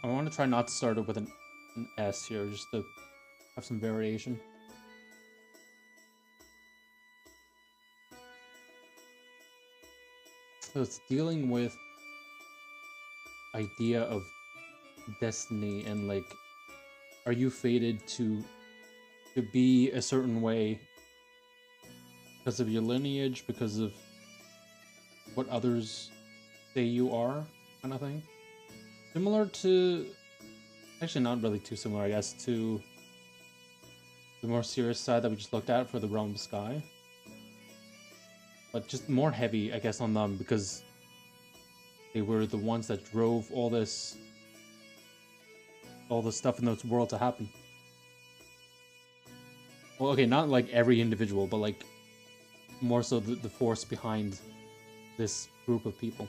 I want to try not to start it with an S here, just to have some variation. So it's dealing with idea of destiny and like, are you fated to be a certain way because of your lineage, because of what others say you are, kind of thing. Similar to, actually not really too similar, I guess, to the more serious side that we just looked at for the Realm of Sky. But just more heavy, I guess, on them because they were the ones that drove all the stuff in this world to happen. Well, okay, not like every individual, but like more so the force behind this group of people.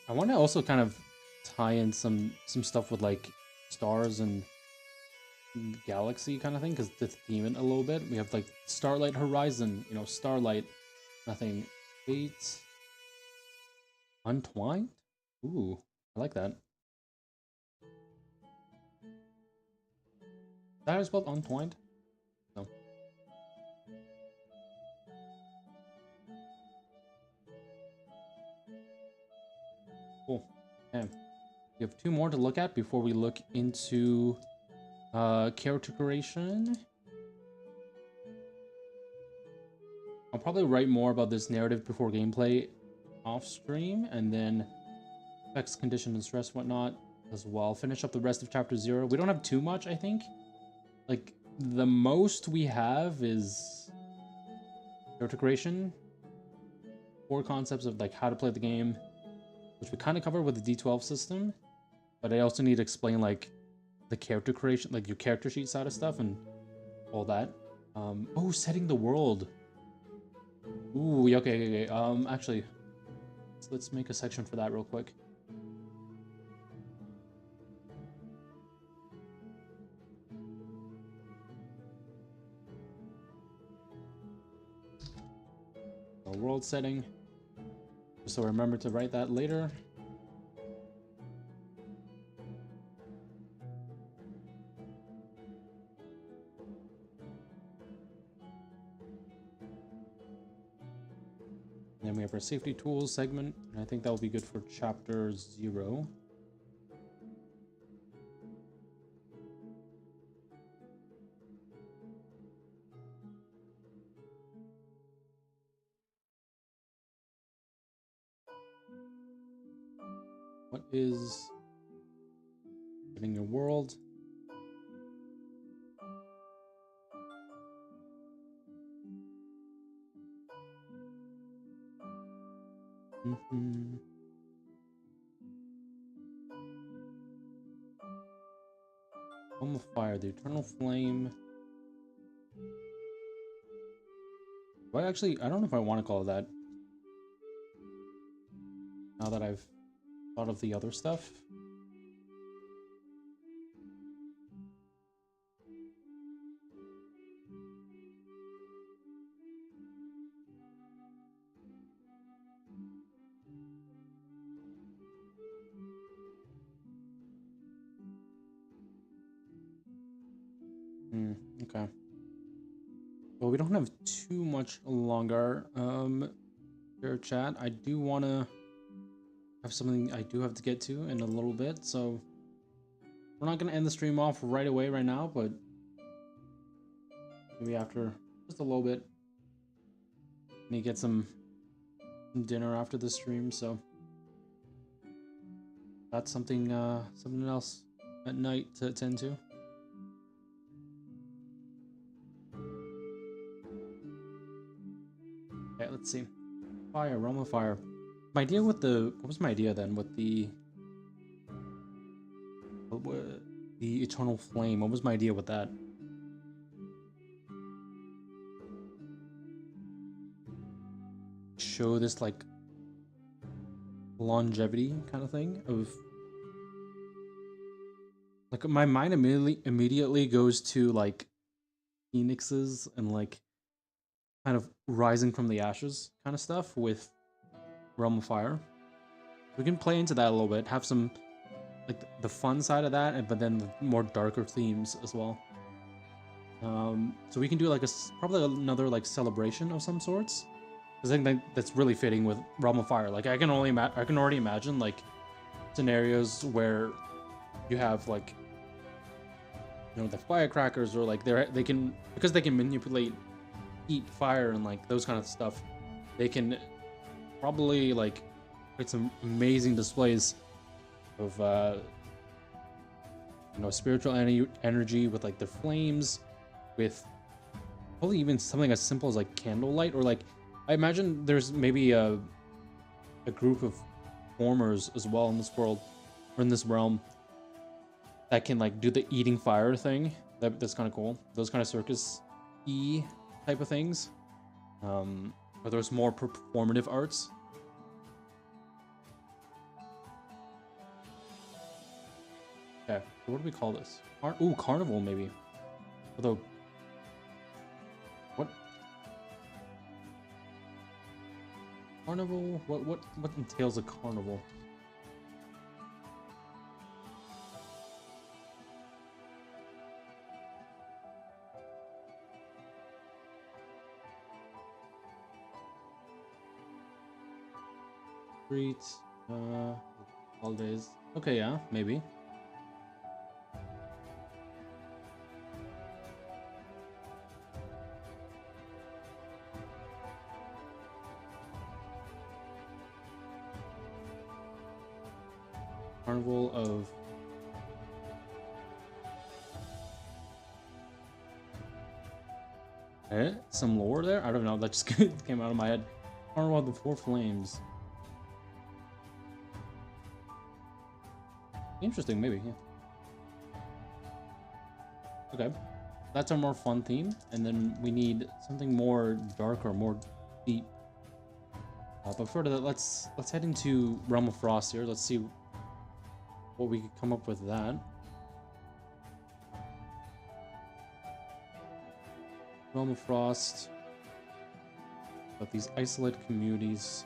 I want to also kind of tie in some stuff with like stars and galaxy kind of thing, because to theme it a little bit. We have like Starlight Horizon, you know, Starlight, nothing. 8 Untwined? Ooh, I like that. Is that how it's spelled? Untwined? No. Cool. Okay. We have 2 more to look at before we look into character creation. I'll probably write more about this narrative before gameplay off stream, and then effects, condition, and stress, whatnot as well. Finish up the rest of chapter 0. We don't have too much, I think. Like, the most we have is character creation, 4 concepts of like how to play the game, which we kind of covered with the D12 system, but I also need to explain like the character creation, like your character sheet side of stuff and all that. Oh, setting the world. Ooh, okay. Actually, let's make a section for that real quick. World setting, so remember to write that later. And then we have our safety tools segment, and I think that will be good for chapter 0. What is in your world? On the fire, the eternal flame. Well, actually, I don't know if I want to call it that. Now that I've thought of the other stuff. Okay. Well, we don't have too much longer. Here, chat. I do want to have something I do have to get to in a little bit, so we're not going to end the stream off right away right now, but maybe after just a little bit. Need to get some dinner after the stream, so that's something something else at night to attend to. Okay, let's see. Fire, realm of fire. My idea with the what was my idea then with the eternal flame? What was my idea with that? Show this like longevity kind of thing of like my mind immediately goes to like phoenixes and like kind of rising from the ashes kind of stuff with Realm of Fire. We can play into that a little bit, have some like the fun side of that, but then the more darker themes as well. So we can do like probably another like celebration of some sorts. I think that's really fitting with Realm of Fire. Like I can already imagine like scenarios where you have like, you know, the firecrackers, or like they can, because they can manipulate heat, fire, and like those kind of stuff. They can probably like create some amazing displays of you know, spiritual energy with like the flames, with probably even something as simple as like candlelight, or like I imagine there's maybe a group of performers as well in this world, or in this realm, that can like do the eating fire thing. That's kind of cool. Those kind of circus-y type of things. Or there's more performative arts. Okay, so what do we call this? Ooh, carnival maybe. Although, what? Carnival? What entails a carnival? Streets, holidays. Okay, yeah, maybe. Carnival of some lore there? I don't know, that just came out of my head. Carnival of the Four Flames. Interesting, maybe, yeah. Okay, that's our more fun theme, and then we need something more dark or more deep. But for that, let's head into Realm of Frost here. Let's see what we could come up with that. Realm of Frost. But these isolated communities.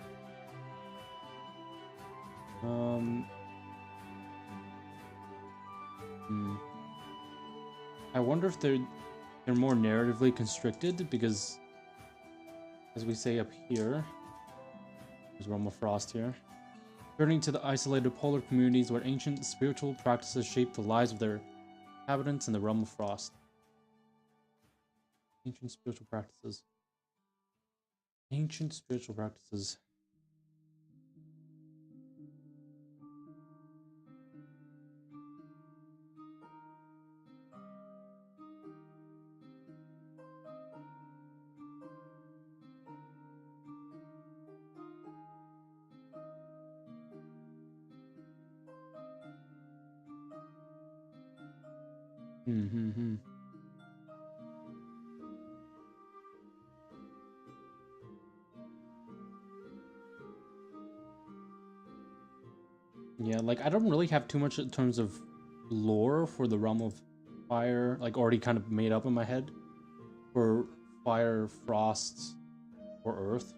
I wonder if they're more narratively constricted, because as we say up here, There's Realm of Frost here. Turning to the isolated polar communities where ancient spiritual practices shape the lives of their inhabitants in the Realm of Frost. Ancient spiritual practices. Ancient spiritual practices. Hmm. Yeah, like I don't really have too much in terms of lore for the Realm of Fire, like already kind of made up in my head for Fire, Frost, or Earth.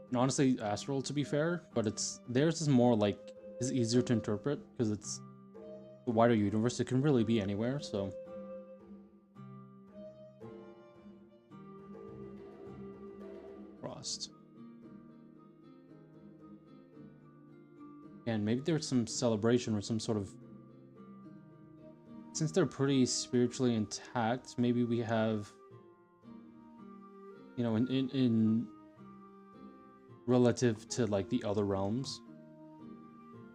And honestly, Astral to be fair, but it's theirs is more like is easier to interpret because it's the wider universe. It can really be anywhere, so. Frost. And maybe there's some celebration or some sort of... Since they're pretty spiritually intact, maybe we have... You know, in relative to, like, the other realms.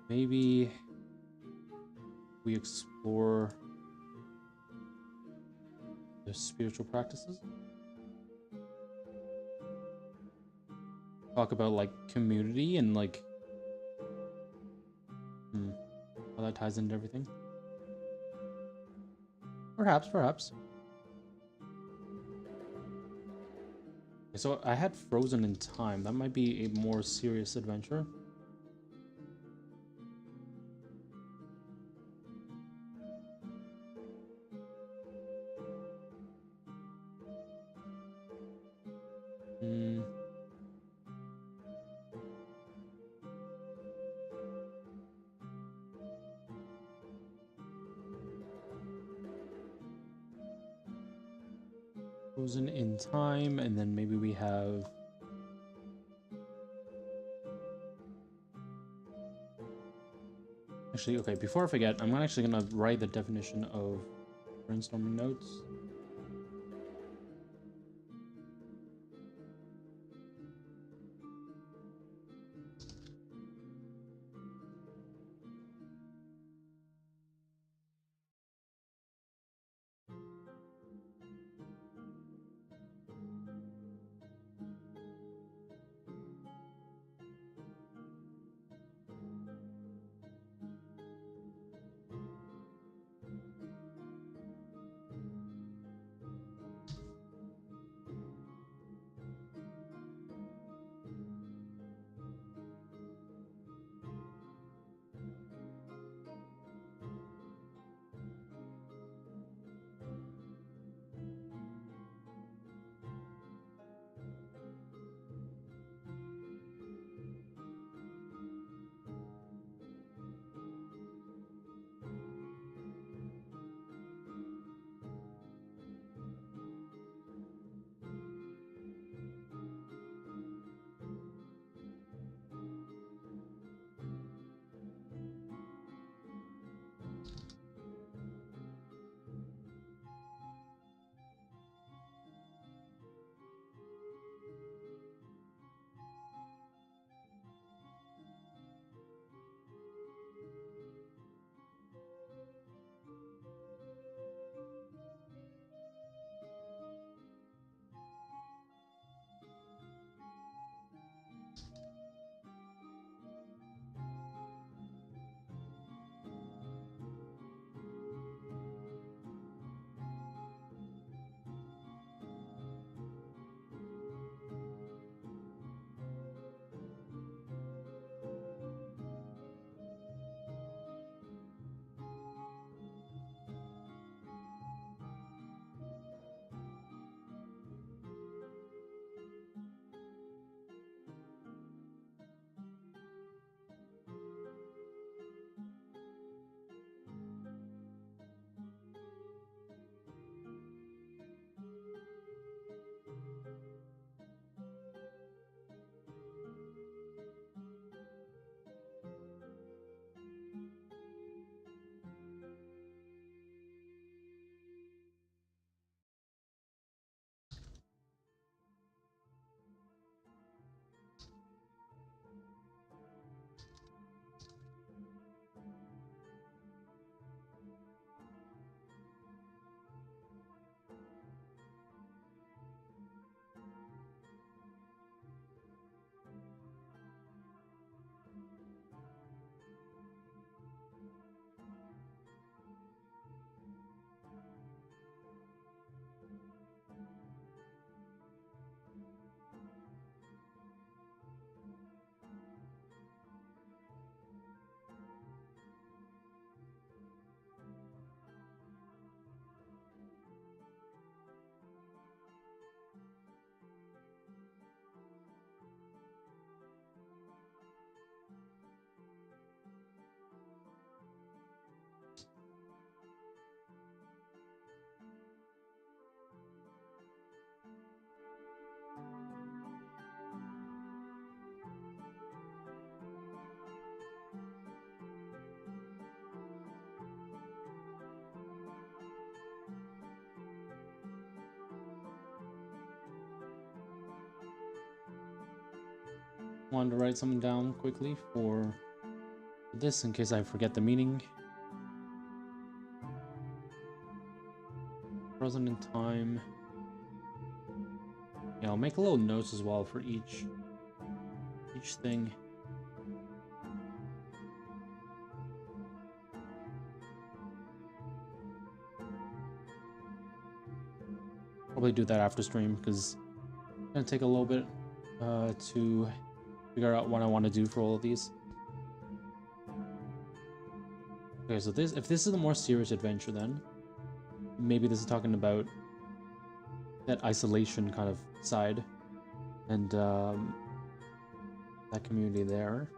Maybe... we explore... the spiritual practices? Talk about, like, community and, like... how that ties into everything. Perhaps. So I had Frozen in Time. That might be a more serious adventure. Frozen in Time, and then maybe we have... Actually, okay, before I forget, I'm actually gonna write the definition of brainstorming notes. wanted to write something down quickly for this in case I forget the meaning. Frozen in time. Yeah, I'll make a little notes as well for each thing. Probably do that after stream because it's gonna take a little bit to figure out what I want to do for all of these. Okay, so if this is a more serious adventure, then maybe this is talking about that isolation kind of side and that community there.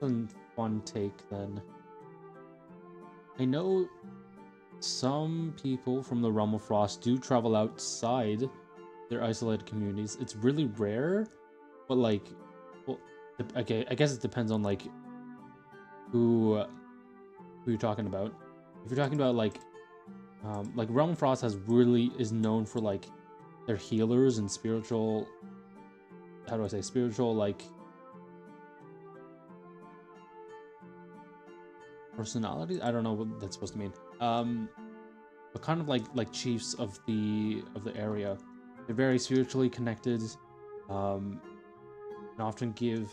Some fun take then. I know some people from the Realm of Frost do travel outside their isolated communities. It's really rare, but like, well, okay, I guess it depends on like who you're talking about. If you're talking about like Realm of Frost is known for like their healers and spiritual, how do I say, spiritual like personalities. I don't know what that's supposed to mean. But kind of like chiefs of the area. They're very spiritually connected, and often give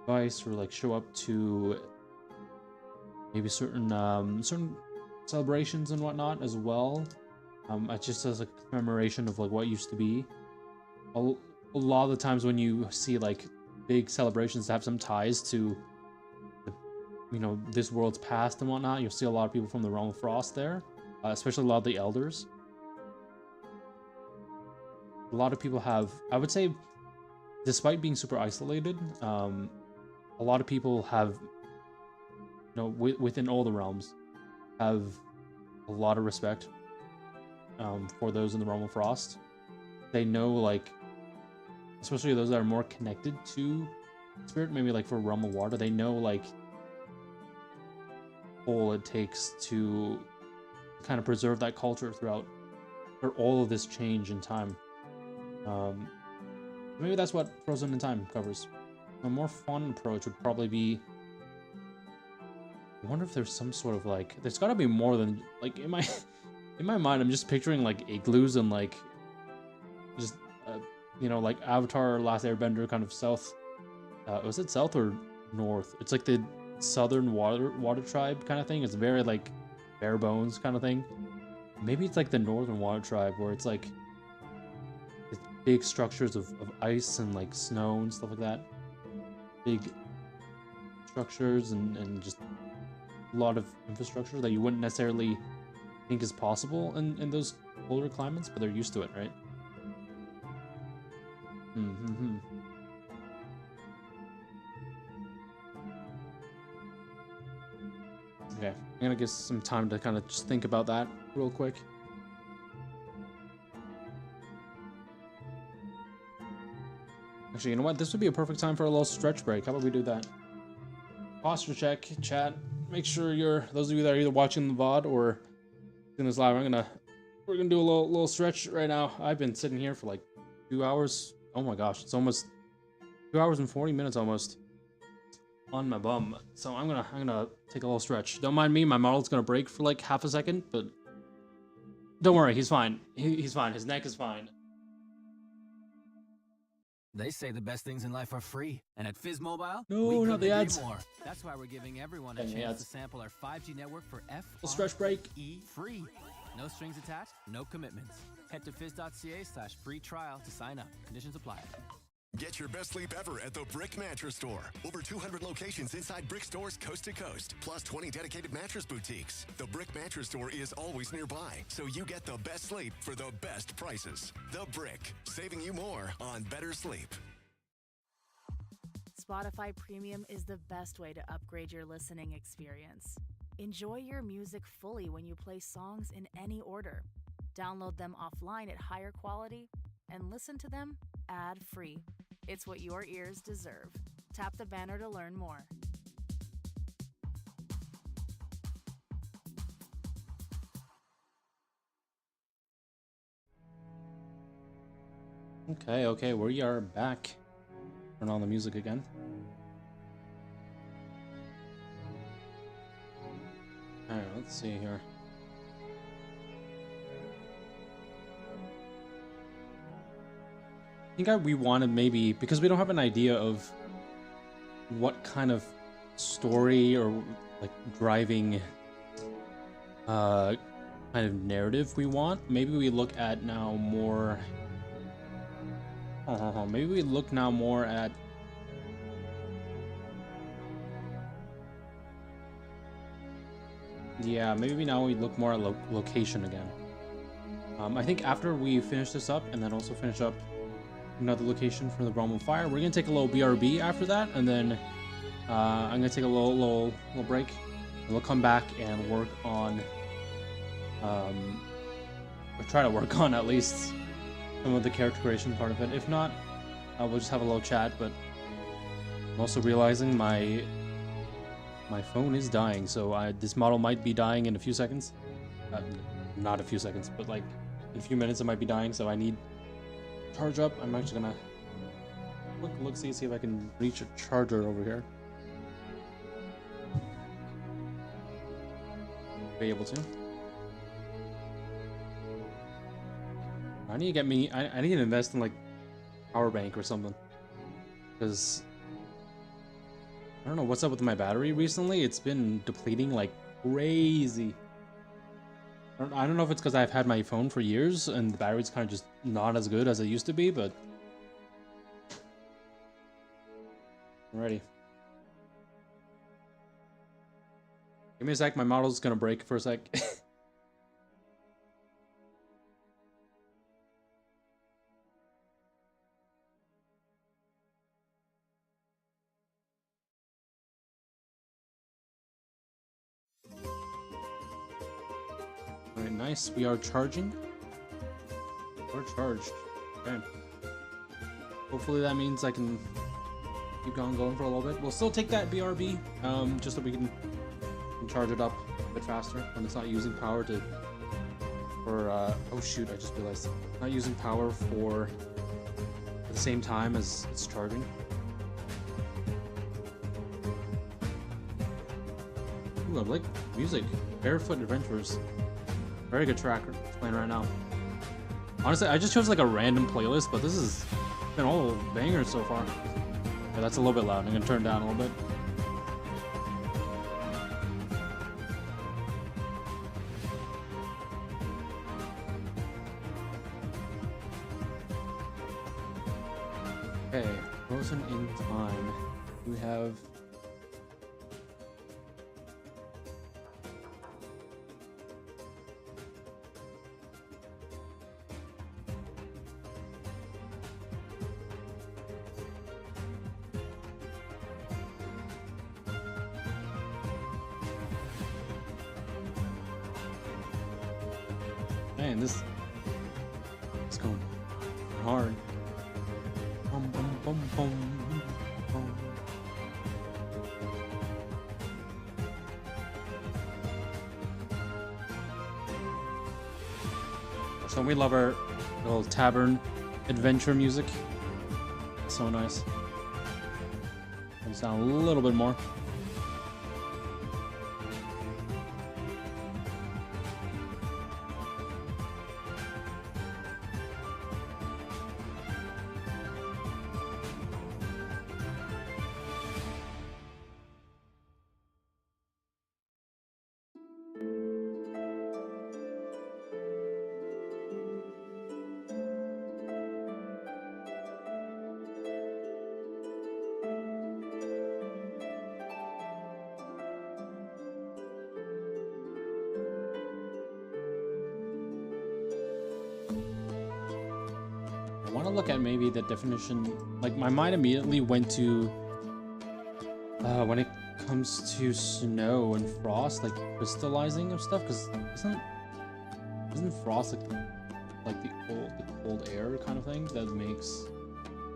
advice or like show up to maybe certain celebrations and whatnot as well. Just as a commemoration of like what used to be. A lot of the times when you see like big celebrations that have some ties to this world's past and whatnot, you'll see a lot of people from the Realm of Frost there, especially a lot of the elders. A lot of people have, I would say, despite being super isolated, a lot of people have, within all the realms, have a lot of respect for those in the Realm of Frost. They know, like, especially those that are more connected to spirit, maybe like for Realm of Water, they know like all it takes to kind of preserve that culture throughout all of this change in time. Maybe that's what Frozen in Time covers. A more fun approach would probably be, I wonder if there's some sort of like, there's got to be more than like in my mind. I'm just picturing like igloos and like just like Avatar Last Airbender kind of south. Was it south or north? It's like the southern water tribe kind of thing. It's very like bare bones kind of thing. Maybe it's like the northern water tribe where it's like it's big structures of ice and like snow and stuff like that. Big structures and just a lot of infrastructure that you wouldn't necessarily think is possible in those colder climates, but they're used to it, right? Okay, I'm gonna give some time to kind of just think about that real quick. Actually, you know what? This would be a perfect time for a little stretch break. How about we do that? Posture check, chat. Make sure those of you that are either watching the VOD or doing this live, we're gonna do a little stretch right now. I've been sitting here for like 2 hours. Oh my gosh, it's almost 2 hours and 40 minutes almost on my bum. So I'm gonna take a little stretch. Don't mind me, my model's gonna break for like half a second, but don't worry, he's fine. He's fine. His neck is fine. They say the best things in life are free, and at Fizz Mobile, No, not the ads. More. That's why we're giving everyone a chance to sample our 5G network for stretch break. free. No strings attached, no commitments. Head to fizz.ca/free trial to sign up. Conditions apply. Get your best sleep ever at the Brick Mattress Store. Over 200 locations inside Brick stores coast to coast, plus 20 dedicated mattress boutiques. The Brick Mattress Store is always nearby, so you get the best sleep for the best prices. The Brick, saving you more on better sleep. Spotify Premium is the best way to upgrade your listening experience. Enjoy your music fully when you play songs in any order. Download them offline at higher quality and listen to them ad-free. It's what your ears deserve. Tap the banner to learn more. Okay, we are back. Turn on the music again. Alright, let's see here. I think we wanted maybe, because we don't have an idea of what kind of story or like driving kind of narrative we want. Maybe we look at now more maybe we look now more at maybe now we look more at location again. I think after we finish this up and then also finish up another location from the Realm of Fire, we're gonna take a little BRB after that, and then I'm gonna take a little break, and we'll come back and work on or try to work on at least some of the character creation part of it. If not, we'll just have a little chat. But I'm also realizing my phone is dying, so this model might be dying in a few seconds. Not a few seconds, but like in a few minutes it might be dying, so I need charge up. I'm actually gonna see if I can reach a charger over here. Be able to. I need to get I need to invest in like power bank or something, because I don't know what's up with my battery recently. It's been depleting like crazy. I don't know if it's because I've had my phone for years and the battery's kind of just not as good as it used to be, but I'm ready. Give me a sec, my model's gonna break for a sec. Alright, nice. We are charging. We're charged. Okay. Hopefully that means I can keep on going for a little bit. We'll still take that BRB, just so we can charge it up a bit faster when it's not using power oh shoot, I just realized. Not using power for at the same time as it's charging. Ooh, I like music. Barefoot Adventurers. Very good track playing right now. Honestly, I just chose like a random playlist, but this has been all bangers so far. Yeah, that's a little bit loud. I'm gonna turn it down a little bit. Okay, Frozen in Time. We have this is going hard. Bum, bum, bum, bum, bum. So we love our little tavern adventure music. So nice. Comes down a little bit more. I want to look at maybe the definition. Like my mind immediately went to when it comes to snow and frost, like crystallizing of stuff. Because isn't frost like the cold air kind of thing that makes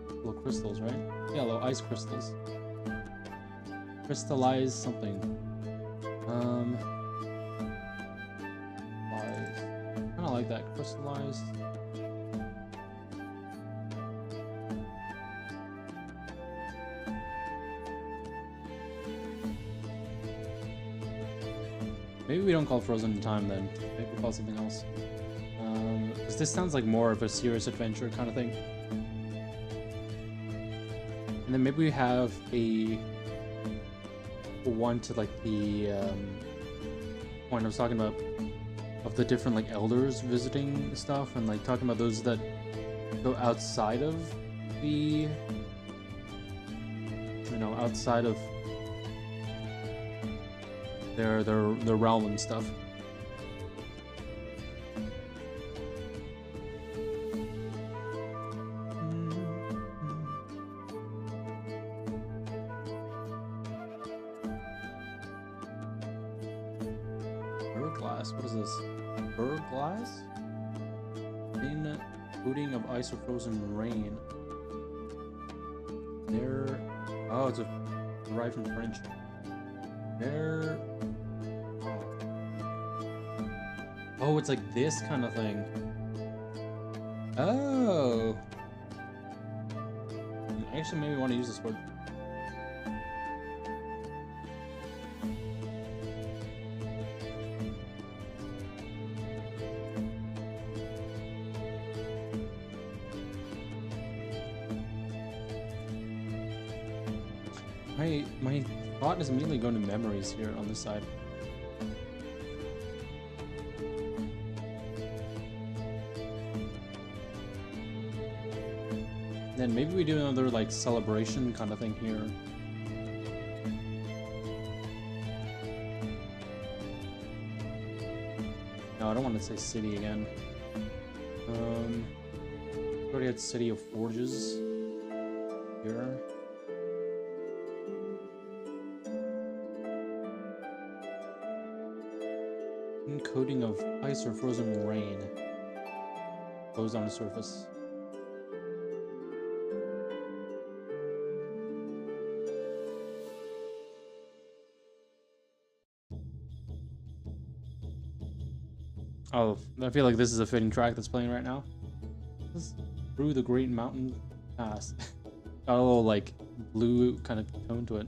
little crystals, right? Yeah, little ice crystals. Crystallize something. I kind of like that. Crystallized. Maybe we don't call Frozen Time then. Maybe we call something else. Because this sounds like more of a serious adventure kind of thing. And then maybe we have a one to like the point I was talking about of the different like elders visiting stuff and like talking about those that go outside of the outside of their realm and stuff. What is this? Bird glass? In booting of ice or frozen rain. There. Oh, it's derived from French. There. Oh, it's like this kind of thing. Oh. I actually maybe want to use this word. My thought is immediately going to memories here on this side. Then maybe we do another like celebration kind of thing here. No, I don't want to say city again. We already had City of Forges here. Coating of ice or frozen rain goes on the surface. Oh, I feel like this is a fitting track that's playing right now. This is Through the Great Mountain Pass. Got a little like blue kind of tone to it.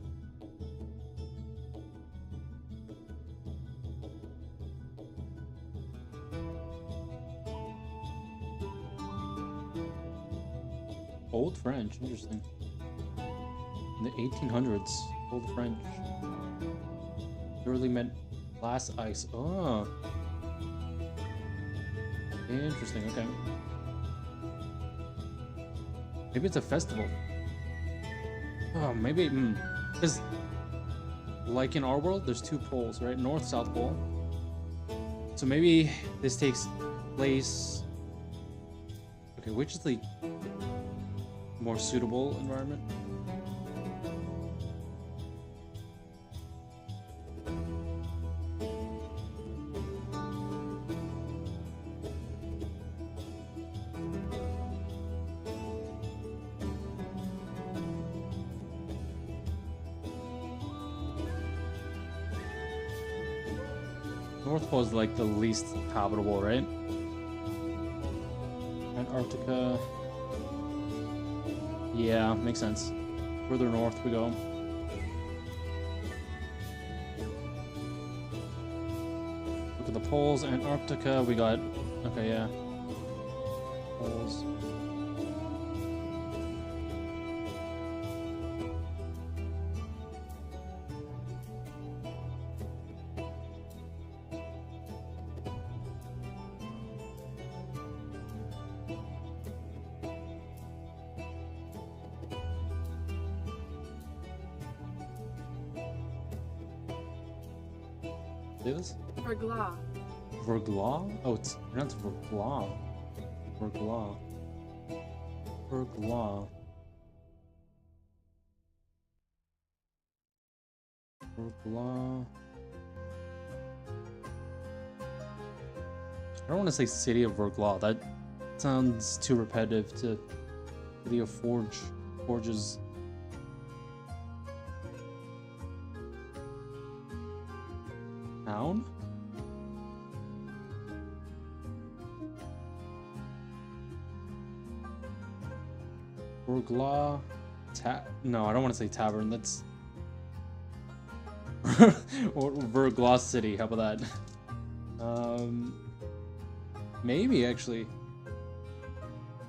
Old French, interesting. In the 1800s, Old French. Literally meant glass ice. Oh. Interesting, okay. Maybe it's a festival. Oh, maybe, because like in our world, there's two poles, right? North, South Pole. So maybe this takes place. Okay, which is the more suitable environment? North Pole is like the least habitable, right? Antarctica. Yeah, makes sense. Further north we go. Look at the poles. Antarctica, we got... Okay, yeah. Poles. Verglas. Verglas? Oh, it's pronounced Verglas. Verglas. Verglas. Verglas. I don't want to say City of Verglas. That sounds too repetitive to City of Forges. Town? Verglas. No, I don't want to say tavern. That's or Verglass City. How about that? Maybe actually.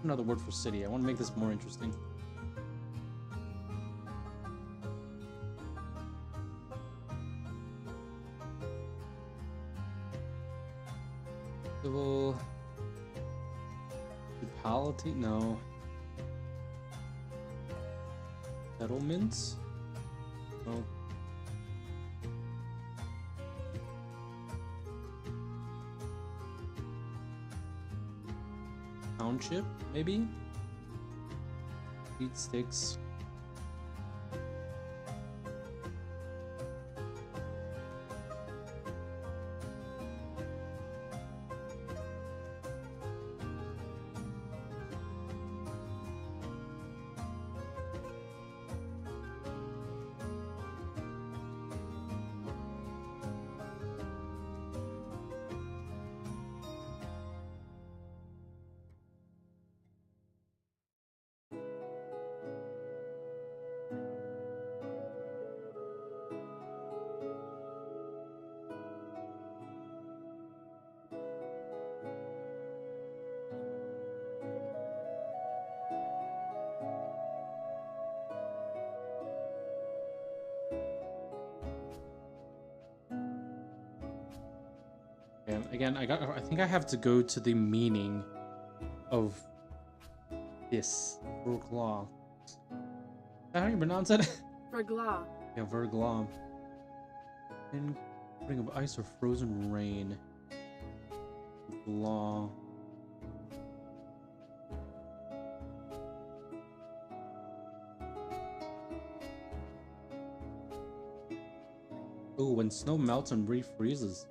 Another word for city. I want to make this more interesting. Civil municipality? No. Settlements? No. Township, maybe? Beat sticks. Again, I think I have to go to the meaning of this. Verglaw. Is that how you pronounce it? Verglaw. Yeah, Verglaw. And putting of ice or frozen rain. Verglaw. Ooh, when snow melts and refreezes.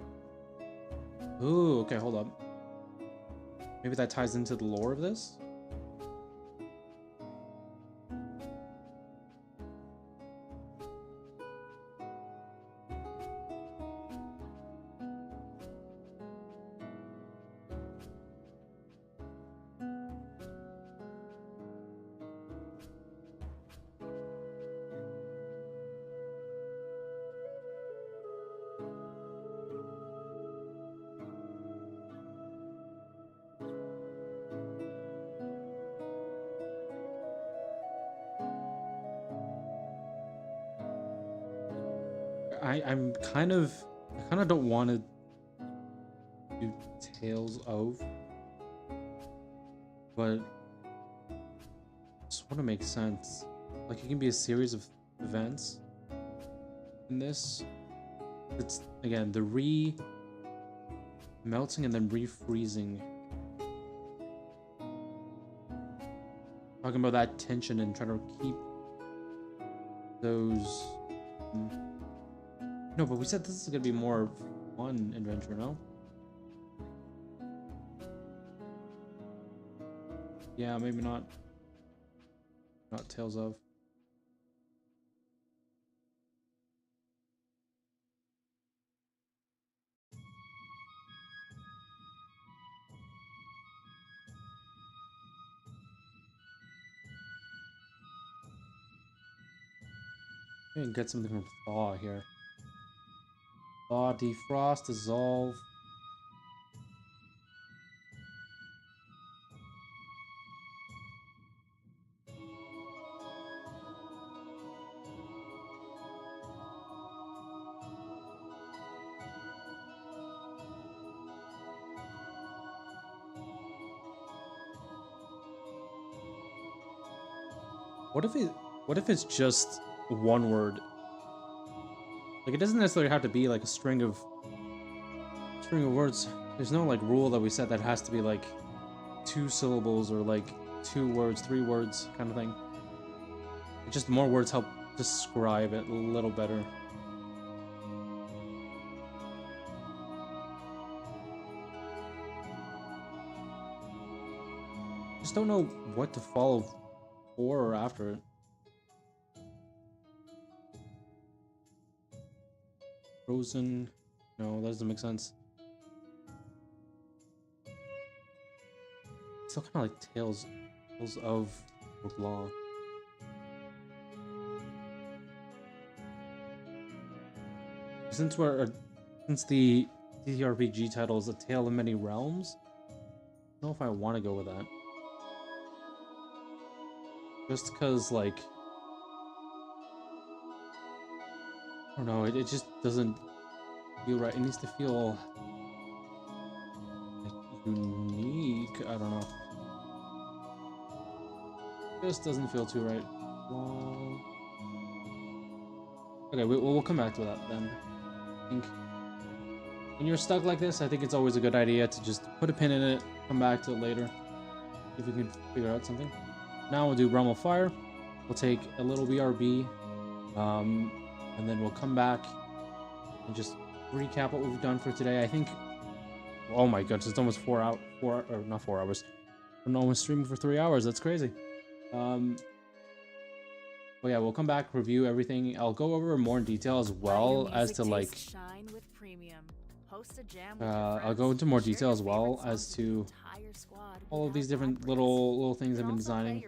Ooh, okay, hold up. Maybe that ties into the lore of this? I kind of don't want to do Tales of, but just want to make sense. Like, it can be a series of events in this. It's again the melting and then refreezing. Talking about that tension and trying to keep those. No, but we said this is gonna be more fun adventure, no? Yeah, maybe not. Not Tales of. I can get something from Thaw here. Thaw, defrost, dissolve. What if it's just one word? Like, it doesn't necessarily have to be like a string of words. There's no like rule that we said that has to be like 2 syllables or like 2 words, 3 words kind of thing. It's just more words help describe it a little better. Just don't know what to follow before or after it. Frozen. No, that doesn't make sense. Still kind of like Tales of Verglaw. since the TTRPG title is A Tale of Many Realms, I don't know if I want to go with that. Just because, like, I don't know, it just doesn't feel right. It needs to feel like unique. I don't know. Just doesn't feel too right. Well, okay, we'll come back to that then. I think when you're stuck like this, I think it's always a good idea to just put a pin in it, come back to it later, see if we can figure out something. Now we'll do Realm of Fire. We'll take a little BRB, and then we'll come back and just recap what we've done for today. I think, oh my goodness, it's almost 4 hours. Not 4 hours. We're almost streaming for 3 hours. That's crazy. But yeah, we'll come back, review everything. I'll go over more in detail as well as to like. Shine with premium. Host a jam I'll go into more detail as well as to all of these different little things I've been designing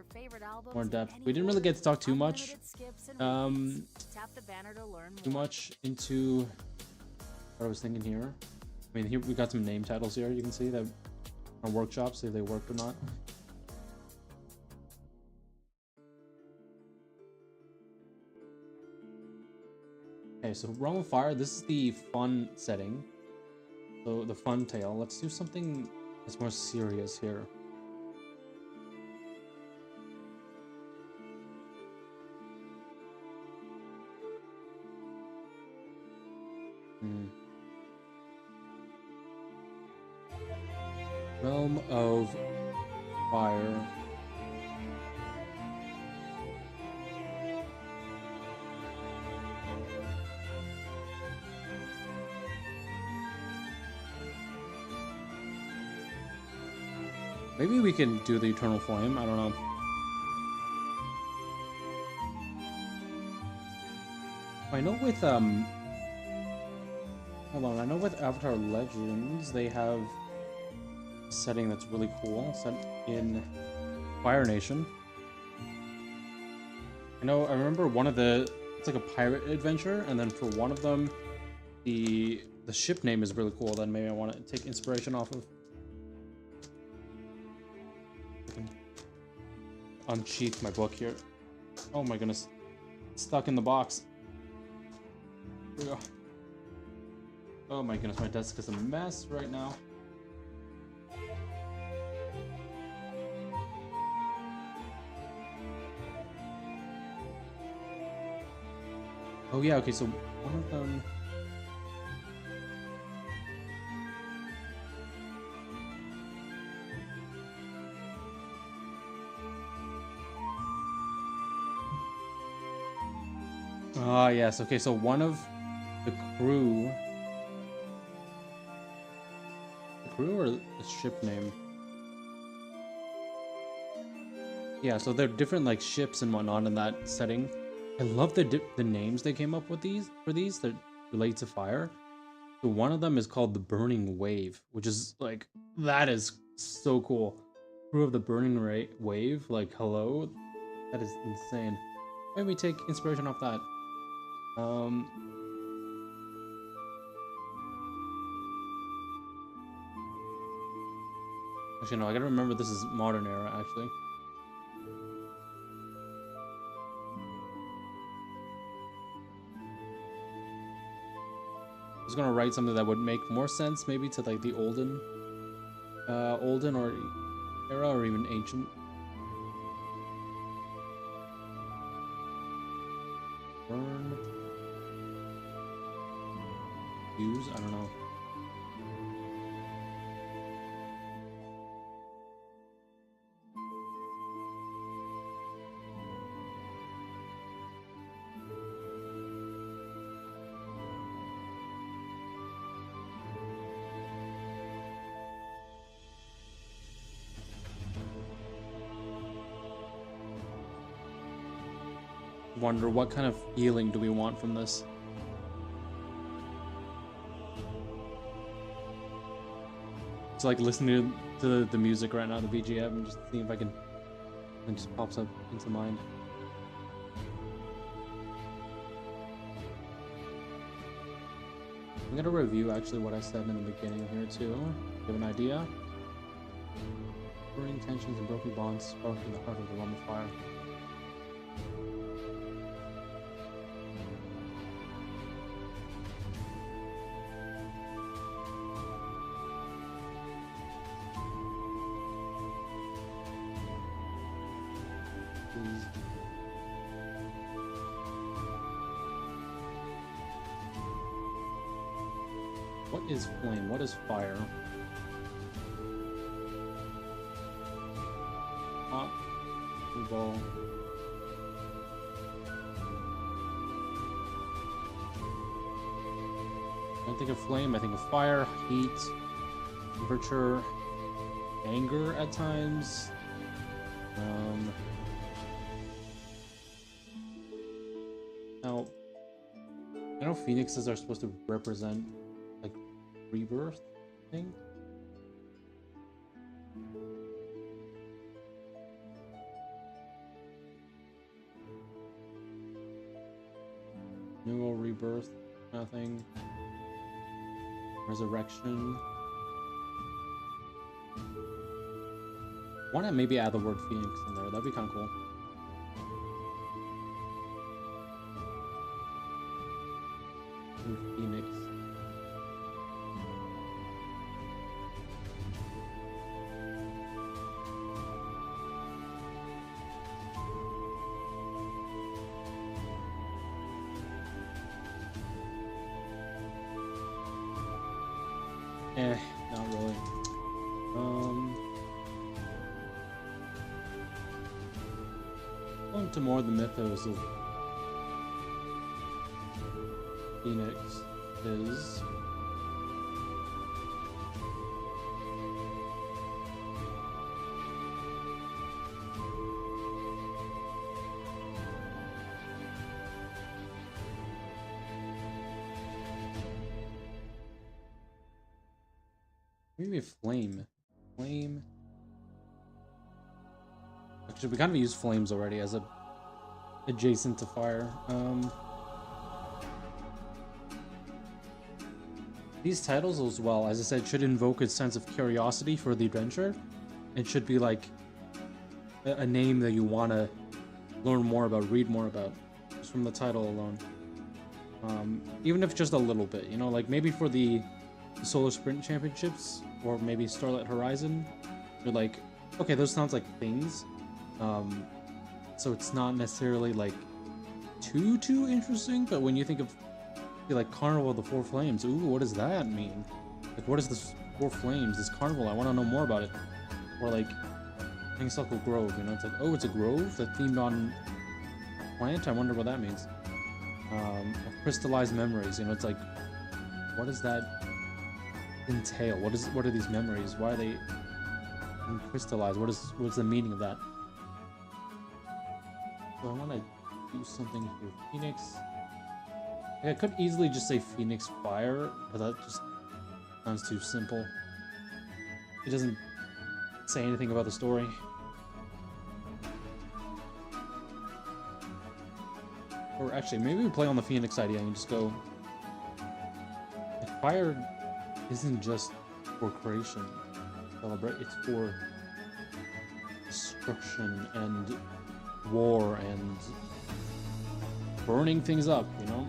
more in depth. We didn't really get to talk too much into what I was thinking here. I mean, here we got some name titles here. You can see that on workshops, see if they worked or not. Okay, so Realm of Fire, this is the fun setting. So the fun tale. Let's do something that's more serious here. Realm of Fire. Maybe we can do the Eternal Flame, I don't know. I know with, hold on, I know with Avatar Legends, they have a setting that's really cool, set in Fire Nation. I remember one of it's like a pirate adventure, and then for one of them, the ship name is really cool, then maybe I want to take inspiration off of. Unsheath my book here. Oh my goodness. It's stuck in the box. Here we go. Oh my goodness, my desk is a mess right now. Oh yeah, okay, so one of them... Ah, yes. Okay, so one of the crew or the ship name? Yeah, so they're different like ships and whatnot in that setting. I love the names they came up with for these that relate to fire. So one of them is called the Burning Wave, which is like, that is so cool. Crew of the Burning Wave, like, hello? That is insane. Maybe take inspiration off that. Actually, no, I gotta remember this is modern era, actually. I was gonna write something that would make more sense, maybe to like the olden or era, or even ancient. Burn. Use? I don't know. Wonder what kind of feeling do we want from this? It's like listening to the music right now, the BGM, and just seeing if I can. It just pops up into mind. I'm gonna review actually what I said in the beginning here too. Give an idea. Burning tensions and broken bonds spark in the heart of the realm of fire. What is flame? What is fire? Hot, ball. When I think of flame, I think of fire, heat, temperature, anger at times. Now, I know phoenixes are supposed to represent like rebirth thing. Renewal, rebirth, nothing. Resurrection. Why not maybe add the word phoenix in there? That'd be kind of cool. Phoenix. Not really. Going to more the mythos of Phoenix is maybe a flame. Flame. Actually, we kind of used flames already as a adjacent to fire. These titles as well, as I said, should invoke a sense of curiosity for the adventure. It should be like a name that you want to learn more about, read more about, just from the title alone. Even if just a little bit, you know, like maybe for the Solar Sprint Championships, or maybe Starlight Horizon, you're like, okay, those sounds like things. So it's not necessarily like too interesting, but when you think of like Carnival of the Four Flames, ooh, what does that mean? Like, what is this Four Flames, this carnival? I want to know more about it. Or like Honeysuckle Grove, you know, it's like, oh, it's a grove that's themed on a plant. I wonder what that means. Crystallized memories, you know, it's like, what does that entail? What are these memories? Why are they crystallized? What's the meaning of that? So I want to do something here. Phoenix. I could easily just say Phoenix Fire, but that just sounds too simple. It doesn't say anything about the story. Or actually, maybe we play on the Phoenix idea and just go... Fire isn't just for creation, celebrate, it's for destruction and war and burning things up, you know?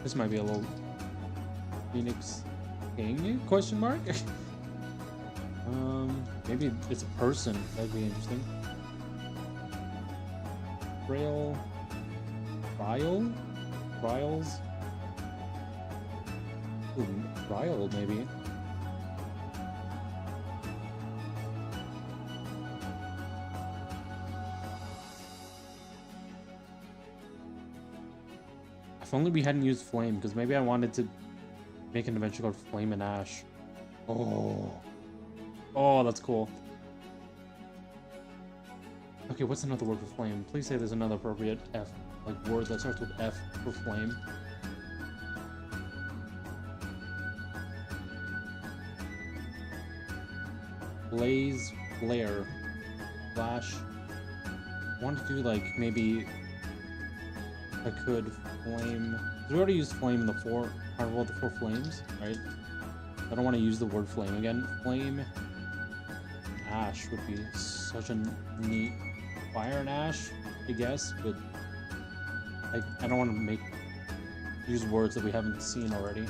This might be a little Phoenix King question mark? Maybe it's a person. That'd be interesting. Trials? Ooh, trial, maybe. If only we hadn't used Flame, because maybe I wanted to make an adventure called Flame and Ash. Oh, that's cool. Okay, what's another word for flame? Please say there's another appropriate F, like word that starts with F for flame. Blaze, flare, flash. want to do like maybe I could flame. We already used flame in the Carnival of the Four Flames, right? I don't want to use the word flame again. Flame ash would be such a neat fire and ash, I guess, but I don't want to use words that we haven't seen already.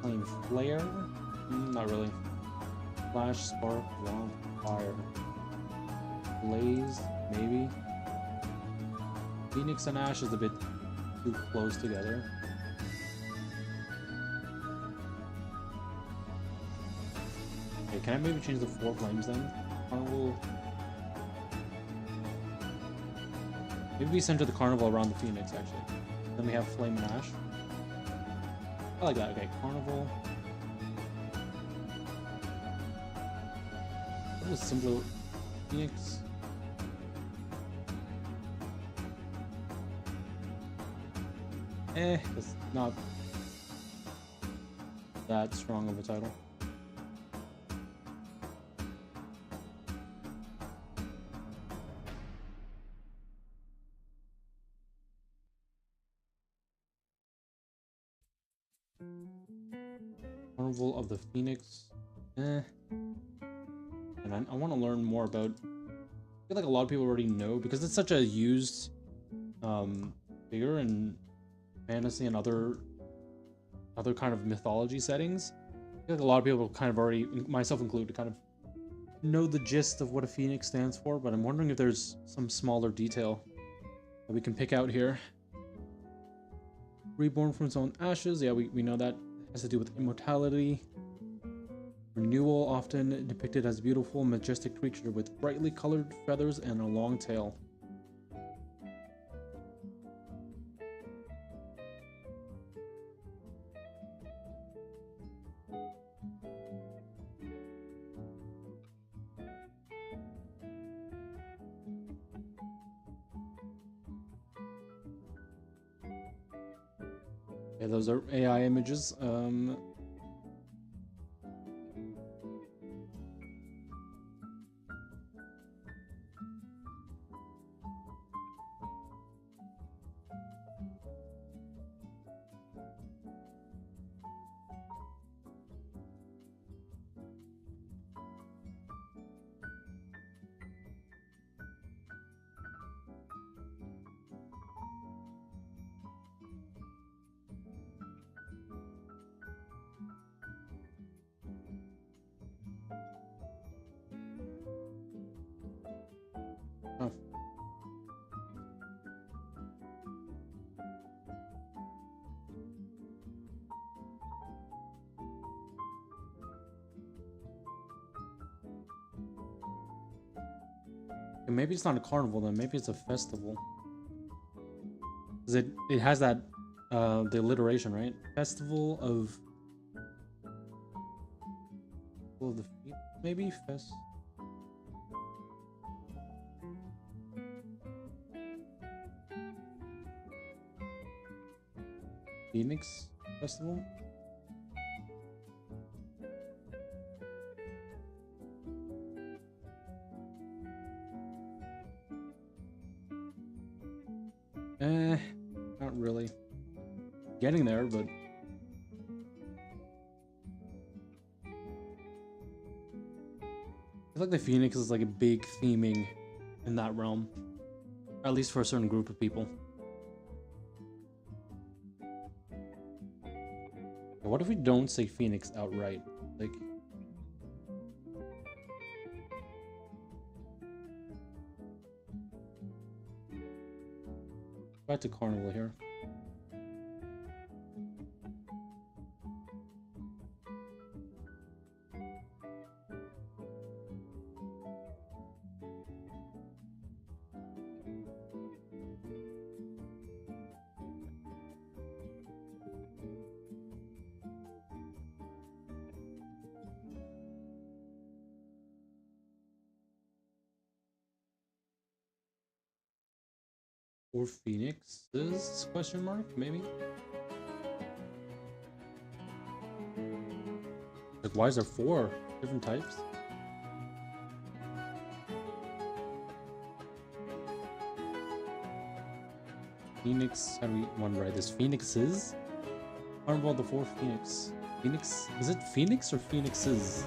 Flame flare? Not really. Flash, spark, wow, fire. Blaze, maybe. Phoenix and ash is a bit too close together. Okay, can I maybe change the Four Flames then? Carnival. Maybe we center the Carnival around the Phoenix actually. Then we have Flame and Ash. I like that. Okay, Carnival. What was simpler? Phoenix. It's not that strong of a title. Carnival of the Phoenix. And I want to learn more about. I feel like a lot of people already know because it's such a used figure in fantasy and other kind of mythology settings. I feel like a lot of people kind of already, myself included, kind of know the gist of what a phoenix stands for, but I'm wondering if there's some smaller detail that we can pick out here. Reborn from its own ashes. Yeah, we know that has to do with immortality. Renewal, often depicted as a beautiful, majestic creature with brightly colored feathers and a long tail. Yeah, those are AI images. Oh. Maybe it's not a carnival then, maybe it's a festival. 'Cause it has that the alliteration, right? Festival of the Phoenix, maybe Phoenix Festival? Not really. Getting there, but I feel like the Phoenix is like a big theming in that realm. At least for a certain group of people. What if we don't say Phoenix outright? Like, back to Carnival here. Or Phoenixes? Question mark? Maybe? Like, why is there 4 different types? Phoenix. How do we want to write this? Phoenixes? Fireball the 4 Phoenix. Phoenix? Is it Phoenix or Phoenixes?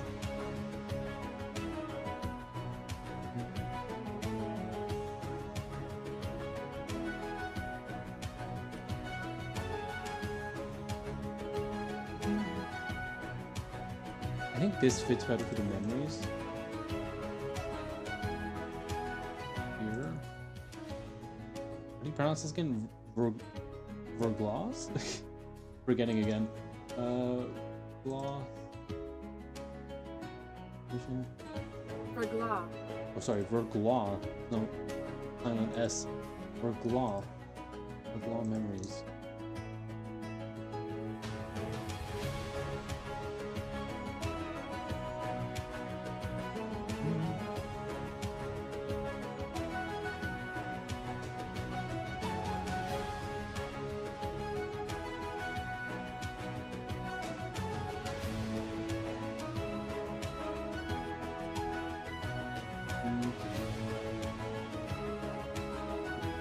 I think this fits better for the memories. Here. How do you pronounce this again? Verglas? Forgetting again. Verglas. Verglas. Oh, sorry, Verglas. No, silent S. Verglas. Verglas memories.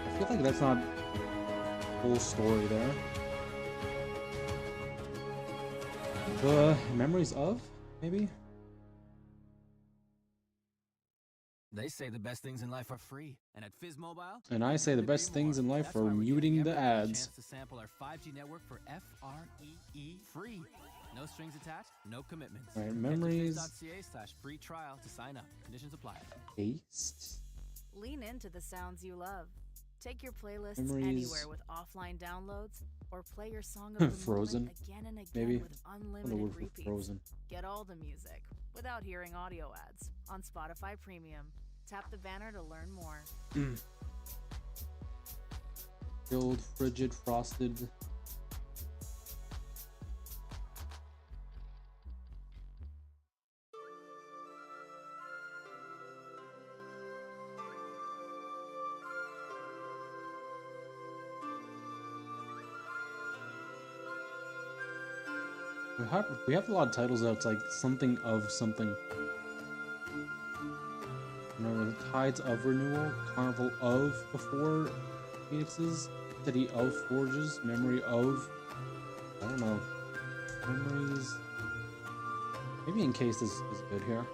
I feel like that's not full story there. The memories of, maybe? They say the best things in life are free, and at Fizz Mobile, And I say the couldn't best agree things in more. life That's are why we're muting giving the everyone a ads. chance to sample our 5G network for free. Free. No strings attached, no commitments. All right, Head to memories. fizz.ca/free trial to sign up. Conditions apply. Paste. Lean into the sounds you love. Take your playlists Memories. anywhere with offline downloads, or play your song of the Frozen, moment again and again maybe? with What the unlimited word for repeats. Frozen? Get all the music without hearing audio ads on Spotify Premium. Tap the banner to learn more. Filled, frigid, frosted. We have a lot of titles that it's like something of something. Remember the Tides of Renewal, Carnival of Before Phoenixes, City of Forges, Memory of, I don't know, Memories. Maybe Encased is good here.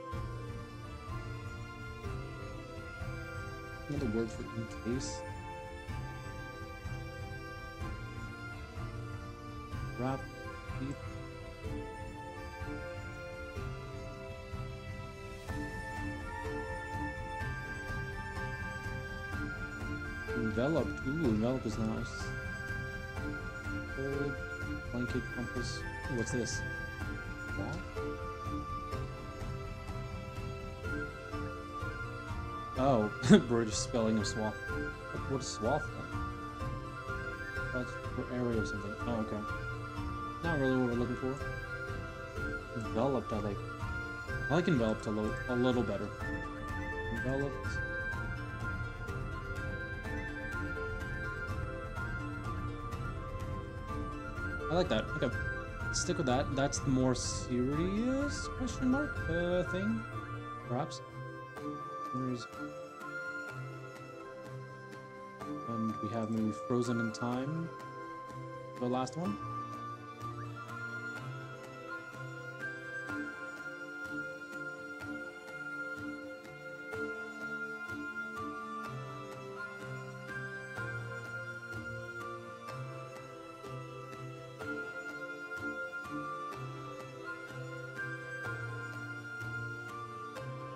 Another word for encase. Wrap, teeth. Enveloped. Ooh, enveloped is nice. Fold, blanket, compass. Ooh, what's this? Swath? Oh, British spelling of swath. What is swath then? That's for area or something. Oh, okay. Not really what we're looking for. Enveloped, I like. I like enveloped a little better. Enveloped. I like that. Okay. Stick with that. That's the more serious question mark thing. Perhaps. Memories. And we have maybe Frozen in Time. The last one.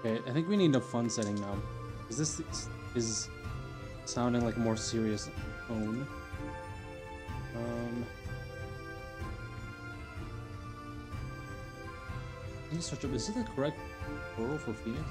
Okay, I think we need a fun setting now. Because this is sounding like a more serious tone. Let me search up. Is it the correct plural for Phoenix?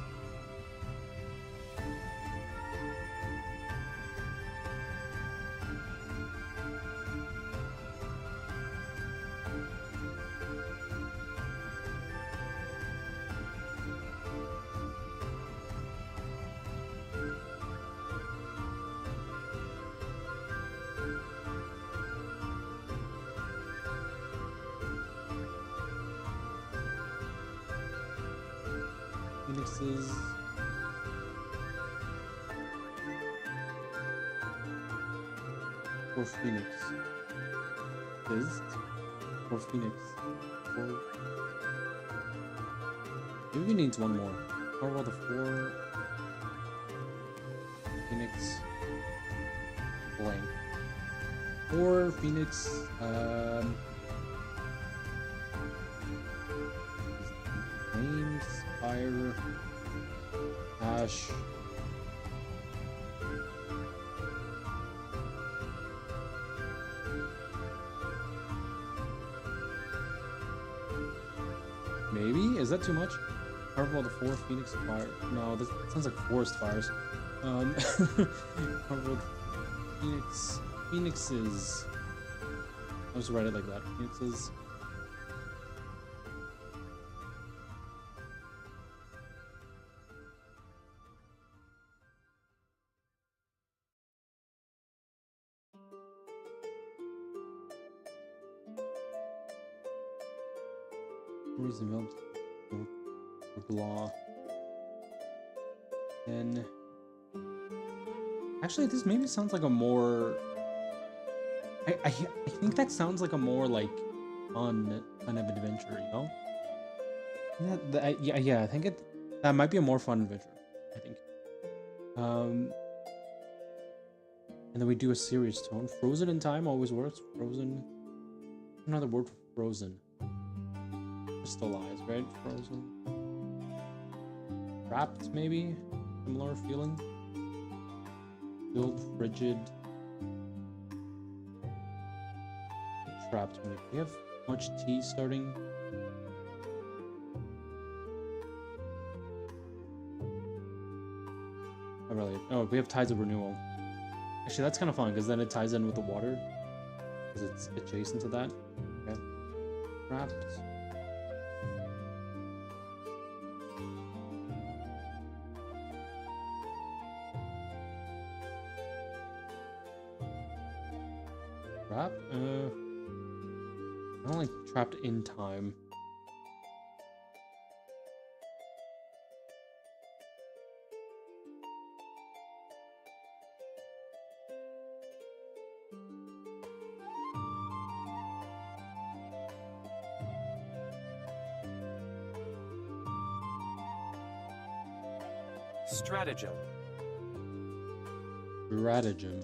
Phoenixes. Or Phoenix. Is? Or Phoenix. Or... Maybe we need one more. How about the 4? Phoenix. Blank. 4 Phoenix. Flames, Fire, Ash. Maybe? Is that too much? Powerful the 4 Phoenix Fire. No, this sounds like Forest Fires. Powerful Phoenix. Phoenixes. I'll just write it like that. Phoenixes. Reason blah. And actually, this maybe sounds like a more. I think that sounds like a more like fun kind of adventure, you know? Yeah. I think that might be a more fun adventure. I think. And then we do a serious tone. Frozen in time always works. Frozen. Another word for frozen. Crystallized, right? Frozen. Trapped, maybe? Similar feeling. Filled, frigid. Trapped. We have much tea starting. Oh, really? Oh, we have Tides of Renewal. Actually, that's kind of fun because then it ties in with the water. Because it's adjacent to that. Okay. Trapped. Trapped? I don't like trapped in time. Stratagem. Stratagem.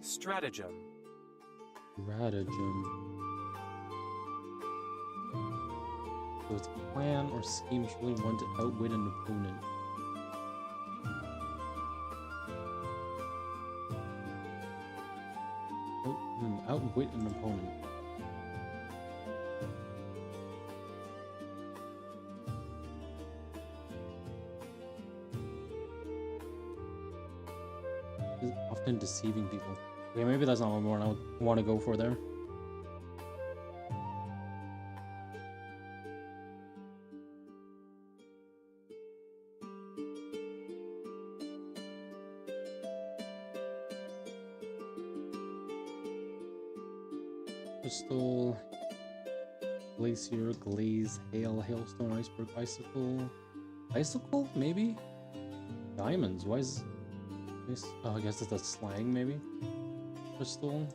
Stratagem. Stratagem. So it's a plan or scheme surely one to outwit an opponent. Outwit an opponent. Often deceiving people. Okay, maybe that's not what I want to go for there. Crystal, glacier, glaze, hail, hailstone, iceberg, icicle. Icicle, maybe? Diamonds, why is this? Oh, I guess it's a slang, maybe? Crystal.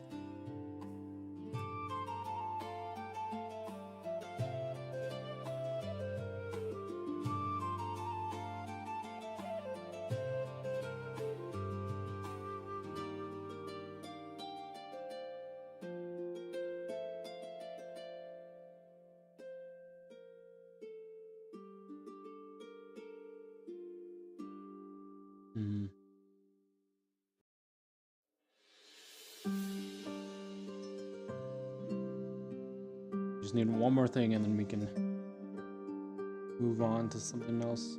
Just need one more thing and then we can move on to something else.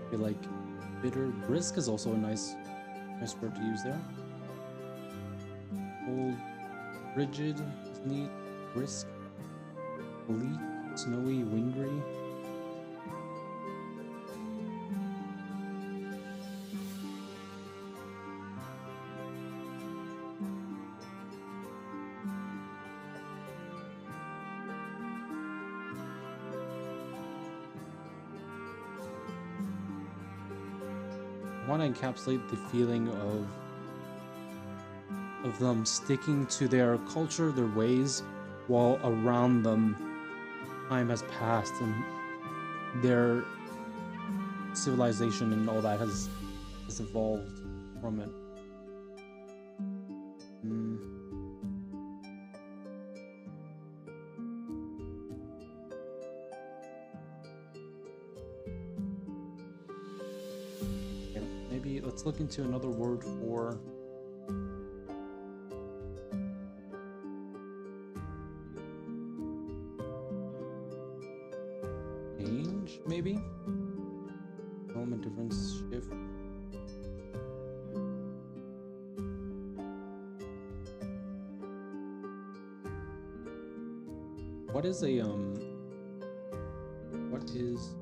I feel like bitter. Brisk is also a nice word to use there. Cold, rigid is neat. Brisk, bleak, snowy, wintry. I want to encapsulate the feeling of them sticking to their culture, their ways, while around them time has passed and their civilization and all that has evolved from it. Maybe let's look into another word for change, maybe? Element difference, shift. What is a what is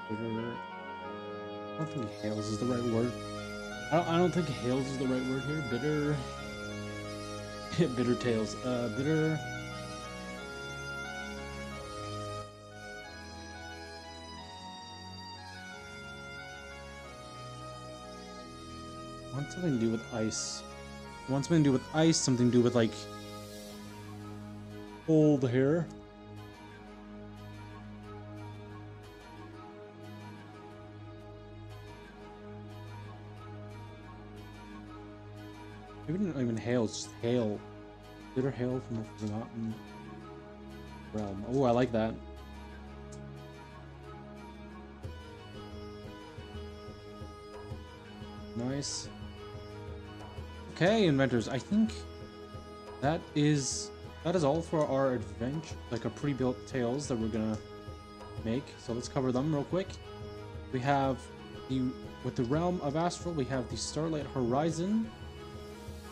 bitter? I don't think hails is the right word. I don't think hails is the right word here. Bitter. Bitter tails. Bitter. I want something to do with ice. I want something to do with ice, something to do with like cold hair. Maybe not even hail, it's just hail. Bitter hail from the forgotten realm. Oh, I like that. Nice. Okay, inventors, I think that is all for our adventure, like our pre-built tales that we're gonna make. So let's cover them real quick. We have with the Realm of Astral, we have the Starlight Horizon,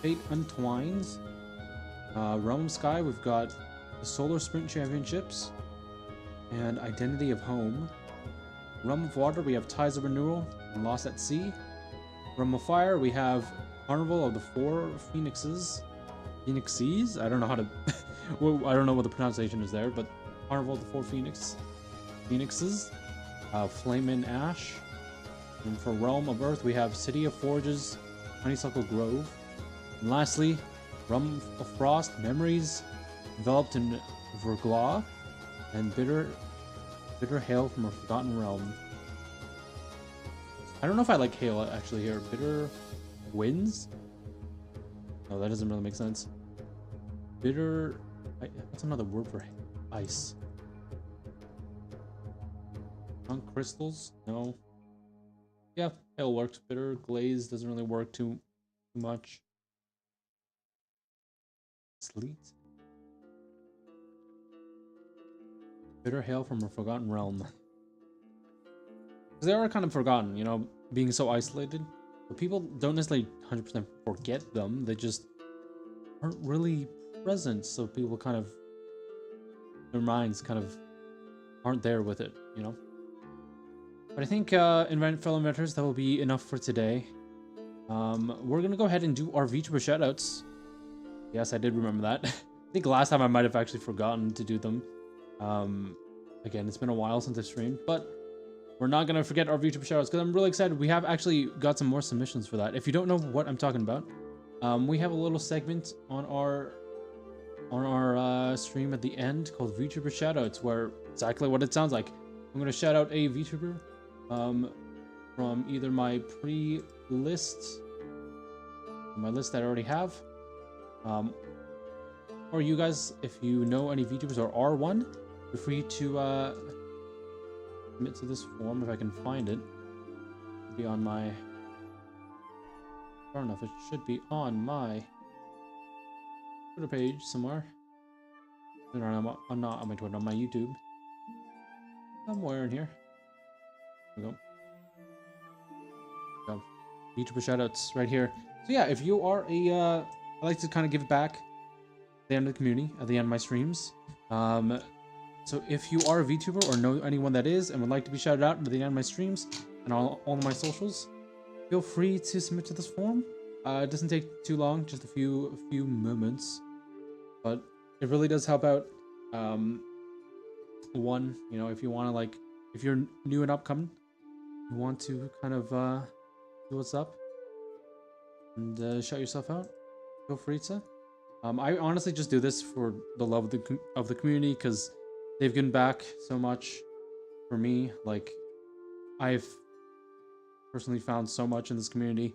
Fate Untwines, Realm of Sky, we've got the Solar Sprint Championships, and Identity of Home. Realm of Water, we have Ties of Renewal and Lost at Sea. Realm of Fire, we have Carnival of the Four Phoenixes. Phoenixes? I don't know how to... I don't know what the pronunciation is there, but Carnival of the Four Phoenixes. Flame and Ash. And for Realm of Earth, we have City of Forges, Honeysuckle Grove. And lastly, Realm of Frost, Memories Enveloped in Verglaw, and Bitter Hail from a Forgotten Realm. I don't know if I like hail actually here. Bitter winds? No, that doesn't really make sense. Bitter... what's another word for ice. On crystals? No. Yeah, it'll work. Bitter glaze doesn't really work too much. Sleet. Bitter hail from a forgotten realm. Because they are kind of forgotten, you know, being so isolated. But people don't necessarily 100% forget them. They just aren't really present. So people kind of, their minds kind of aren't there with it, you know. But I think, fellow inventors, that will be enough for today. We're going to go ahead and do our VTuber shoutouts. Yes, I did remember that. I think last time I might have actually forgotten to do them. Again, it's been a while since I streamed, but we're not going to forget our VTuber shoutouts because I'm really excited. We have actually got some more submissions for that. If you don't know what I'm talking about, we have a little segment on our stream at the end called VTuber shoutouts, where exactly what it sounds like. I'm going to shout out a VTuber from either my list that I already have, or you guys, if you know any VTubers or are one, feel free to submit to this form if I can find it. It'll be on my... Far enough, it should be on my Twitter page somewhere. No, I'm not on my Twitter, on my YouTube. Somewhere in here. There we go. VTuber shoutouts right here. So yeah, if you are I like to kind of give back at the end of the community, at the end of my streams. So if you are a VTuber or know anyone that is and would like to be shouted out at the end of my streams and all of my socials, feel free to submit to this form. It doesn't take too long, just a few moments, but it really does help out. One, you know, if you want to, like, if you're new and upcoming, you want to kind of see what's up and shout yourself out, feel free to. I honestly just do this for the love of the community, because they've given back so much for me. Like, I've personally found so much in this community,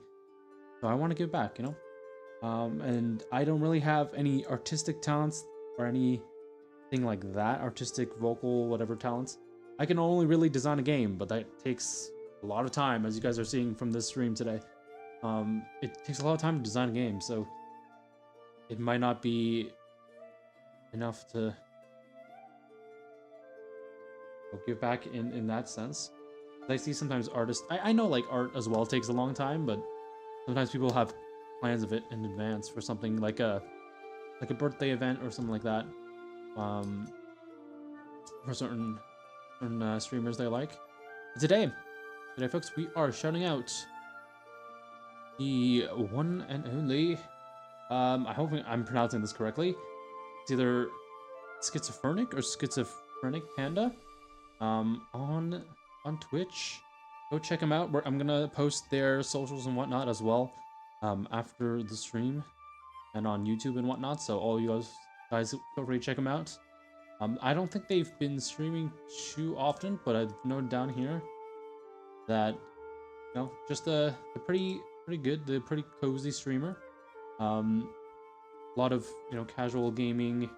so I want to give back, you know. And I don't really have any artistic talents or anything like that, artistic, vocal, whatever talents. I can only really design a game, but that takes a lot of time, as you guys are seeing from this stream today. It takes a lot of time to design a game, so it might not be enough to give back in that sense. I see sometimes artists, I know like art as well takes a long time, but sometimes people have plans of it in advance for something like a birthday event or something like that. For certain streamers they like. But today folks, we are shouting out the one and only, I hope I'm pronouncing this correctly. It's either Schizophrenic or Schizophrenic Panda, on Twitch. Go check them out. I'm gonna post their socials and whatnot as well, after the stream, and on YouTube and whatnot. So all you guys feel free to check them out. I don't think they've been streaming too often, but I've noted down here that, you know, just they're pretty good. They're a pretty cozy streamer. A lot of, you know, casual gaming.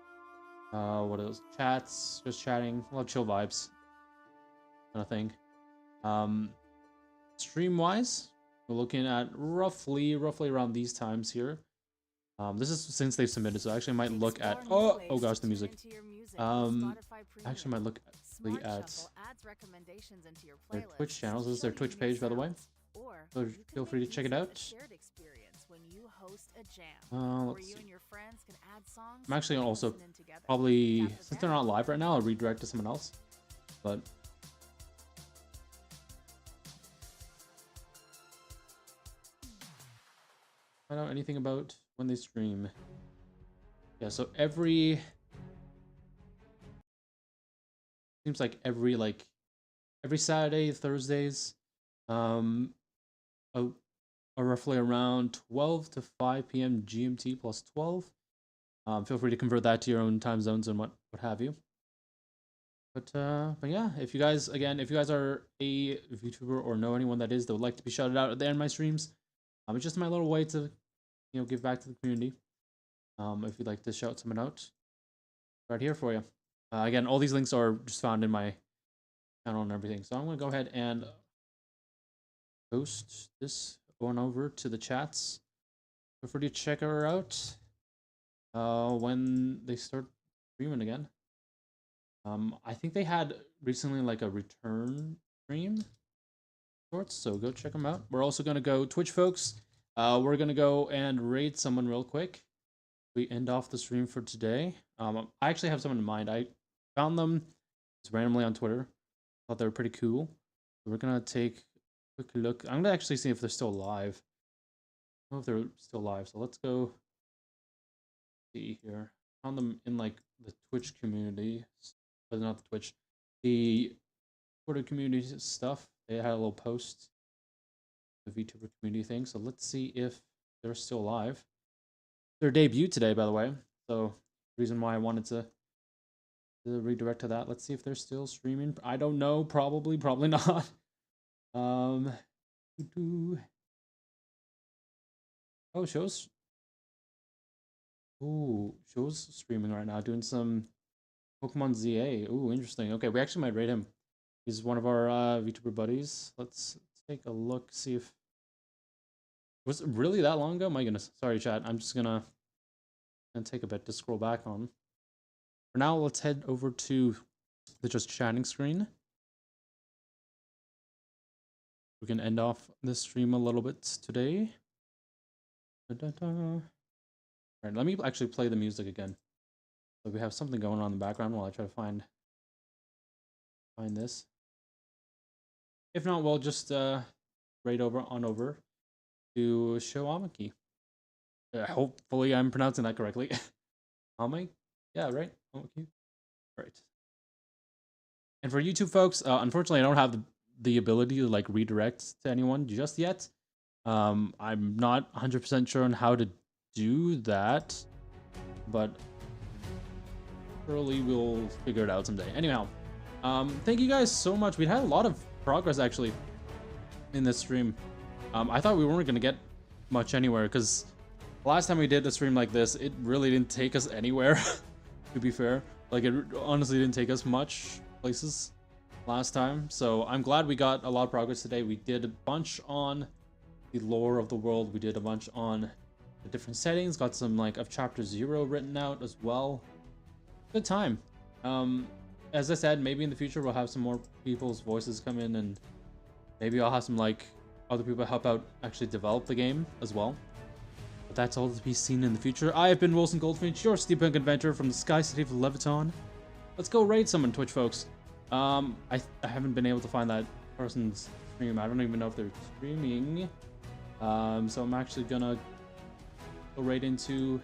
What else? Chats, just chatting. A lot of chill vibes, kind of thing. Stream wise, we're looking at roughly around these times here. This is since they've submitted, so I actually might look at oh gosh, the music. Actually might look at their Twitch channels. This is their Twitch page, by the way. So feel free to check it out. Let's see. I'm actually gonna also probably, since they're not live right now, I'll redirect to someone else. But find out anything about when they stream. Yeah, so seems like every Saturday, Thursdays, are roughly around 12 to 5 p.m. GMT plus 12. Feel free to convert that to your own time zones and what have you. But yeah, if you guys are a VTuber or know anyone that would like to be shouted out at the end of my streams, it's just my little way to, you know, give back to the community. If you'd like to shout someone out, right here for you. Again, all these links are just found in my channel and everything. So I'm going to go ahead and post this one over to the chats. Feel free to check her out when they start streaming again. I think they had recently like a return stream sorts, so go check them out. We're also going to go Twitch, folks. We're going to go and raid someone real quick. We end off the stream for today. I actually have someone in mind. I found them just randomly on Twitter. Thought they were pretty cool. So we're going to take a quick look. I'm going to actually see if they're still live. I don't know if they're still live, so let's go see here. Found them in like the Twitch community, but not the Twitch, the Twitter community stuff. They had a little post, the VTuber community thing. So let's see if they're still live. Their debut today, by the way. So reason why I wanted to redirect to that. Let's see if they're still streaming. I don't know. Probably not. Oh, shows. Ooh, shows streaming right now, doing some Pokemon ZA. Ooh, interesting. Okay, we actually might rate him. He's one of our VTuber buddies. Let's take a look, see if... Was it really that long ago? My goodness. Sorry, chat. I'm just gonna take a bit to scroll back on. For now, let's head over to the just chatting screen. We can end off this stream a little bit today. Alright, let me actually play the music again. So we have something going on in the background while I try to find this. If not, we'll just raid over to Show Amaki. Hopefully I'm pronouncing that correctly. Amaki? Yeah, right? Amaki? Right. And for YouTube folks, unfortunately I don't have the ability to like redirect to anyone just yet. I'm not 100% sure on how to do that, but surely we'll figure it out someday. Anyhow, thank you guys so much. We had a lot of progress actually in this stream. I thought we weren't gonna get much anywhere because last time we did a stream like this, it really didn't take us anywhere. To be fair, like it honestly didn't take us much places last time. So I'm glad we got a lot of progress today. We did a bunch on the lore of the world. We did a bunch on the different settings. Got some like of chapter 0 written out as well. Good time. As I said, maybe in the future we'll have some more people's voices come in, and maybe I'll have some like other people help out actually develop the game as well. But that's all to be seen in the future. I have been Wilson Goldfinch, your steampunk adventurer from the Sky City of Leviton. Let's go raid someone, Twitch folks. I haven't been able to find that person's stream. I don't even know if they're streaming. So I'm actually gonna go right into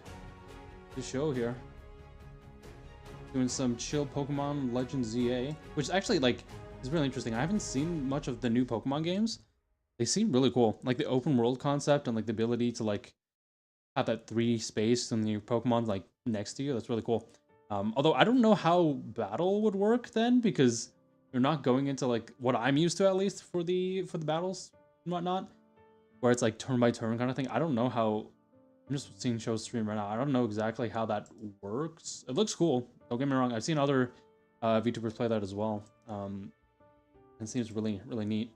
the show here. Doing some chill Pokemon Legends ZA, which actually like is really interesting. I haven't seen much of the new Pokemon games. They seem really cool. Like the open world concept and like the ability to like have that 3D space and your Pokemon like next to you. That's really cool. Although I don't know how battle would work then, because you're not going into like what I'm used to, at least for the battles and whatnot, where it's like turn by turn kind of thing. I don't know how. I'm just seeing shows stream right now. I don't know exactly how that works. It looks cool. Don't get me wrong. I've seen other VTubers play that as well. It seems really, really neat.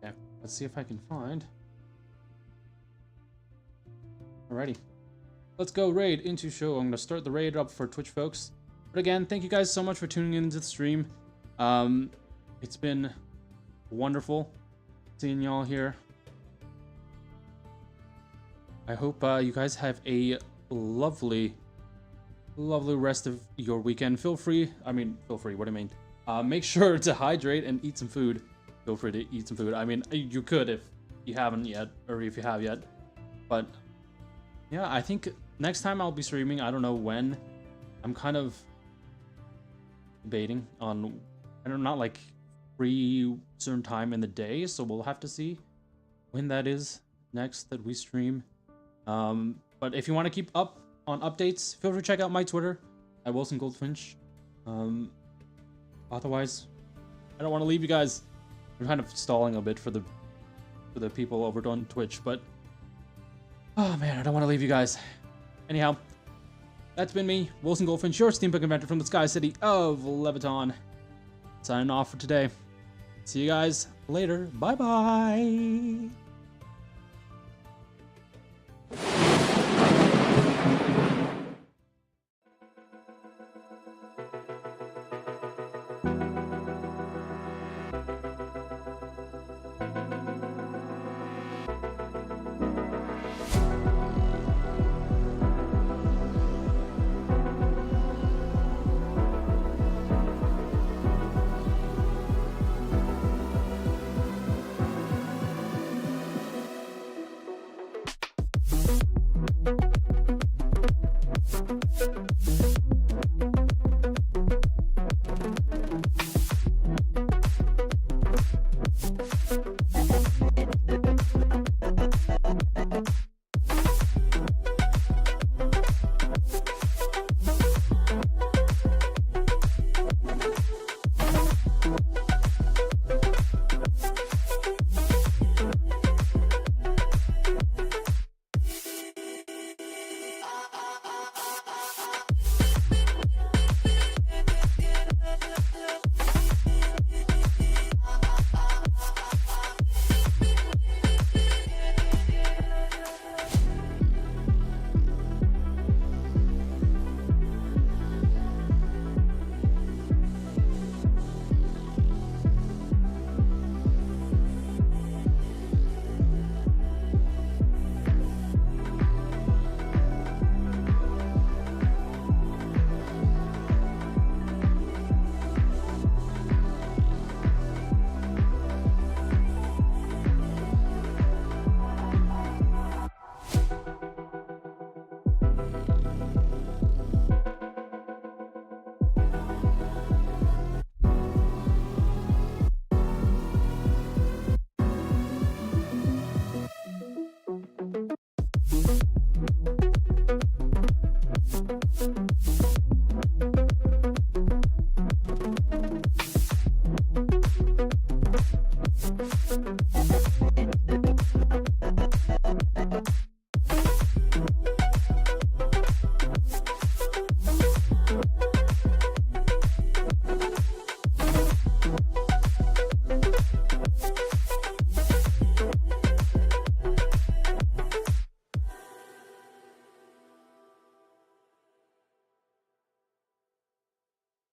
Okay, let's see if I can find. Alrighty. Let's go raid into show. I'm going to start the raid up for Twitch folks. But again, thank you guys so much for tuning into the stream. It's been wonderful seeing y'all here. I hope you guys have a lovely rest of your weekend. Feel free, what do I mean? Make sure to hydrate and eat some food. Feel free to eat some food. I mean, you could if you haven't yet, or if you have yet. But yeah, I think next time I'll be streaming. I don't know when. I'm kind of debating on, not like free certain time in the day, so we'll have to see when that is next that we stream. But if you want to keep up on updates, feel free to check out my Twitter at Wilson Goldfinch. Otherwise, I don't want to leave you guys. I'm kind of stalling a bit for the people over on Twitch, but oh man, I don't want to leave you guys. Anyhow, That's been me, Wilson Goldfinch, your steampunk inventor from the Sky City of Leviton. Signing off for today. See you guys later. Bye-bye.